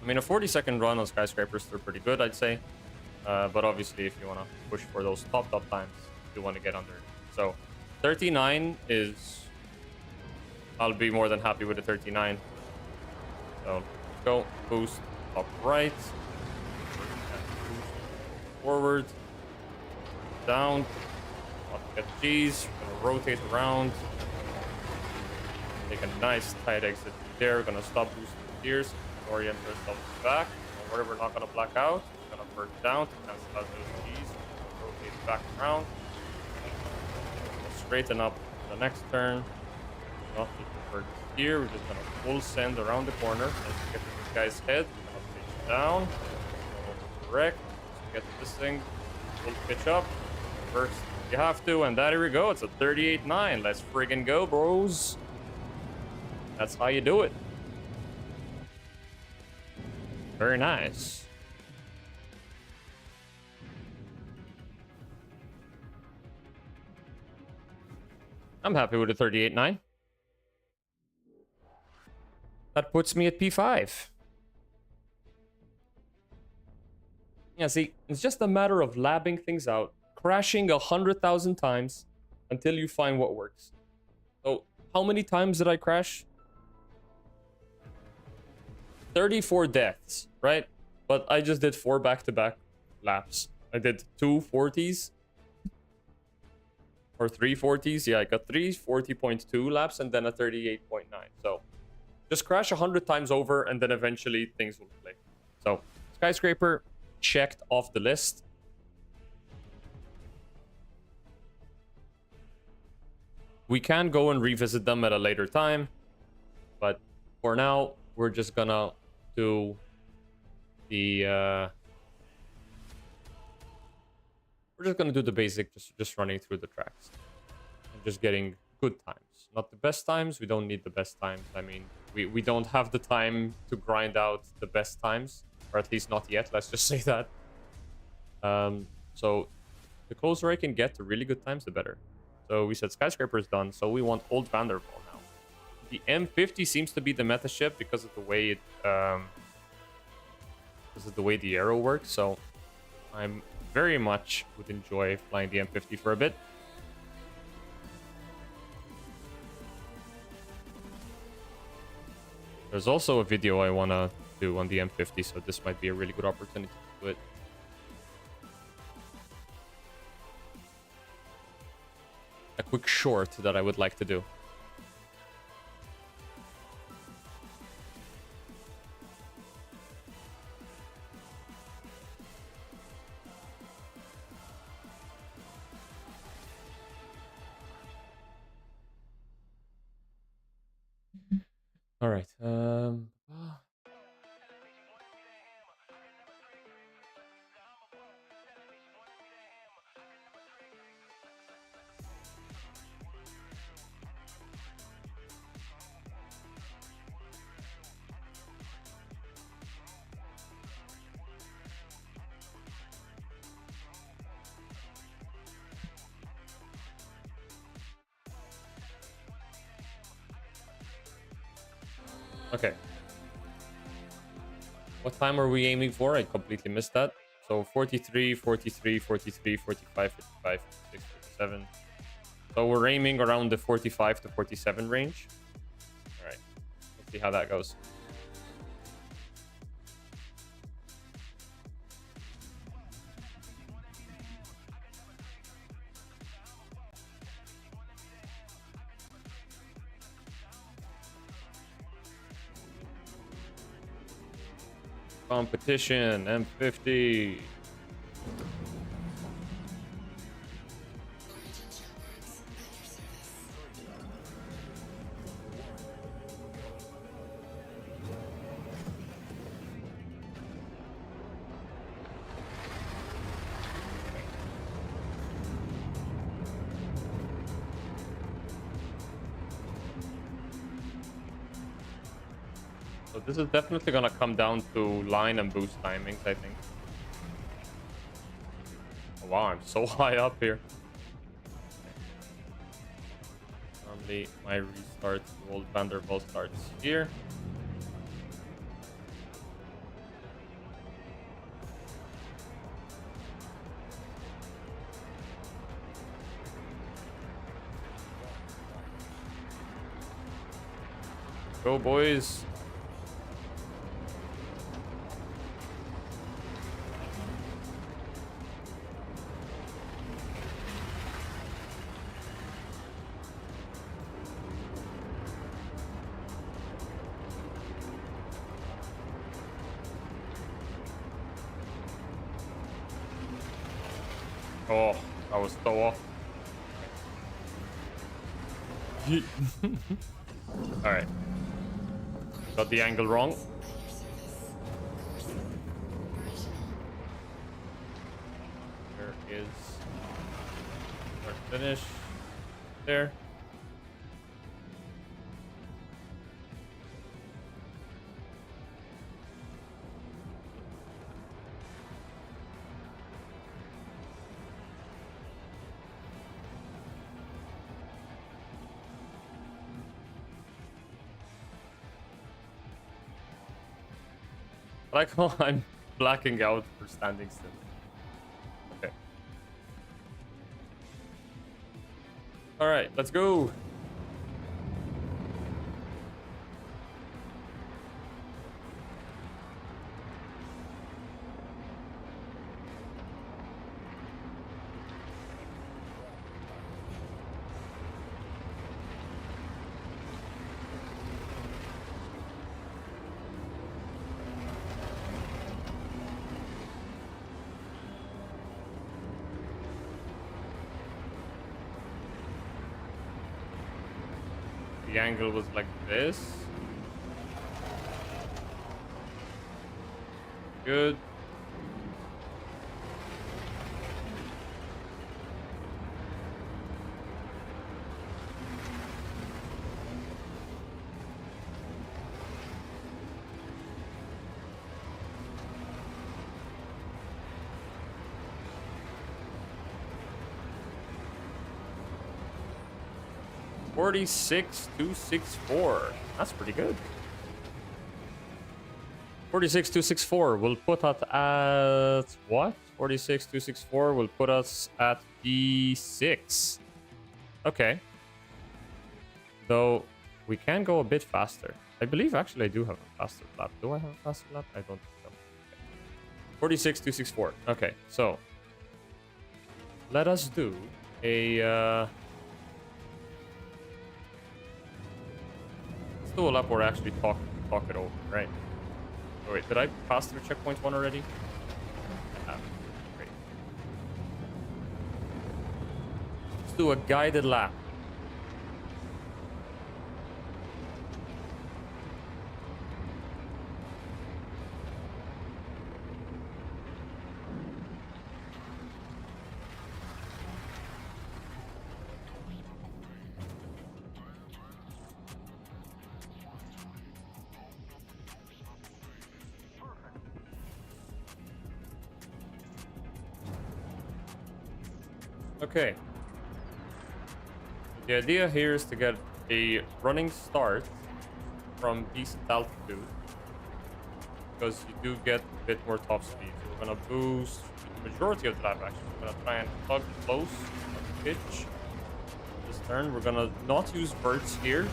I mean, a 40-second run on skyscrapers, they're pretty good, I'd say. But obviously, if you want to push for those top times, you want to get under. So, 39 is... I'll be more than happy with the 39. So, let's go. Boost. Top right. Forward. Down. Get G's. Gonna rotate around. Take a nice tight exit there. We're gonna stop boosting the gears. Orient ourselves back. Don't worry, we're not gonna black out. We're gonna vert down to cancel out those G's. Rotate back around. Straighten up the next turn. Not need to vert here. We're just gonna full send around the corner. As we get to this guy's head, we're gonna pitch down. Go correct. As we get to this thing, full pitch up. Vert You have to, and there we go. It's a 38.9. Let's friggin' go, bros. That's how you do it. Very nice. I'm happy with a 38.9. That puts me at P5. Yeah, see, it's just a matter of labbing things out, crashing 100,000 times until you find what works. So, how many times did I crash? 34 deaths, right? But I just did 4 back-to-back laps. I did 2 40s. Or 3 40s. Yeah, I got 3 40.2 laps and then a 38.9. So, just crash 100 times over and then eventually things will click. So, Skyscraper checked off the list. We can go and revisit them at a later time. But for now, we're just gonna do the we're just gonna do the basic, just running through the tracks and just getting good times, not the best times. We don't need the best times. I mean, we don't have the time to grind out the best times, or at least not yet. Let's just say that. So the closer I can get to really good times, the better. So we said Skyscraper is done, so we want Old Vanderbilt now. The M50 seems to be the meta ship because of the way it the arrow works. So I'm very much would enjoy flying the M50 for a bit. There's also a video I want to do on the M50, so this might be a really good opportunity to do it. A quick short that I would like to do. All right. Okay. What time are we aiming for? I completely missed that. So 43, 43, 43, 45, 55, 56, 57. So we're aiming around the 45 to 47 range. All right. Let's see how that goes. Competition, M50. So this is definitely gonna come down to line and boost timings, I think. Oh, wow, I'm so high up here. Normally my restart, Old Vanderbilt starts here. Go, boys. Oh, I was so off. All right. Got the angle wrong. There is Finish there. I like how I'm blacking out for standing still. Okay. All right, let's go. The angle was like this. Good. $46,264. That's pretty good. 46,264 will put us at what? 46,264 will put us at P6. Okay. Though we can go a bit faster. I believe actually I do have a faster lap. Do I have a faster lap? I don't think so. 46,264. Okay, so let us do a let's do a lap where I actually talk it over, right? Oh wait, did I pass through checkpoint 1 already? I have. Great. Let's do a guided lap. Okay. The idea here is to get a running start from decent altitude, because you do get a bit more top speed. So we're gonna boost the majority of the lap actually. We're gonna try and plug close on the pitch. This turn, we're gonna not use birds here,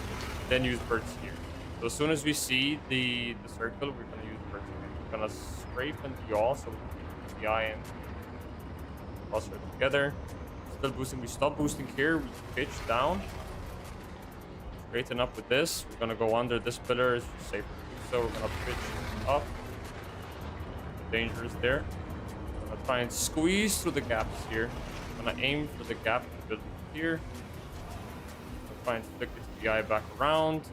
then use birds here. So as soon as we see the circle, we're gonna use birds here. We're gonna scrape and yaw so we can keep the eye and cluster together. Still boosting. We stop boosting here. We pitch down. Straighten up with this. We're gonna go under this pillar. It's just safer to do so. We're gonna pitch up. Dangerous there. We're gonna try and squeeze through the gaps here. I'm gonna aim for the gap built here. We're trying to flick the eye back around.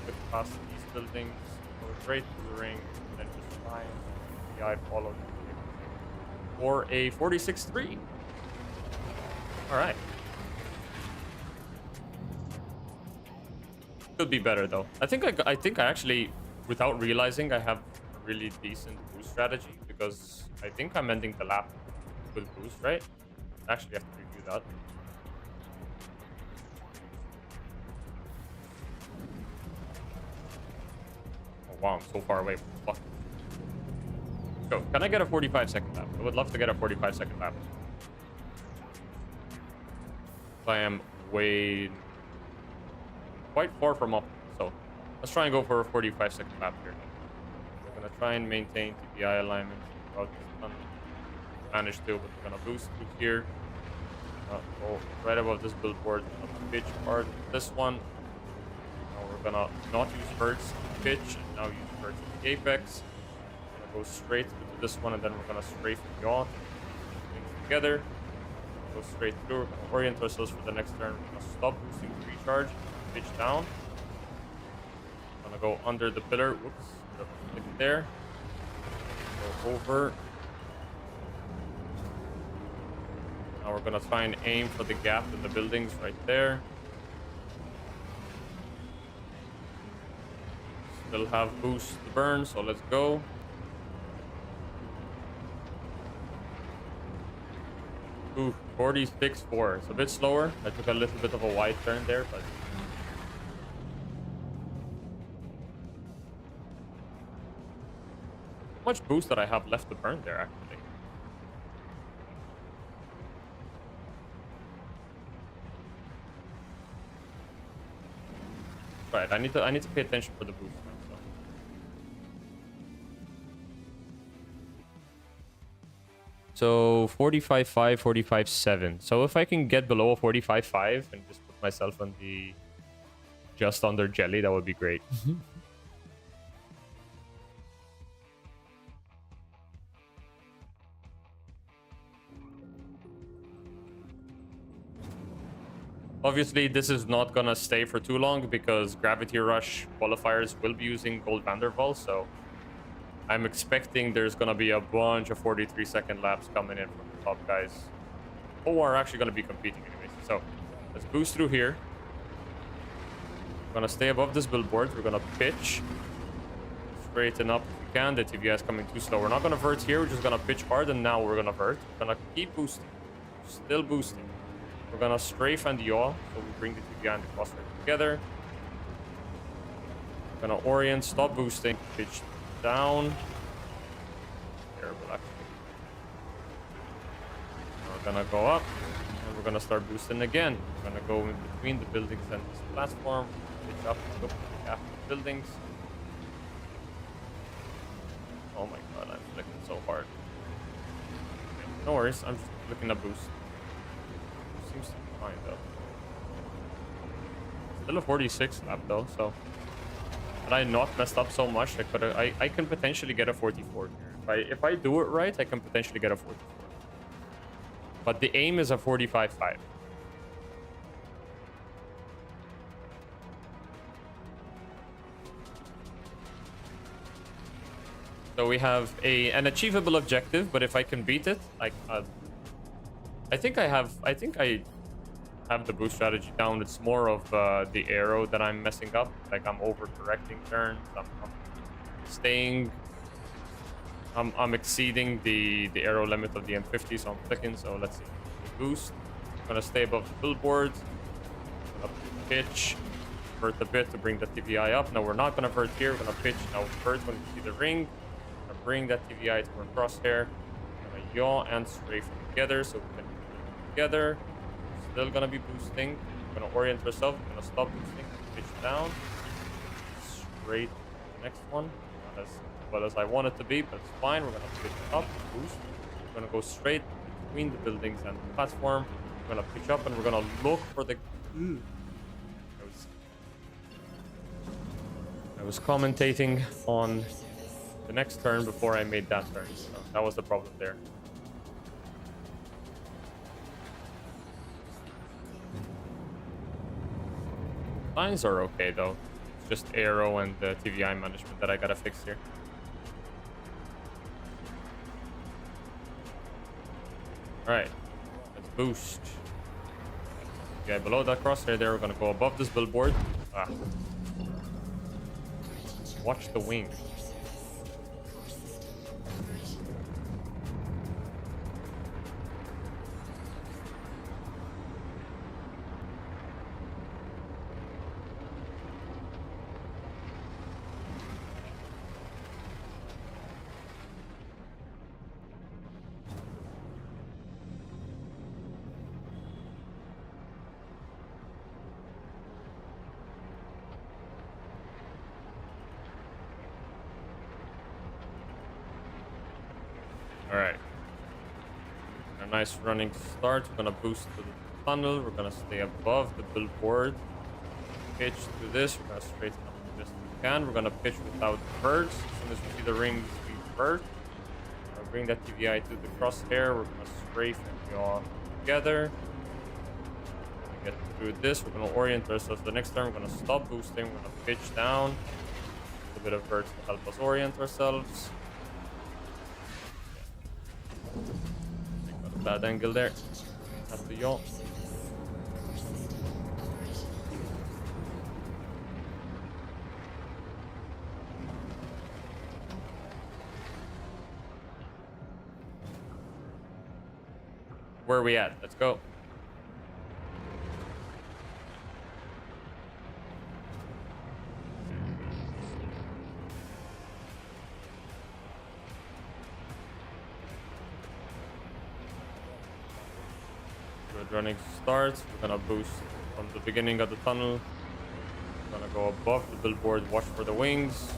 Flick past these buildings. Go straight through the ring. And then just try and let the eye follow. For a 46.3. All right. Could be better though. I think I actually, without realizing, I have a really decent boost strategy, because I think I'm ending the lap with boost, right? Actually, I have to review that. Oh wow, I'm so far away. Fuck. Go. Can I get a 45-second lap? I would love to get a 45-second lap. I am quite far from up, so let's try and go for a 45-second lap here. We're gonna try and maintain TPI alignment throughout this run. Manage to, but we're gonna boost through here. Go right above this billboard on the pitch part. This one. Now we're gonna not use birds to pitch, and now use birds to the apex. We're gonna go straight into this one, and then we're gonna strafe and yaw things together. Go straight through. We're gonna orient ourselves for the next turn. We're gonna stop boosting to recharge, pitch down. We're gonna go under the pillar. Whoops, click there. Go over. Now we're gonna try and aim for the gap in the buildings right there. Still have boost to burn, so let's go. Ooh, 46.4. It's a bit slower. I took a little bit of a wide turn there, but how much boost that I have left to burn there actually. Right, I need to pay attention for the boost now, so 45.5, 45.7. So if I can get below a 45.5 and just put myself on the just under jelly, that would be great. Obviously, this is not gonna stay for too long because Gravity Rush qualifiers will be using Gold Vanderval, so I'm expecting there's gonna be a bunch of 43-second laps coming in from the top guys who are actually gonna be competing anyways. So let's boost through here. We're gonna stay above this billboard. We're gonna pitch, straighten up if we can. The TVI is coming too slow. We're not gonna vert here. We're just gonna pitch hard, and now we're gonna vert. We're gonna keep boosting, still boosting. We're gonna strafe and yaw, so we bring the TVI and the crosshair together. We're gonna orient, stop boosting, pitch down. Terrible, actually. We're gonna go up, and we're gonna start boosting again. We're gonna go in between the buildings and this platform, pitch up, go after the buildings. Oh my god, I'm flicking so hard. Okay, no worries, I'm just looking to boost. Seems to be fine though. Still a 46 lap though, so had I not messed up so much, I can potentially get a 44 here. If I do it right, I can potentially get a 44. But the aim is a 45.5. So we have an achievable objective, but if I can beat it, I think I have the boost strategy down. It's more of the aero that I'm messing up. Like I'm over-correcting turns. I'm exceeding the aero limit of the M50, so I'm clicking. So let's see. Boost. I'm gonna stay above the billboard. I'm gonna pitch. Vert a bit to bring the TVI up. No, we're not gonna vert here. We're gonna pitch. Now vert when you see the ring. I'm gonna bring that TVI to our crosshair. I'm gonna yaw and strafe together so we can together. Still gonna be boosting. We're gonna orient ourselves. We're gonna stop boosting. Pitch down. Straight to the next one. Not as well as I want it to be, but it's fine. We're gonna pitch up, boost. We're gonna go straight between the buildings and the platform. We're gonna pitch up and we're gonna look for the. I was commentating on the next turn before I made that turn. So that was the problem there. Lines are okay though. It's just aero and the TVI management that I gotta fix here. Alright, let's boost. Okay, below that crosshair there, we're gonna go above this billboard. Ah. Watch the wing. Alright. A nice running start. We're gonna boost to the tunnel. We're gonna stay above the billboard. Pitch to this. We're gonna straighten up the best we can. We're gonna pitch without verts. As soon as we see the rings, we vert. We're gonna bring that TVI to the crosshair. We're gonna strafe and yaw together. We're gonna get through this. We're gonna orient ourselves. The next turn, we're gonna stop boosting. We're gonna pitch down. A bit of verts to help us orient ourselves. Got a bad angle there. At the yacht. Where are we at? Let's go. Good running starts. We're gonna boost from the beginning of the tunnel. We're gonna go above the billboard, watch for the wings.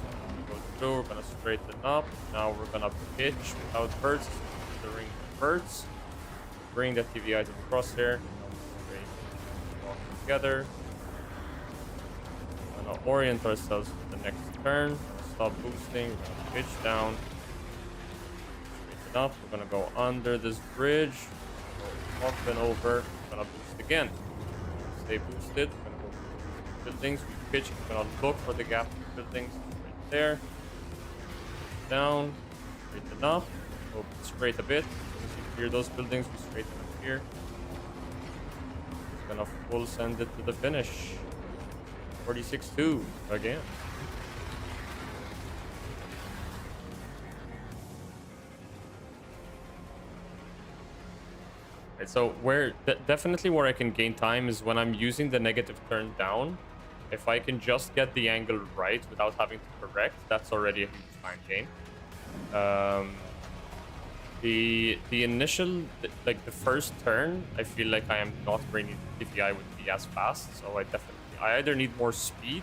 Go through, we're gonna straighten up. Now we're gonna pitch without verts. The ring verts. Bring the TVI to the crosshair. Straight walk together. We're gonna orient ourselves to the next turn. Stop boosting. We're gonna pitch down. Straighten up. We're gonna go under this bridge. Go up and over. We're gonna boost again. Stay boosted. We're gonna go for buildings. We pitch. We're gonna look for the gap in buildings. Right there. Down. Straighten up. Go straight a bit. Clear those buildings, we straighten up here. Just gonna full send it to the finish. 46-2 again. Right, so definitely where I can gain time is when I'm using the negative turn down. If I can just get the angle right without having to correct, that's already a huge time gain. The initial, like the first turn, I feel like I am not bringing TVI would be as fast, so I either need more speed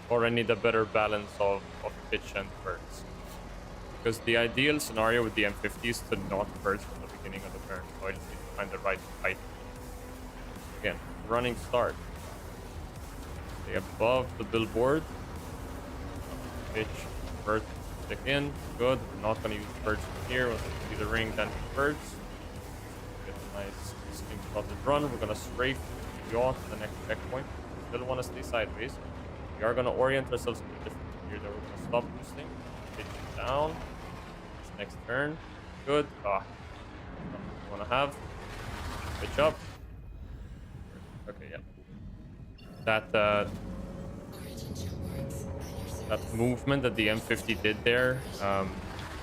or I need a better balance of pitch and verts. Because the ideal scenario with the M50 is to not vert from the beginning of the turn, so I just need to find the right height. Again, running start. Stay above the billboard. Pitch, vert, stick in. Good. We're not going to use verts from here. We'll see the ring, then verts. Get a nice steam spotted run. We're going to strafe the yacht to the next checkpoint. Still want to stay sideways. We are going to orient ourselves a bit differently here. Though we're going to stop boosting. Pitch down. Next turn. Good. Ah. We want to have. Pitch up. Okay, yeah. That movement that the M50 did there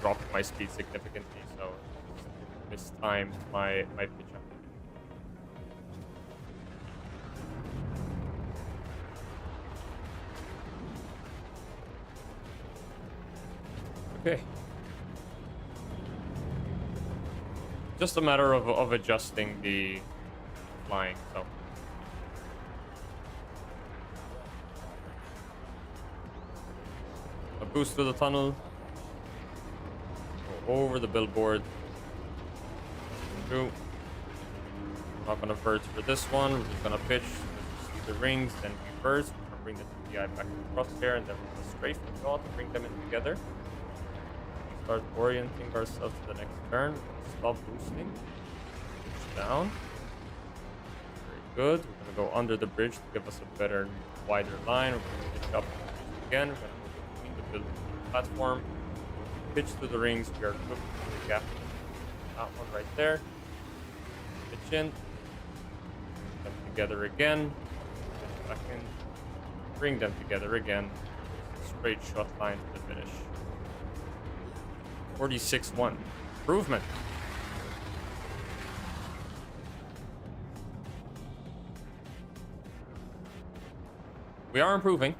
dropped my speed significantly, so mistimed my pitch up. Okay. Just a matter of adjusting the flying, so. A boost through the tunnel. Go over the billboard. Through. Not gonna vert for this one. We're just gonna pitch. See the rings, then reverse. We're gonna bring the TPI back to the crosshair, and then we're gonna strafe the shot and bring them in together. Start orienting ourselves to the next turn. Stop boosting. Pitch down. Very good. We're gonna go under the bridge to give us a better, wider line. We're gonna pitch up again. We're gonna go between the building and the platform. Pitch to the rings. We are looking for the gap. That one right there. Pitch in. Bring them together again. Pitch back in. Bring them together again. Straight shot line to the finish. 46-1. Improvement. We are improving.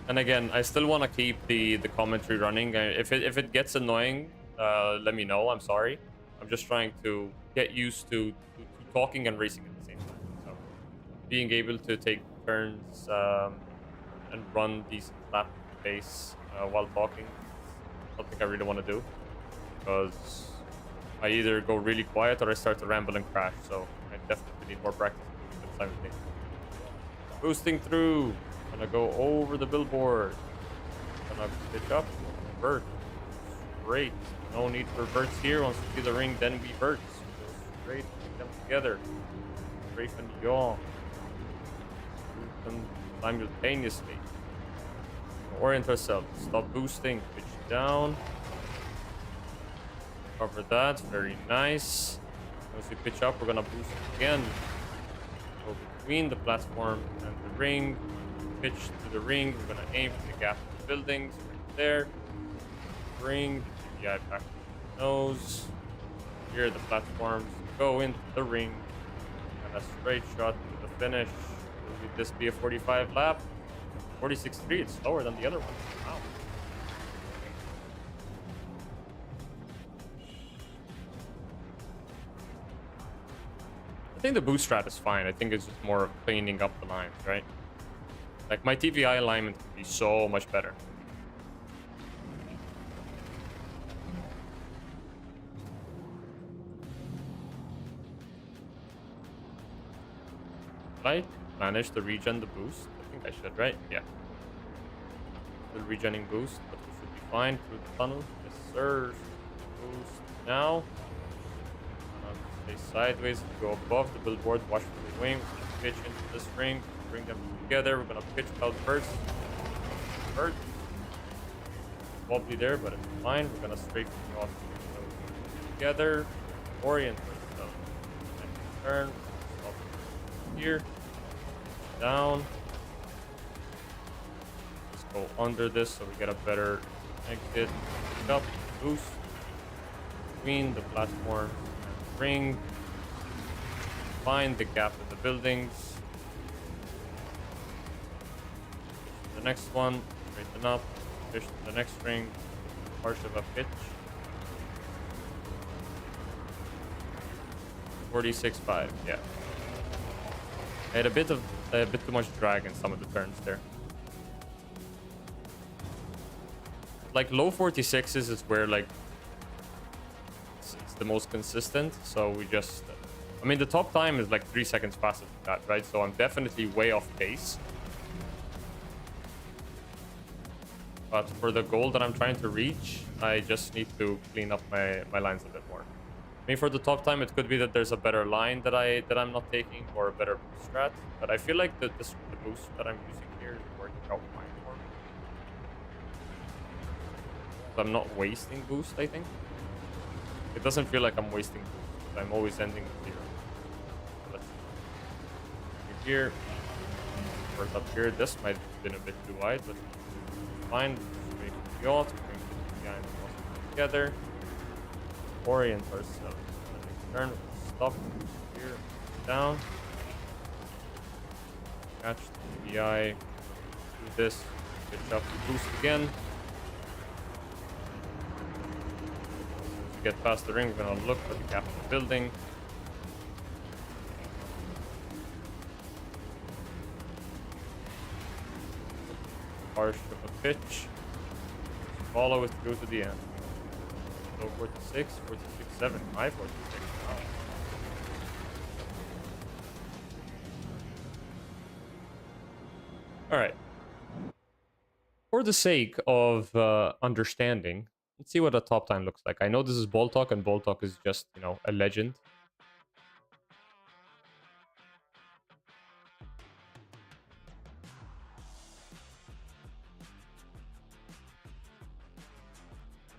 And again, I still want to keep the commentary running. If it gets annoying, let me know. I'm sorry. I'm just trying to get used to talking and racing at the same time. So being able to take turns and run decent lap pace while talking is something I really want to do. Because I either go really quiet or I start to ramble and crash. So I definitely need more practice doing it simultaneously. Boosting through. Gonna go over the billboard. Gonna pitch up. Vert. Great. No need for verts here. Once we see the ring, then we verts. Go straight. Bring them together. Strafe and yaw. Move them simultaneously. orient ourselves. Stop boosting. Pitch down. Cover that. Very nice. Once we pitch up, we're gonna boost again. Go between the platform and the ring. Pitch to the ring. We're gonna aim for the gap in the buildings. Right there. Bring the TVI back to the nose. Here the platforms go into the ring. And a straight shot to the finish. Will this be a 45 lap? 46.3. It's slower than the other one. Wow. I think the boost strat is fine. I think it's just more of cleaning up the lines, right? Like my TVI alignment could be so much better. Right? Manage to regen the boost. I think I should, right? Yeah. Still regenning boost, but we should be fine through the tunnel. Yes, sir. Boost now. Stay sideways, go above the billboard, watch for the wing, pitch into this ring, bring them together. We're gonna pitch out first. Hurt. Wobbly there, but it's fine. We're gonna straighten off together. Orient ourselves. Next turn. Stop here. Down. Just go under this so we get a better exit. Pick up, boost. Between the platform. Ring, find the gap in the buildings. The next one, straighten up, fish to the next ring, harsh of a pitch. 46.5, yeah. I had a bit too much drag in some of the turns there. Like low 46s is where like the most consistent, so we just I mean the top time is like 3 seconds faster than that, right? So I'm definitely way off pace, but for the goal that I'm trying to reach, I just need to clean up my lines a bit more. I mean, for the top time, it could be that there's a better line that I'm not taking, or a better boost strat, but I feel like the boost that I'm using here is working out fine for me. So I'm not wasting boost, I think. It doesn't feel like I'm wasting boost. I'm always ending with 0. So let's see. Here. First up here. This might have been a bit too wide, but fine. Straight to the yacht. Bring the behind together. Orient ourselves. Next turn. Stop. Here. Down. Catch the VI. Do this. Pitch up. Boost again. Get past the ring, we're gonna look for the gap in the building. Harsh of a pitch. Follow it through to the end. So 46, 46, 7, 5, 46. Wow. Alright. For the sake of understanding, let's see what a top time looks like. I know this is Boltok, and Boltok is just, you know, a legend.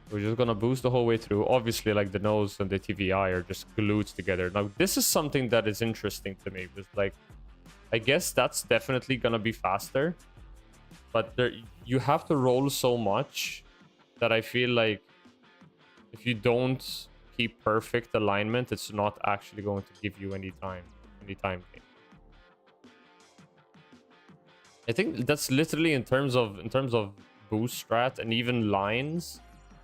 We're just gonna boost the whole way through. Obviously, like the nose and the TVI are just glued together. Now, this is something that is interesting to me. With like, I guess that's definitely gonna be faster, but there, you have to roll so much that I feel like if you don't keep perfect alignment, it's not actually going to give you any time gain. I think that's literally in terms of boost strat and even lines.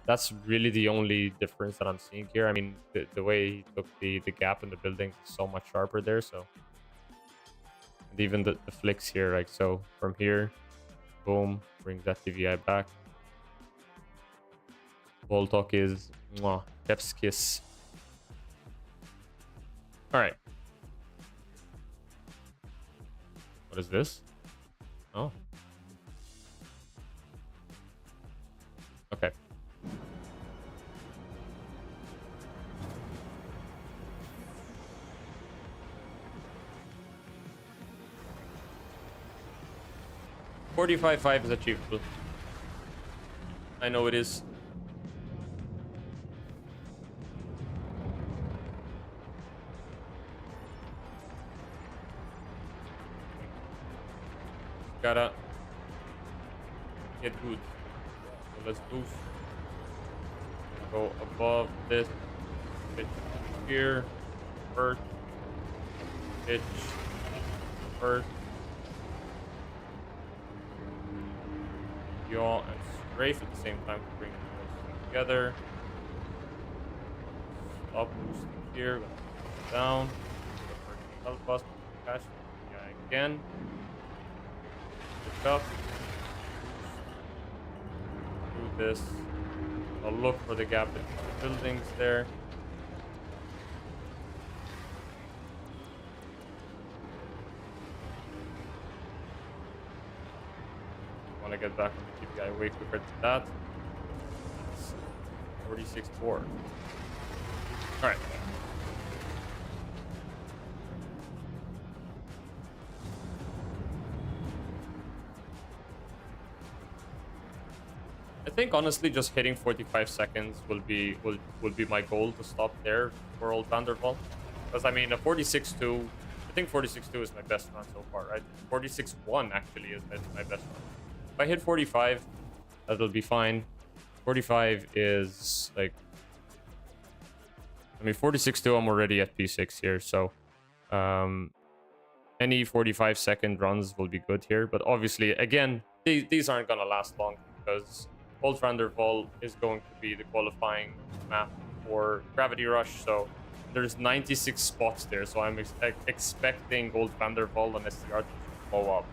That's really the only difference that I'm seeing here. I mean, the way he took the gap in the building is so much sharper there. So, and even the flicks here, like so, from here, boom, brings that TVI back. Boltok is mwah, chef's kiss. All right. What is this? Oh. Okay. $45.5 is achievable. I know it is. Gotta get good. So let's boost. Go above this. Pitch here. First. Pitch. First. Yaw and strafe at the same time to bring those together. Stop boosting here. Down. Help us. Catch. Yeah, again. Up. Do this. I'll look for the gap in the buildings there. I want to get back on the TPI way quicker than that. 46-4. All right. I think honestly just hitting 45 seconds will be my goal to stop there for old Vanderval. Because I mean a 46-2, I think 46-2 is my best run so far, right? 46-1 actually is my best run. If I hit 45, that'll be fine. 45 is like, I mean 46-2 I'm already at P6 here, so any 45-second runs will be good here. But obviously again, these aren't gonna last long because Old Vanderval is going to be the qualifying map for Gravity Rush, so there's 96 spots there, so I'm expecting Old Vanderval and STR to blow up.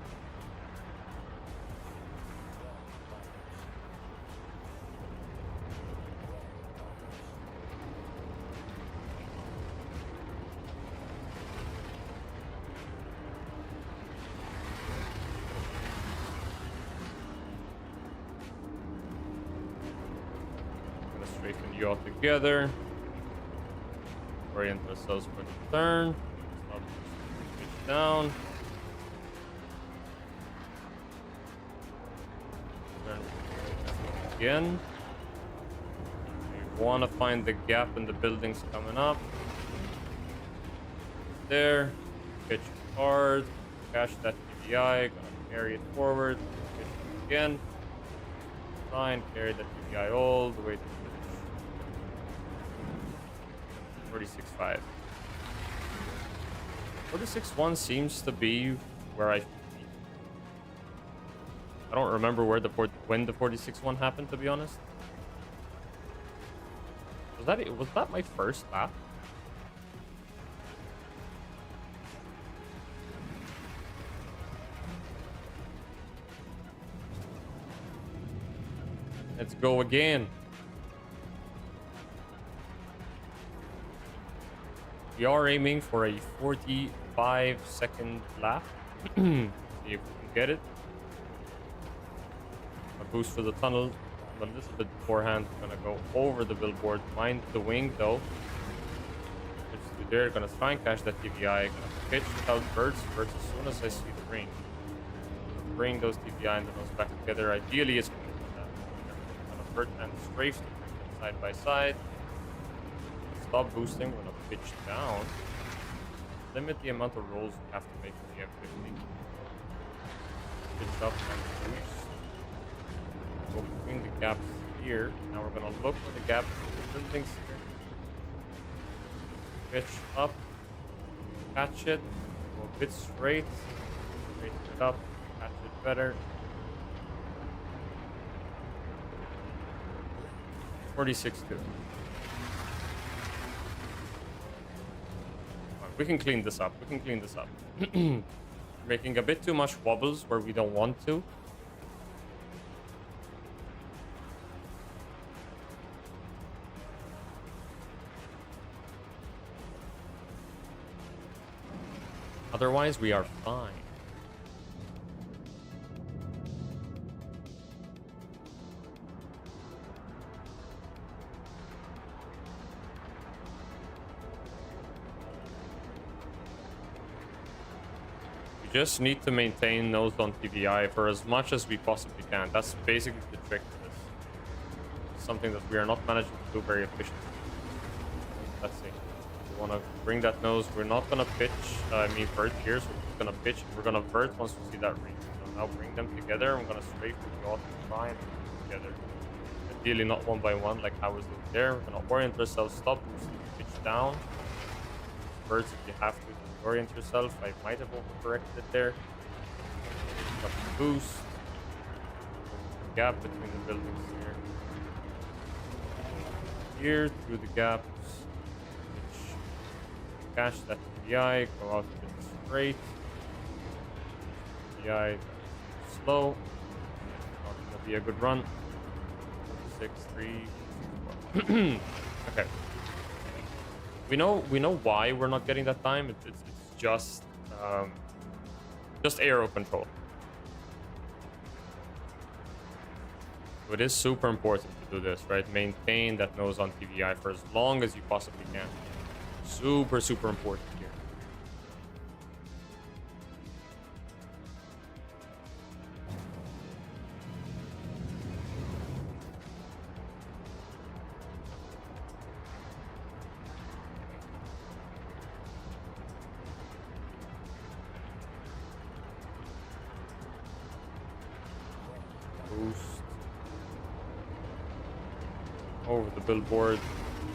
Straighten you all together. Orient ourselves for the turn. Stop push down. Turn again. We want to find the gap in the buildings coming up. There. Pitch hard. Cash that TBI. Gonna carry it forward. Pitch again. Fine. Carry that TBI all the way to 46-5. 46-1 seems to be where I don't remember where when the 46-1 happened, to be honest. Was that my first lap? Let's go again. We are aiming for a 45-second lap. See if we can get it. A boost for the tunnel, but a little bit beforehand. We're gonna go over the billboard. Mind the wing though. Just they're gonna try and catch that TVI. Gonna pitch without birds. Birds as soon as I see the ring. Bring those TVI and the nose back together. Ideally, it's gonna bird and strafe to bring them side by side. Stop boosting. We're gonna pitch down. Limit the amount of rolls we have to make in the F50. Pitch up and boost. Go between the gaps here. Now we're gonna look for the gaps in the buildings here. Pitch up. Catch it. Go a bit straight. Straighten it up. Catch it better. 46-2. We can clean this up. We can clean this up. Making a bit too much wobbles where we don't want to. Otherwise, we are fine. Just need to maintain nose on TVI for as much as we possibly can. That's basically the trick to this. something that we are not managing to do very efficiently. Let's see. We want to bring that nose. We're not going to pitch, vert here, so we're just going to pitch. We're going to vert once we see that ring. So now bring them together. I'm going to strafe with the auto try and put them together. Ideally not one by one like I was doing there. We're going to orient ourselves, stop, pitch down. Birds if you have to orient yourself. I might have overcorrected it there. Got the boost. Gap between the buildings here through the gaps, cash that TVI, go out a bit straight. TVI slow, not gonna be a good run. 6, 3, 4. Okay. We know why we're not getting that time. It's just aero control. So it is super important to do this, right? Maintain that nose on TVI for as long as you possibly can. Super, super important here. Boost. Over the billboard,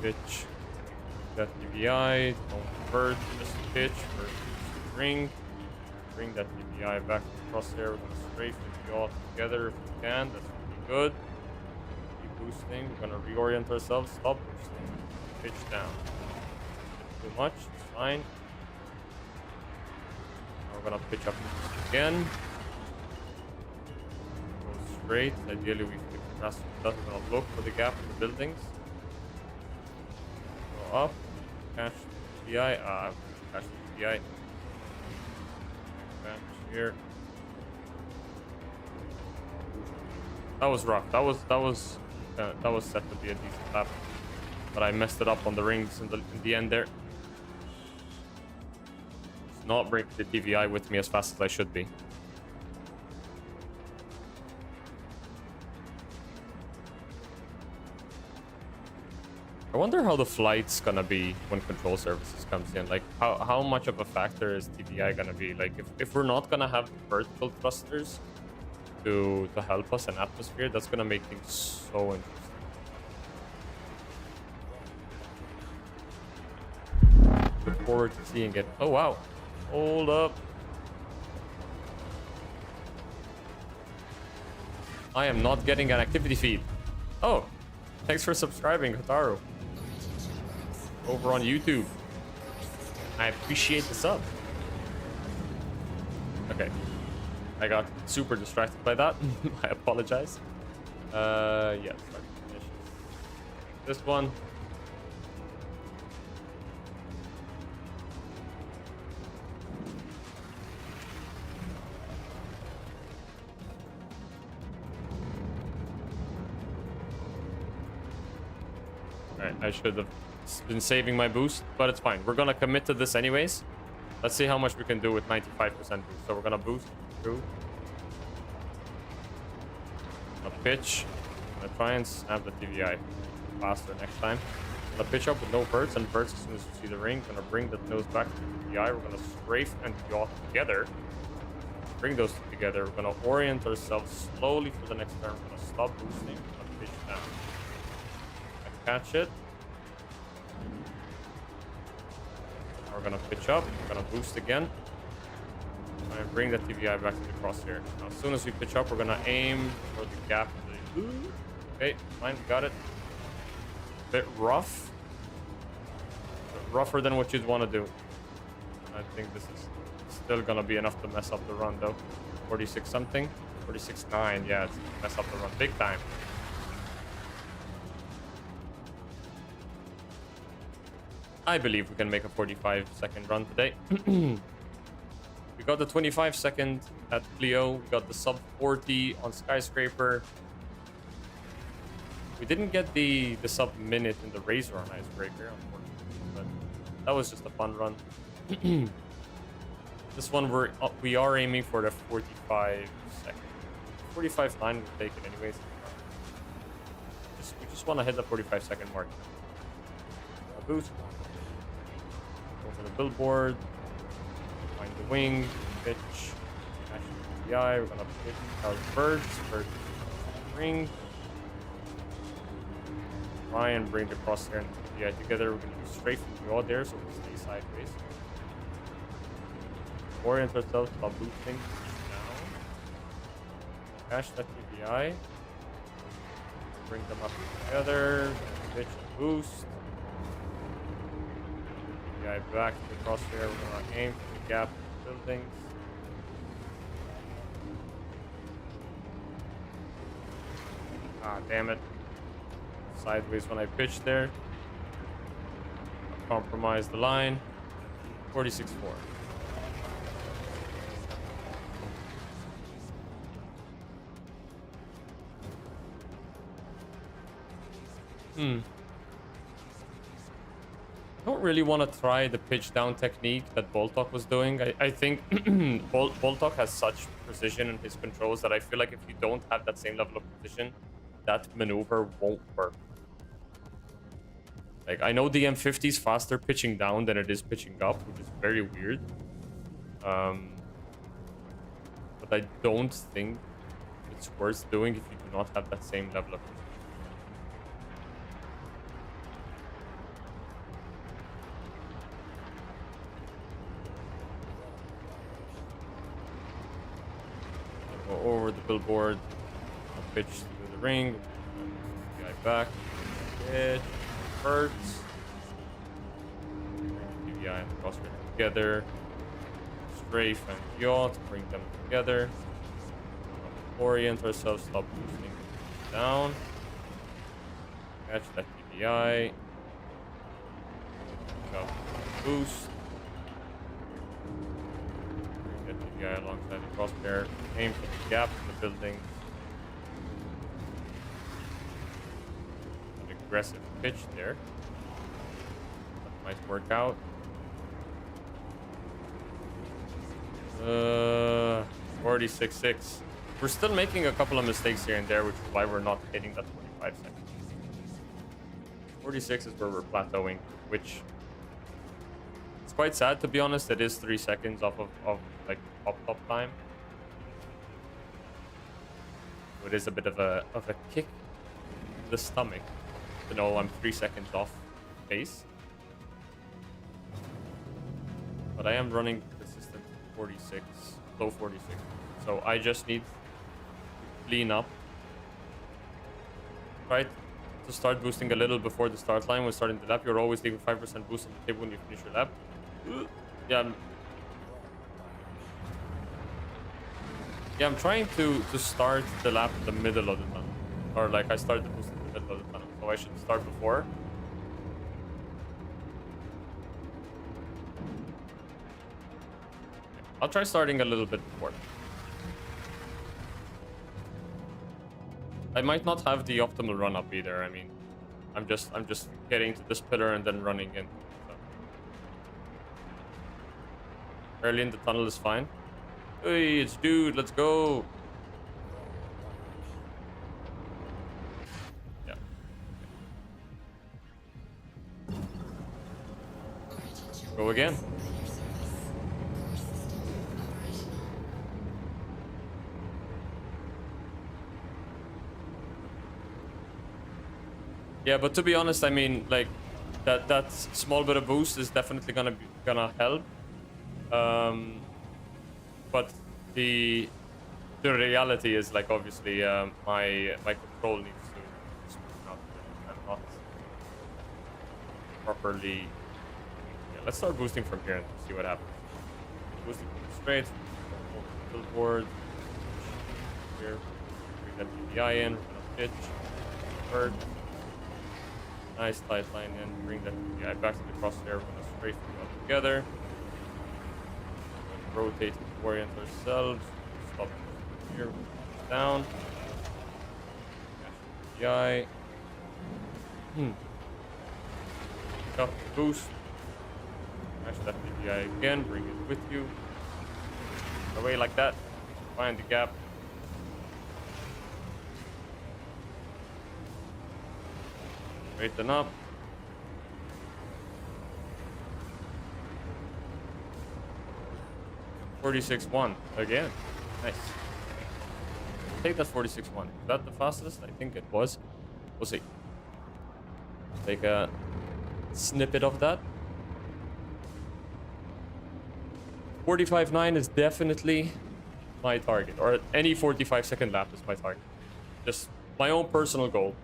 pitch that TVI, don't convert, just pitch, first ring, bring that TVI back across there, we're gonna strafe it all together if we can, that's pretty good. Keep boosting, we're gonna reorient ourselves, stop boosting, pitch down. Too much, it's fine. Now we're gonna pitch up again. Go straight, ideally we that's we're gonna look for the gap in the buildings. Go up, catch TVI, catch TVI. Catch here. That was rough. That was set to be a decent lap, but I messed it up on the rings in the end there. It's not bring the TVI with me as fast as I should be. I wonder how the flight's gonna be when control services comes in. Like, how much of a factor is TVI gonna be? Like, if we're not gonna have vertical thrusters to help us in atmosphere, that's gonna make things so interesting. Look forward to seeing it. Oh wow! Hold up. I am not getting an activity feed. Oh, thanks for subscribing, Hotaru. Over on YouTube. I appreciate the sub. Okay. I got super distracted by that. I apologize. Yeah, start finish. This one. Alright, I should have been saving my boost, but it's fine. We're gonna commit to this anyways. Let's see how much we can do with 95% boost. So we're gonna boost through. A pitch. I'm gonna try and snap the TVI faster next time. I'm gonna pitch up with no birds, and birds as soon as you see the ring. Gonna bring the nose back to the TVI. We're gonna strafe and yaw together. Bring those two together. We're gonna orient ourselves slowly for the next turn. We're gonna stop boosting. We're gonna pitch down. Catch it. Now we're gonna pitch up. We're gonna boost again. And bring the TVI back to the crosshair. Now, as soon as we pitch up, we're gonna aim for the gap. Okay, fine, got it. A bit rough. But rougher than what you'd want to do. I think this is still gonna be enough to mess up the run, though. 46 something. 46.9. Yeah, it's gonna mess up the run big time. I believe we can make a 45-second run today. We got the 25-second at Clio. We got the sub 40 on Skyscraper. We didn't get the sub minute in the Razor on Icebreaker, unfortunately, but that was just a fun run. This one we are aiming for the 45 second. 45.9 we'll take it anyways. We just just want to hit the 45-second mark. A boost. Go for the billboard. Find the wing. Pitch. Smash the TBI. We're gonna pitch our birds. Birds. Ring. Try and bring the crosshair and the TBI together. We're gonna do strafe from the yaw there, so we stay sideways. Orient ourselves while boosting down. Smash that TBI. Bring them up together. Pitch and boost. TBI back to the crosshair. We're gonna aim for the gap in the buildings. Ah, damn it. Sideways when I pitch there. Compromise the line. 46-4. I don't really want to try the pitch down technique that Boltok was doing. I think Boltok has such precision in his controls that I feel like if you don't have that same level of precision, that maneuver won't work. Like, I know the M50 is faster pitching down than it is pitching up, which is very weird. But I don't think it's worth doing if you do not have that same level of precision. Over the billboard, I'll pitch through the ring, guy back, pitch, hurts, TBI and the crosshair together, strafe and yaw to bring them together, orient ourselves, stop boosting down, catch that TBI, boost. Guy alongside the crosshair, aim for the gap in the building. An aggressive pitch there. That might work out. 46-6. We're still making a couple of mistakes here and there, which is why we're not hitting that 45 seconds. 46 is where we're plateauing, which it's quite sad, to be honest. It is 3 seconds off of like top time. So it is a bit of a kick in the stomach to know I'm 3 seconds off pace. But I am running consistent 46, low 46. So I just need to clean up. Try to start boosting a little before the start line when starting the lap. You're always leaving 5% boost on the table when you finish your lap. Yeah, I'm trying to start the lap in the middle of the tunnel. Or like I started the boost in the middle of the tunnel. So I should start before. I'll try starting a little bit before. I might not have the optimal run up either. I mean, I'm just getting to this pillar and then running in. So. Early in the tunnel is fine. Hey, it's dude, let's go. Yeah. Go again. Yeah, but to be honest, I mean, like that small bit of boost is definitely gonna help. But the reality is, like, obviously my control needs to smooth out. I'm not properly. Yeah, let's start boosting from here and see what happens. Boosting straight, billboard here. Bring that TBI in. We're gonna pitch, bird. Nice tight line in. Bring that TBI back to the crosshair. We're gonna strafe them all together. Rotate and orient ourselves. Stop here. Down. TBI. Up boost. Smash that TBI again. Bring it with you. Away like that. Find the gap. Straighten up. $46.1 again. Nice. Take that $46.1. Is that the fastest? I think it was. We'll see. Take a snippet of that. 45.9 is definitely my target, or any 45-second lap is my target. Just my own personal goal.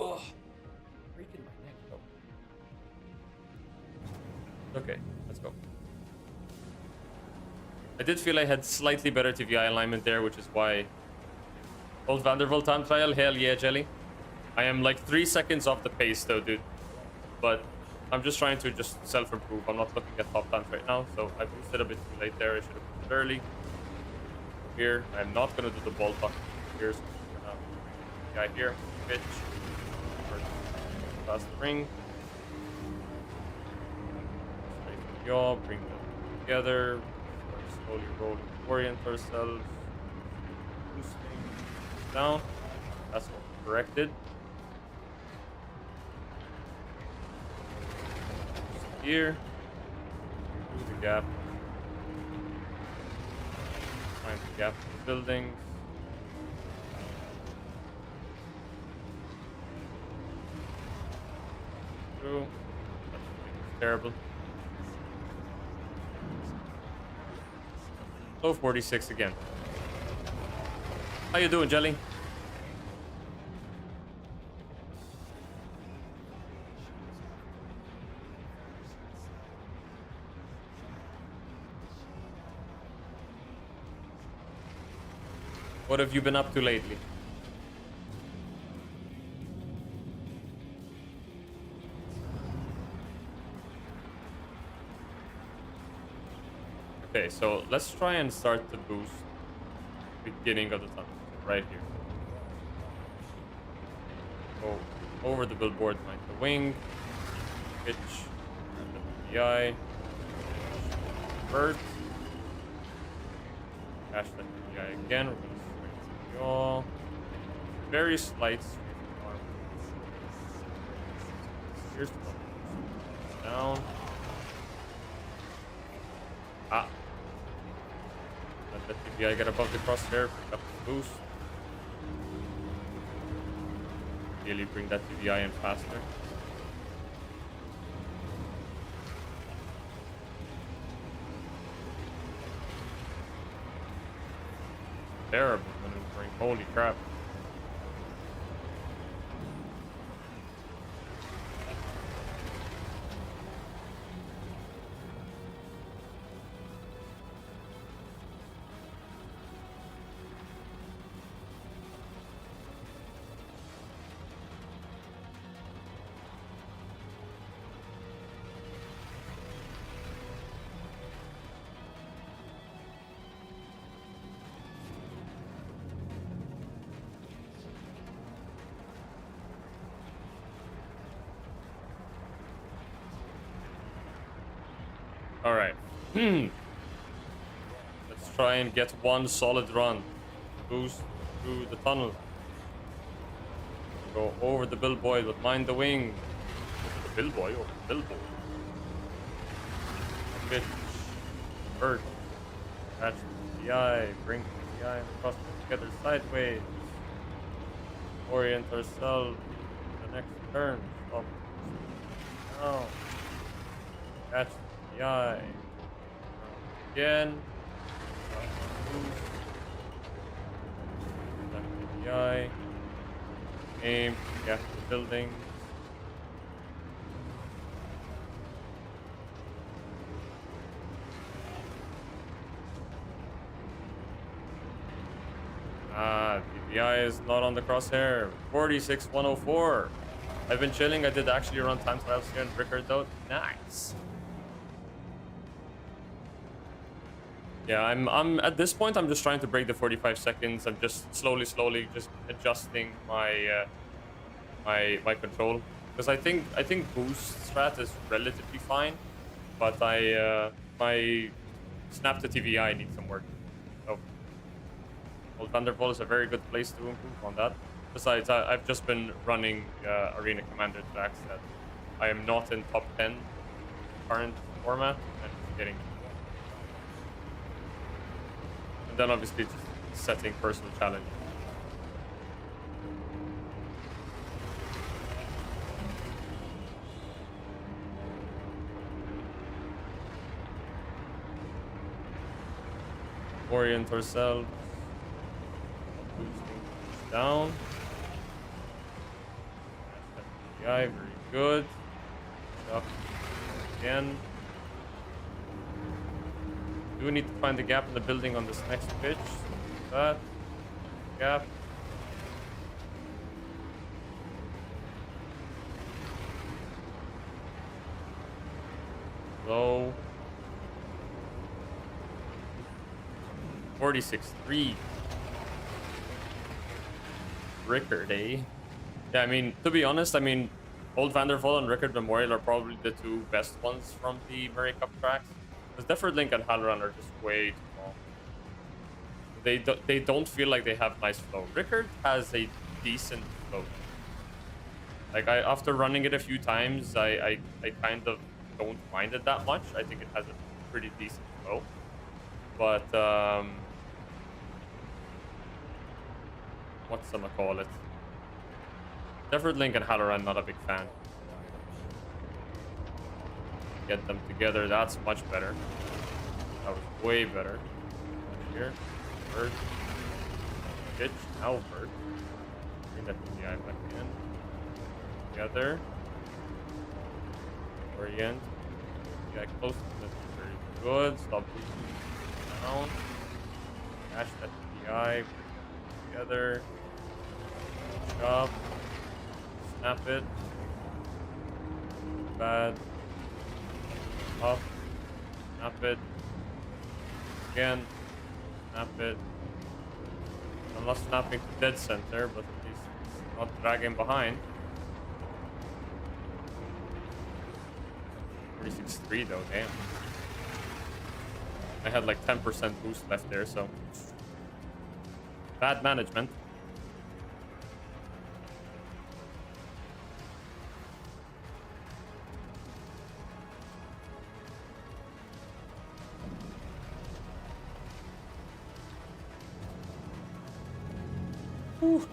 Oh, breaking my neck though. Okay, let's go. I did feel I had slightly better TVI alignment there, which is why. Old Vanderbilt time trial, hell yeah, Jelly. I am like 3 seconds off the pace though, dude. But I'm just trying to just self-improve. I'm not looking at top times right now, so I boosted a bit too late there. I should have boosted early. Here, I'm not gonna do the ball tuck here, so I'm gonna guy here, pitch, fast ring. Straight to the yaw, bring them together. Slowly rolling, orient ourselves. Boosting down. That's what corrected. Here, through the gap, find the gap in the buildings. Through. That's terrible. Low 46 again. How you doing, Jelly? What have you been up to lately? Okay, so let's try and start the boost beginning of the tunnel, right here. Go over the billboard, find the wing, pitch, the PI, vert, cash that PI again. We're gonna straight to yaw. Very slight straight arm. Here's the button. Down. Ah. Let the TBI get above the crosshair, pick up the boost. Really bring that TBI in faster. Terrible maneuvering, holy crap. All right. Let's try and get one solid run. Boost through the tunnel. Go over the billboard, but mind the wing. The billboard or the billboard. Pitch. Vert. Catch the eye. Bring the eye and cross together sideways. Orient ourselves to the next turn. Stop. Now. Catch the eye. Again. Back to the eye. Aim. Gap the building. DPI is not on the crosshair. 46.104. I've been chilling. I did actually run time trials here in Rickard though. Nice. Yeah, I'm at this point. I'm just trying to break the 45 seconds. I'm just slowly just adjusting my my control because I think boost strat is relatively fine, but my snap to TVI needs some work. So Old Vanderbilt is a very good place to improve on that. Besides, I've just been running Arena Commander tracks that I am not in top 10 current format and getting. And then obviously just setting personal challenges. Orient ourselves. Boosting down. FPI, very good. Up again. Do we need to find the gap in the building on this next pitch? That gap. Low. 46-3. Rickard, eh? Yeah, I mean, to be honest, I mean, Old Vandervoort and Rickard Memorial are probably the two best ones from the Murray Cup tracks. Because Defford Link and Halloran are just way too long. They don't feel like they have nice flow. Rickard has a decent flow. Like, after running it a few times, I kind of don't mind it that much. I think it has a pretty decent flow. But, what's I'ma call it? Defford Link and Halloran, not a big fan. Get them together, that's much better. That was way better. Here, Bird. Pitch, now Bird. Bring that PI back in. Together. Orient. Yeah, close to this. Very good. Stop boosting down. Dash that PI. Together. Up. Snap it. Bad. Up. Snap it. Again. Snap it. I'm not snapping to dead center, but at least it's not dragging behind. 46-3 though, damn. I had like 10% boost left there, so bad management. Whew.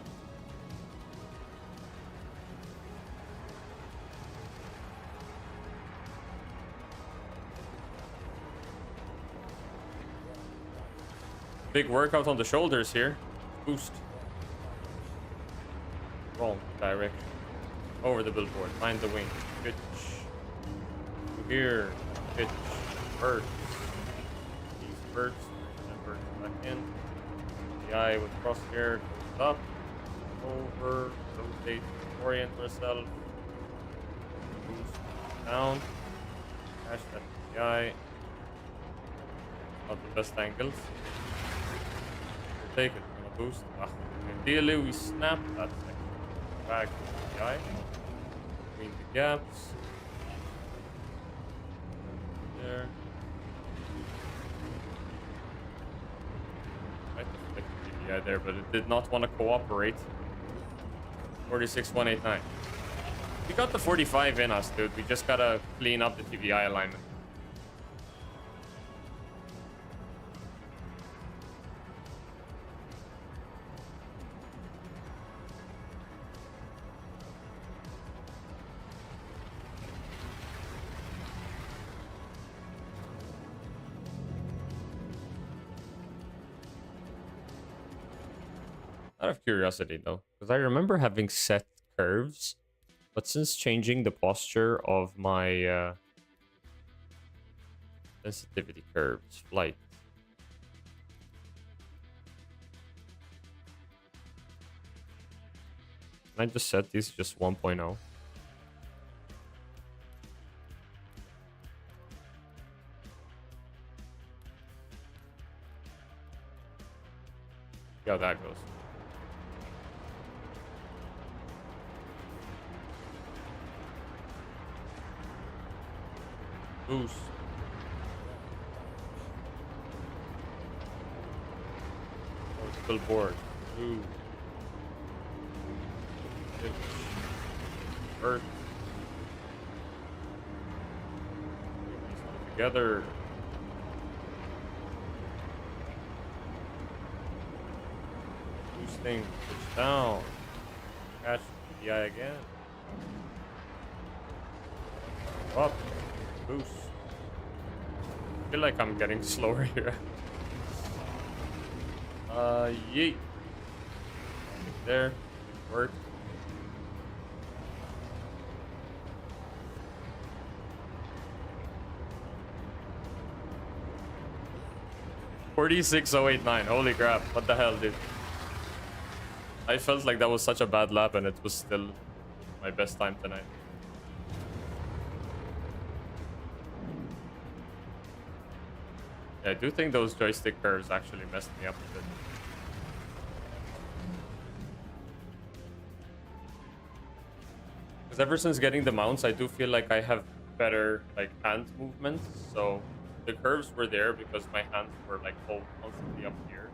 Big workout on the shoulders here. Boost. Wrong direction. Over the billboard. Find the wing. Pitch. To here. Pitch. Burst. These bursts. And burst back in. The eye with crosshair goes up. Over. Rotate. Orient yourself. Boost. Down. Dash that the eye. Not the best angles. Take it, I'm gonna boost. Ideally, we snap that thing. Drag the eye. Between the gaps. There. Tried to flick the TVI there, but it did not want to cooperate. 46-189. We got the 45 in us, dude. We just gotta clean up the TVI alignment. Out of curiosity though, because I remember having set curves, but since changing the posture of my sensitivity curves, flight. Can I just set these just 1.0? See how that goes. Boost. Billboard. Ooh. Pitch. Earth. Together. Boosting. Pitch down. Catch the eye again. Up. Boost. I feel like I'm getting slower here. Yeet. There. Work. $46,089. Holy crap. What the hell, dude? I felt like that was such a bad lap and it was still my best time tonight. Yeah, I do think those joystick curves actually messed me up a bit. Because ever since getting the mounts, I do feel like I have better like hand movements. So the curves were there because my hands were like all constantly up here.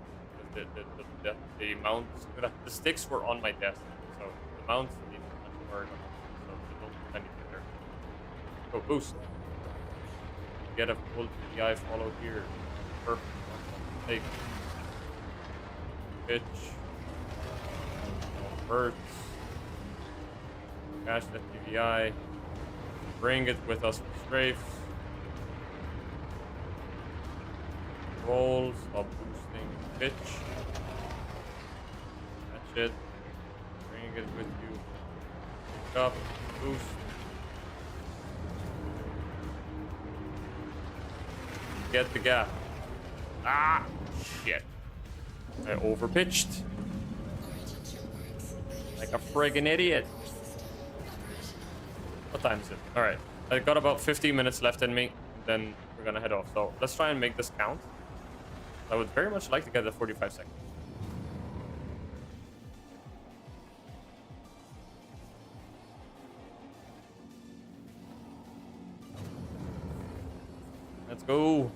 The mounts, the sticks were on my desk, so the mounts need much more. So they don't do anything there. Go boost. Get a full TDI follow here. Perfect. Take. Pitch. Birds. Catch the TDI. Bring it with us for strafe. Roll. Stop boosting. Pitch. Catch it. Bring it with you. Pick up. Boost. Get the gap. Ah! Shit. I overpitched. Like a friggin' idiot. What time is it? Alright. I got about 15 minutes left in me. Then we're gonna head off. So let's try and make this count. I would very much like to get the 45 seconds. Let's go.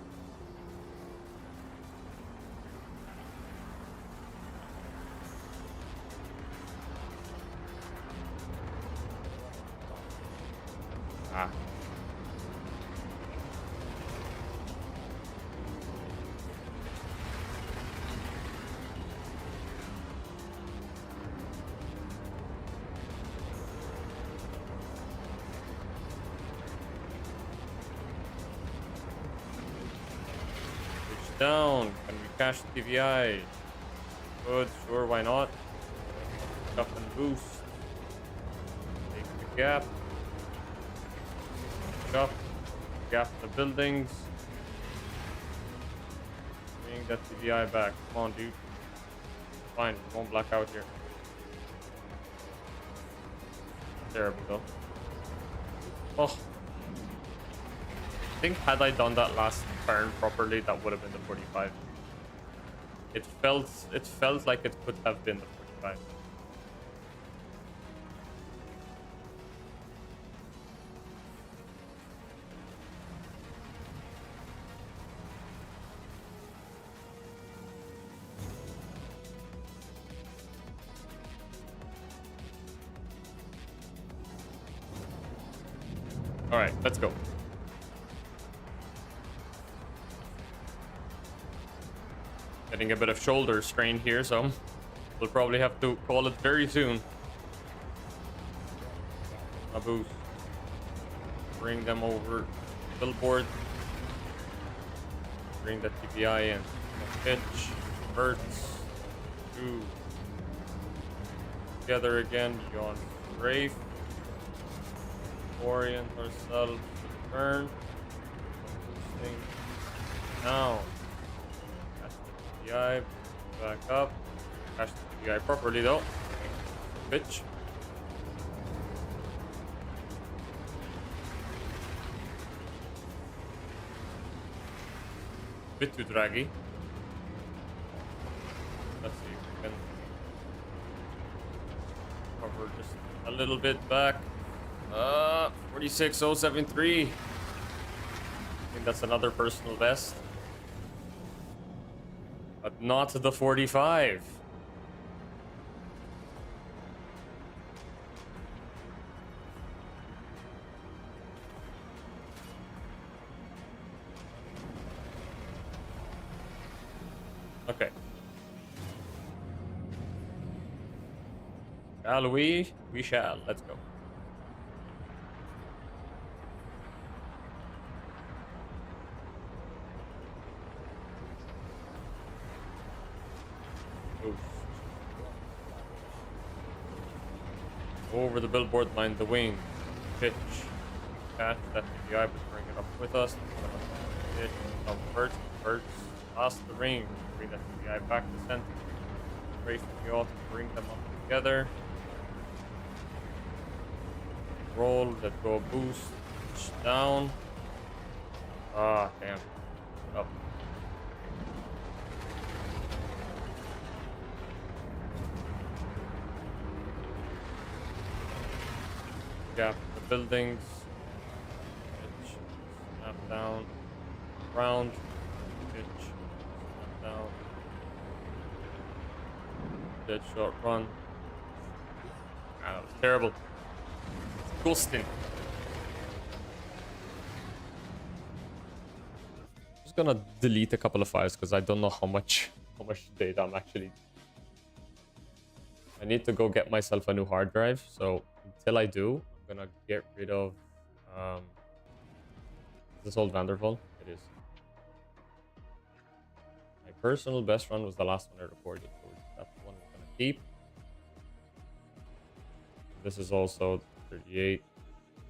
Ah. Reach down. Can we cash the TVI? Good. Sure. Why not? Up and boost. Take the gap. Up, gap the buildings. Bring that TVI back. Come on, dude. Fine, we won't black out here. Terrible though. Oh. I think had I done that last turn properly, that would have been the 45. It felt like it could have been the 45. All right, let's go. Getting a bit of shoulder strain here, so we'll probably have to call it very soon. A boost. Bring them over. Billboard. Bring the TPI in. Pitch. Verts. 2. Together again. Yawn. Rafe. Orient ourselves to the turn. Boosting. Now. Catch the TPI. Back up. Catch the TPI properly though. Pitch. Bit too draggy. Let's see if we can cover just a little bit back. 46073. I think that's another personal best. But not the 45. Okay. Shall we? We shall. Let's go. Oof. Over the billboard, mind the wing. Pitch. Catch that TPI, but bring it up with us. Pitch. Vert. Past the ring. Bring that TPI back to center. Race the yacht. Bring them up together. Roll. Let go. Boost. Push down. Ah, damn. Up. Gap the buildings. Pitch. Snap down. Round. Pitch. Snap down. Dead short run. Ah, that was terrible. Ghosting. Just gonna delete a couple of files because I don't know how much data I'm actually. I need to go get myself a new hard drive. So until I do, I'm gonna get rid of. Is this old Vanderval? It is. My personal best run was the last one I recorded, so that's the one we're gonna keep. This is also 38.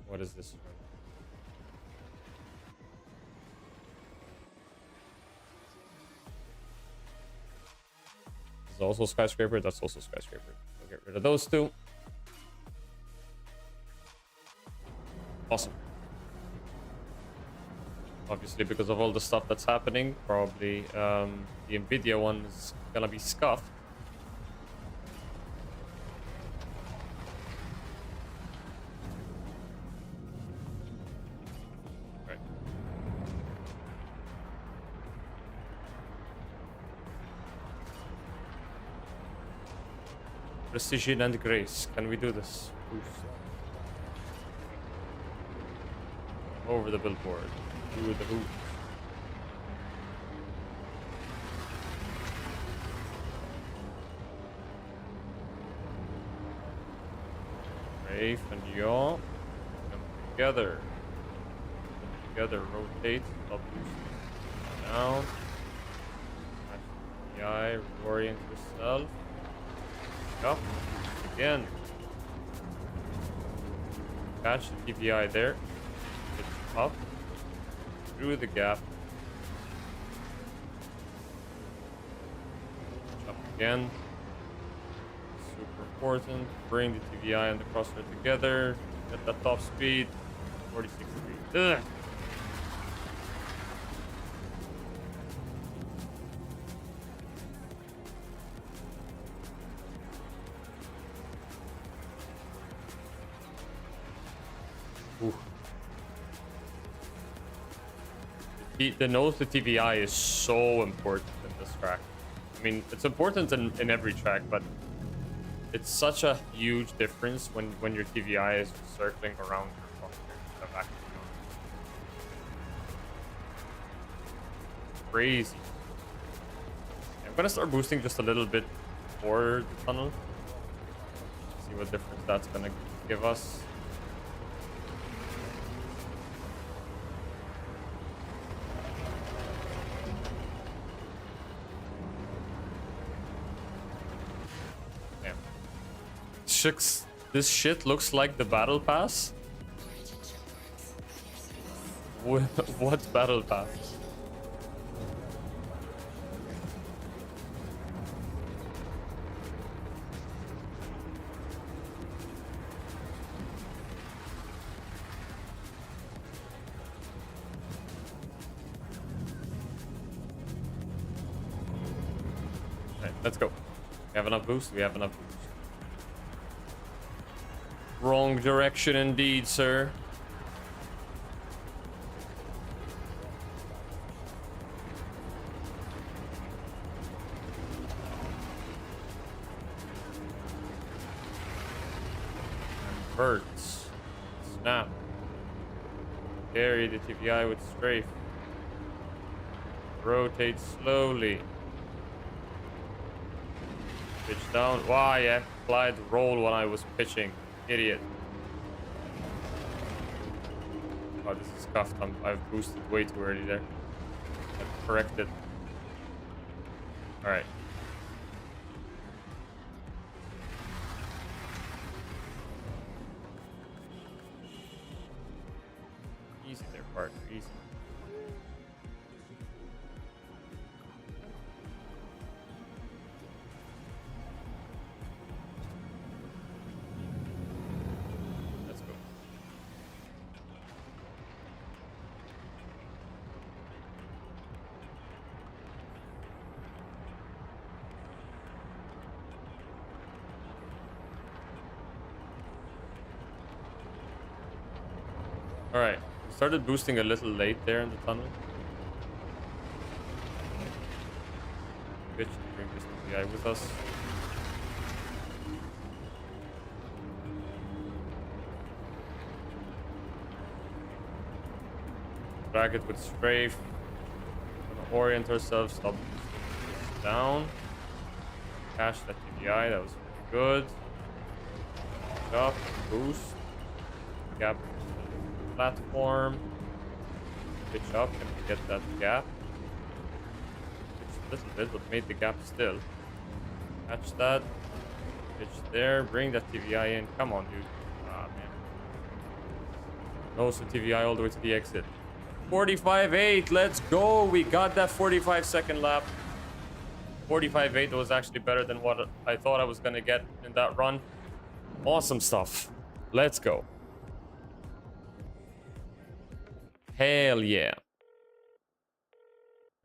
What is this? This is also skyscraper. That's also skyscraper. I'll get rid of those two. Awesome. Obviously, because of all the stuff that's happening, probably the Nvidia one is gonna be scuffed. Right. Precision and grace. Can we do this? Boost. Over the billboard. Through the hoop. Rafe and yaw. Come together. Come together. Rotate. Up boost. Down. Match the eye. Reorient yourself. Up. Again. Catch the TPI there. It's up. Through the gap. Up again. Super important. Bring the TVI and the crosshair together. Get that top speed. 46 speed. Ugh. Ooh. The nose to TVI is so important in this track. I mean, it's important in every track, but it's such a huge difference when your TVI is circling around your crosshair of actually going. Crazy. I'm gonna start boosting just a little bit for the tunnel. See what difference that's gonna give us. This shit looks like the battle pass. What battle pass? Alright, let's go. We have enough boost. We have enough boost. Wrong direction indeed, sir. Inverts. Snap. Carry the TPI with strafe. Rotate slowly. Pitch down. Why? I applied roll when I was pitching. Idiot. Oh, this is scuffed. I've boosted way too early there. I've corrected. Alright. Easy there, partner. Easy. Let's go. All right. We started boosting a little late there in the tunnel. Bitch, bring this guy with us. Drag it with strafe. Gonna orient ourselves. Stop this down. Cash that TVI. That was good. Up. Boost. Gap. Platform. Pitch up and get that gap. Pitch a little bit, but made the gap still. Catch that. Pitch there. Bring that TVI in. Come on, dude. Ah, man. Nose to TVI all the way to the exit. 45.8. Let's go. We got that 45-second lap. 45.8 was actually better than what I thought I was going to get in that run. Awesome stuff. Let's go. Hell yeah.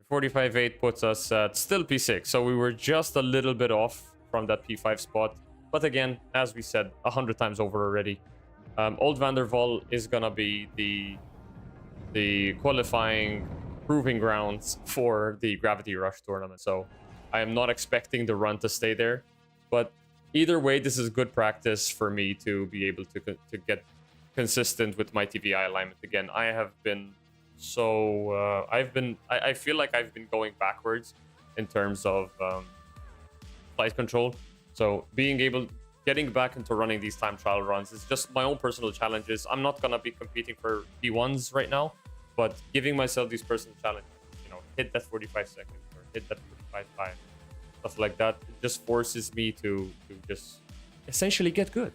45.8 puts us at still P6, so we were just a little bit off from that P5 spot. But again, as we said 100 times over already, Old Van der Waal is gonna be the qualifying proving grounds for the Gravity Rush tournament. So I am not expecting the run to stay there, but either way, this is good practice for me to be able to get consistent with my TVI alignment again. I have been so I feel like I've been going backwards in terms of flight control. So getting back into running these time trial runs is just my own personal challenges. I'm not gonna be competing for P1s right now, but giving myself these personal challenges, you know, hit that 45 seconds or hit that 45 time, stuff like that, it just forces me to just essentially get good.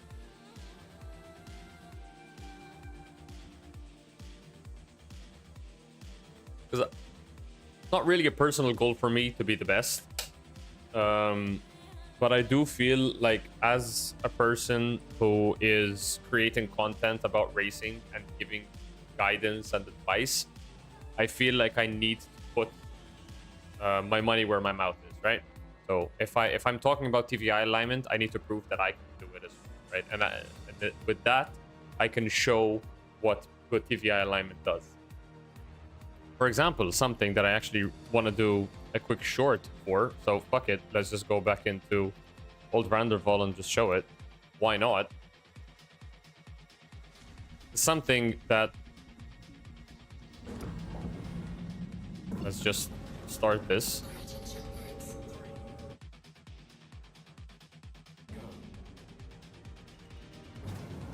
Because it's not really a personal goal for me to be the best. But I do feel like as a person who is creating content about racing and giving guidance and advice, I feel like I need to put my money where my mouth is, right? So if I'm talking about TVI alignment, I need to prove that I can do it as well, right? And with that, I can show what good TVI alignment does. For example, something that I actually want to do a quick short for, so fuck it, let's just go back into Old Van der Waal and just show it. Why not? Something that... Let's just start this.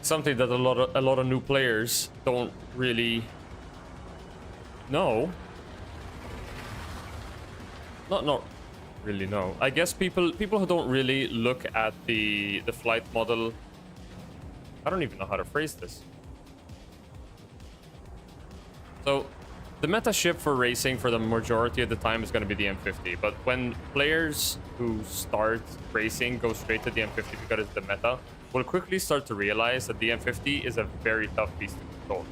Something that a lot of new players don't really know. Not really know. I guess people who don't really look at the flight model. I don't even know how to phrase this. So the meta ship for racing for the majority of the time is going to be the M50, but when players who start racing go straight to the M50 because it's the meta, will quickly start to realize that the M50 is a very tough piece to control.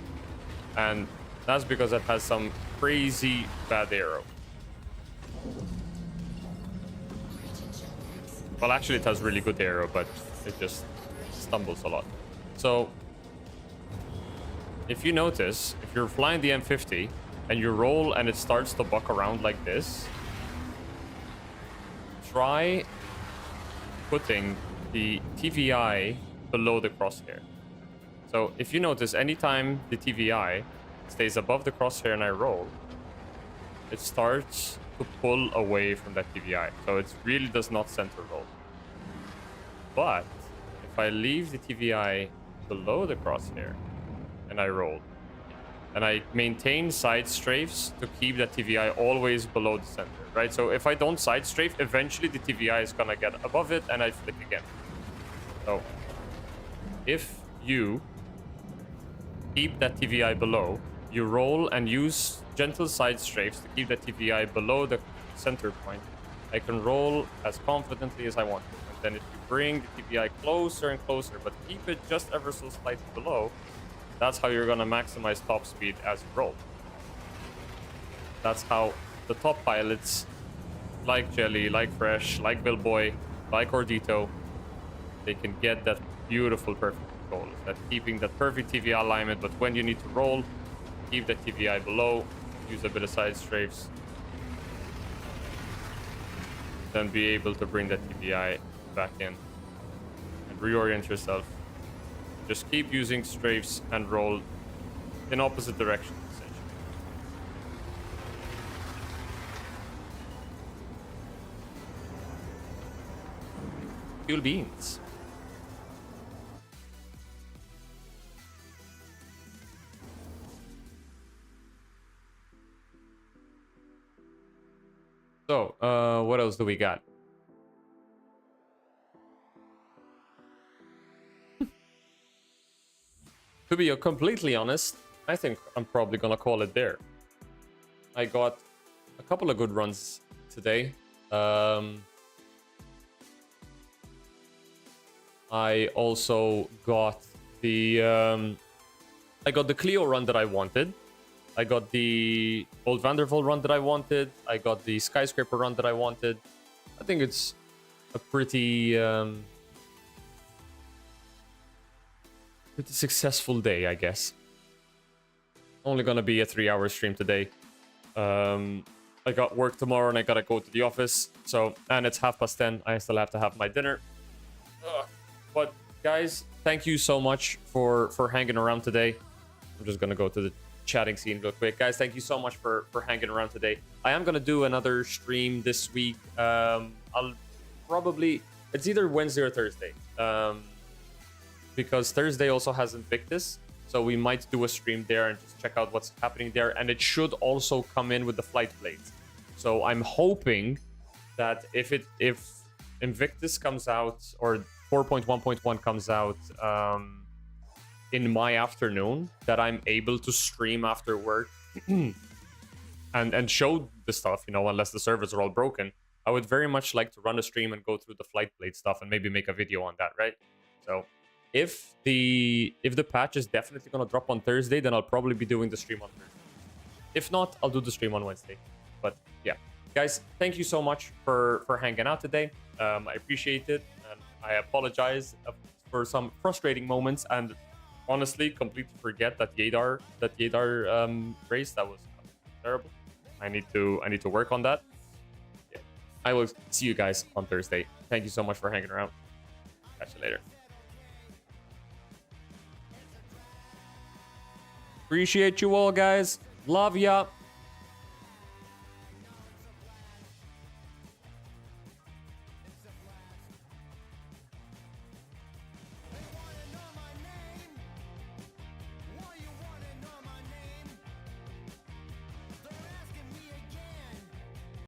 And that's because it has some crazy bad aero. Well, actually it has really good aero, but it just stumbles a lot. So if you notice, if you're flying the M50 and you roll and it starts to buck around like this, try putting the TVI below the crosshair. So if you notice, anytime the TVI stays above the crosshair and I roll, it starts to pull away from that TVI. So it really does not center roll. But if I leave the TVI below the crosshair and I roll, and I maintain side strafes to keep that TVI always below the center, right? So if I don't side strafe, eventually the TVI is gonna get above it and I flick again. So if you keep that TVI below, you roll and use gentle side strafes to keep that TVI below the center point, I can roll as confidently as I want to. And then if you bring the TVI closer and closer, but keep it just ever so slightly below, that's how you're gonna maximize top speed as you roll. That's how the top pilots, like Jelly, like Fresh, like Billboy, like Ordito, they can get that beautiful perfect control. That keeping that perfect TVI alignment, but when you need to roll, keep the TVI below, use a bit of side strafes, then be able to bring that TVI back in and reorient yourself. Just keep using strafes and roll in opposite directions, essentially. Fuel beans. So, what else do we got? To be completely honest, I think I'm probably gonna call it there. I got a couple of good runs today. I also got the Clio run that I wanted. I got the Old Vandervold run that I wanted. I got the Skyscraper run that I wanted. I think it's a pretty successful day, I guess. Only gonna be a 3-hour stream today. I got work tomorrow and I gotta go to the office. So, and it's 10:30. I still have to have my dinner. But guys, thank you so much for hanging around today. I'm just gonna go to the chatting scene real quick. Guys, thank you so much for hanging around today. I am gonna do another stream this week. I'll probably, it's either Wednesday or Thursday. Because Thursday also has Invictus, so we might do a stream there and just check out what's happening there. And it should also come in with the flight plates. So I'm hoping that if Invictus comes out or 4.1.1 comes out in my afternoon, that I'm able to stream after work and show the stuff, you know, unless the servers are all broken. I would very much like to run a stream and go through the flight plate stuff and maybe make a video on that, right? So if the patch is definitely gonna drop on Thursday, then I'll probably be doing the stream on Thursday. If not, I'll do the stream on Wednesday. But yeah, guys, thank you so much for hanging out today. I appreciate it, and I apologize for some frustrating moments, and honestly, completely forget that Yadar race that was terrible. I need to work on that. Yeah. I will see you guys on Thursday. Thank you so much for hanging around. Catch you later. Appreciate you all, guys. Love ya.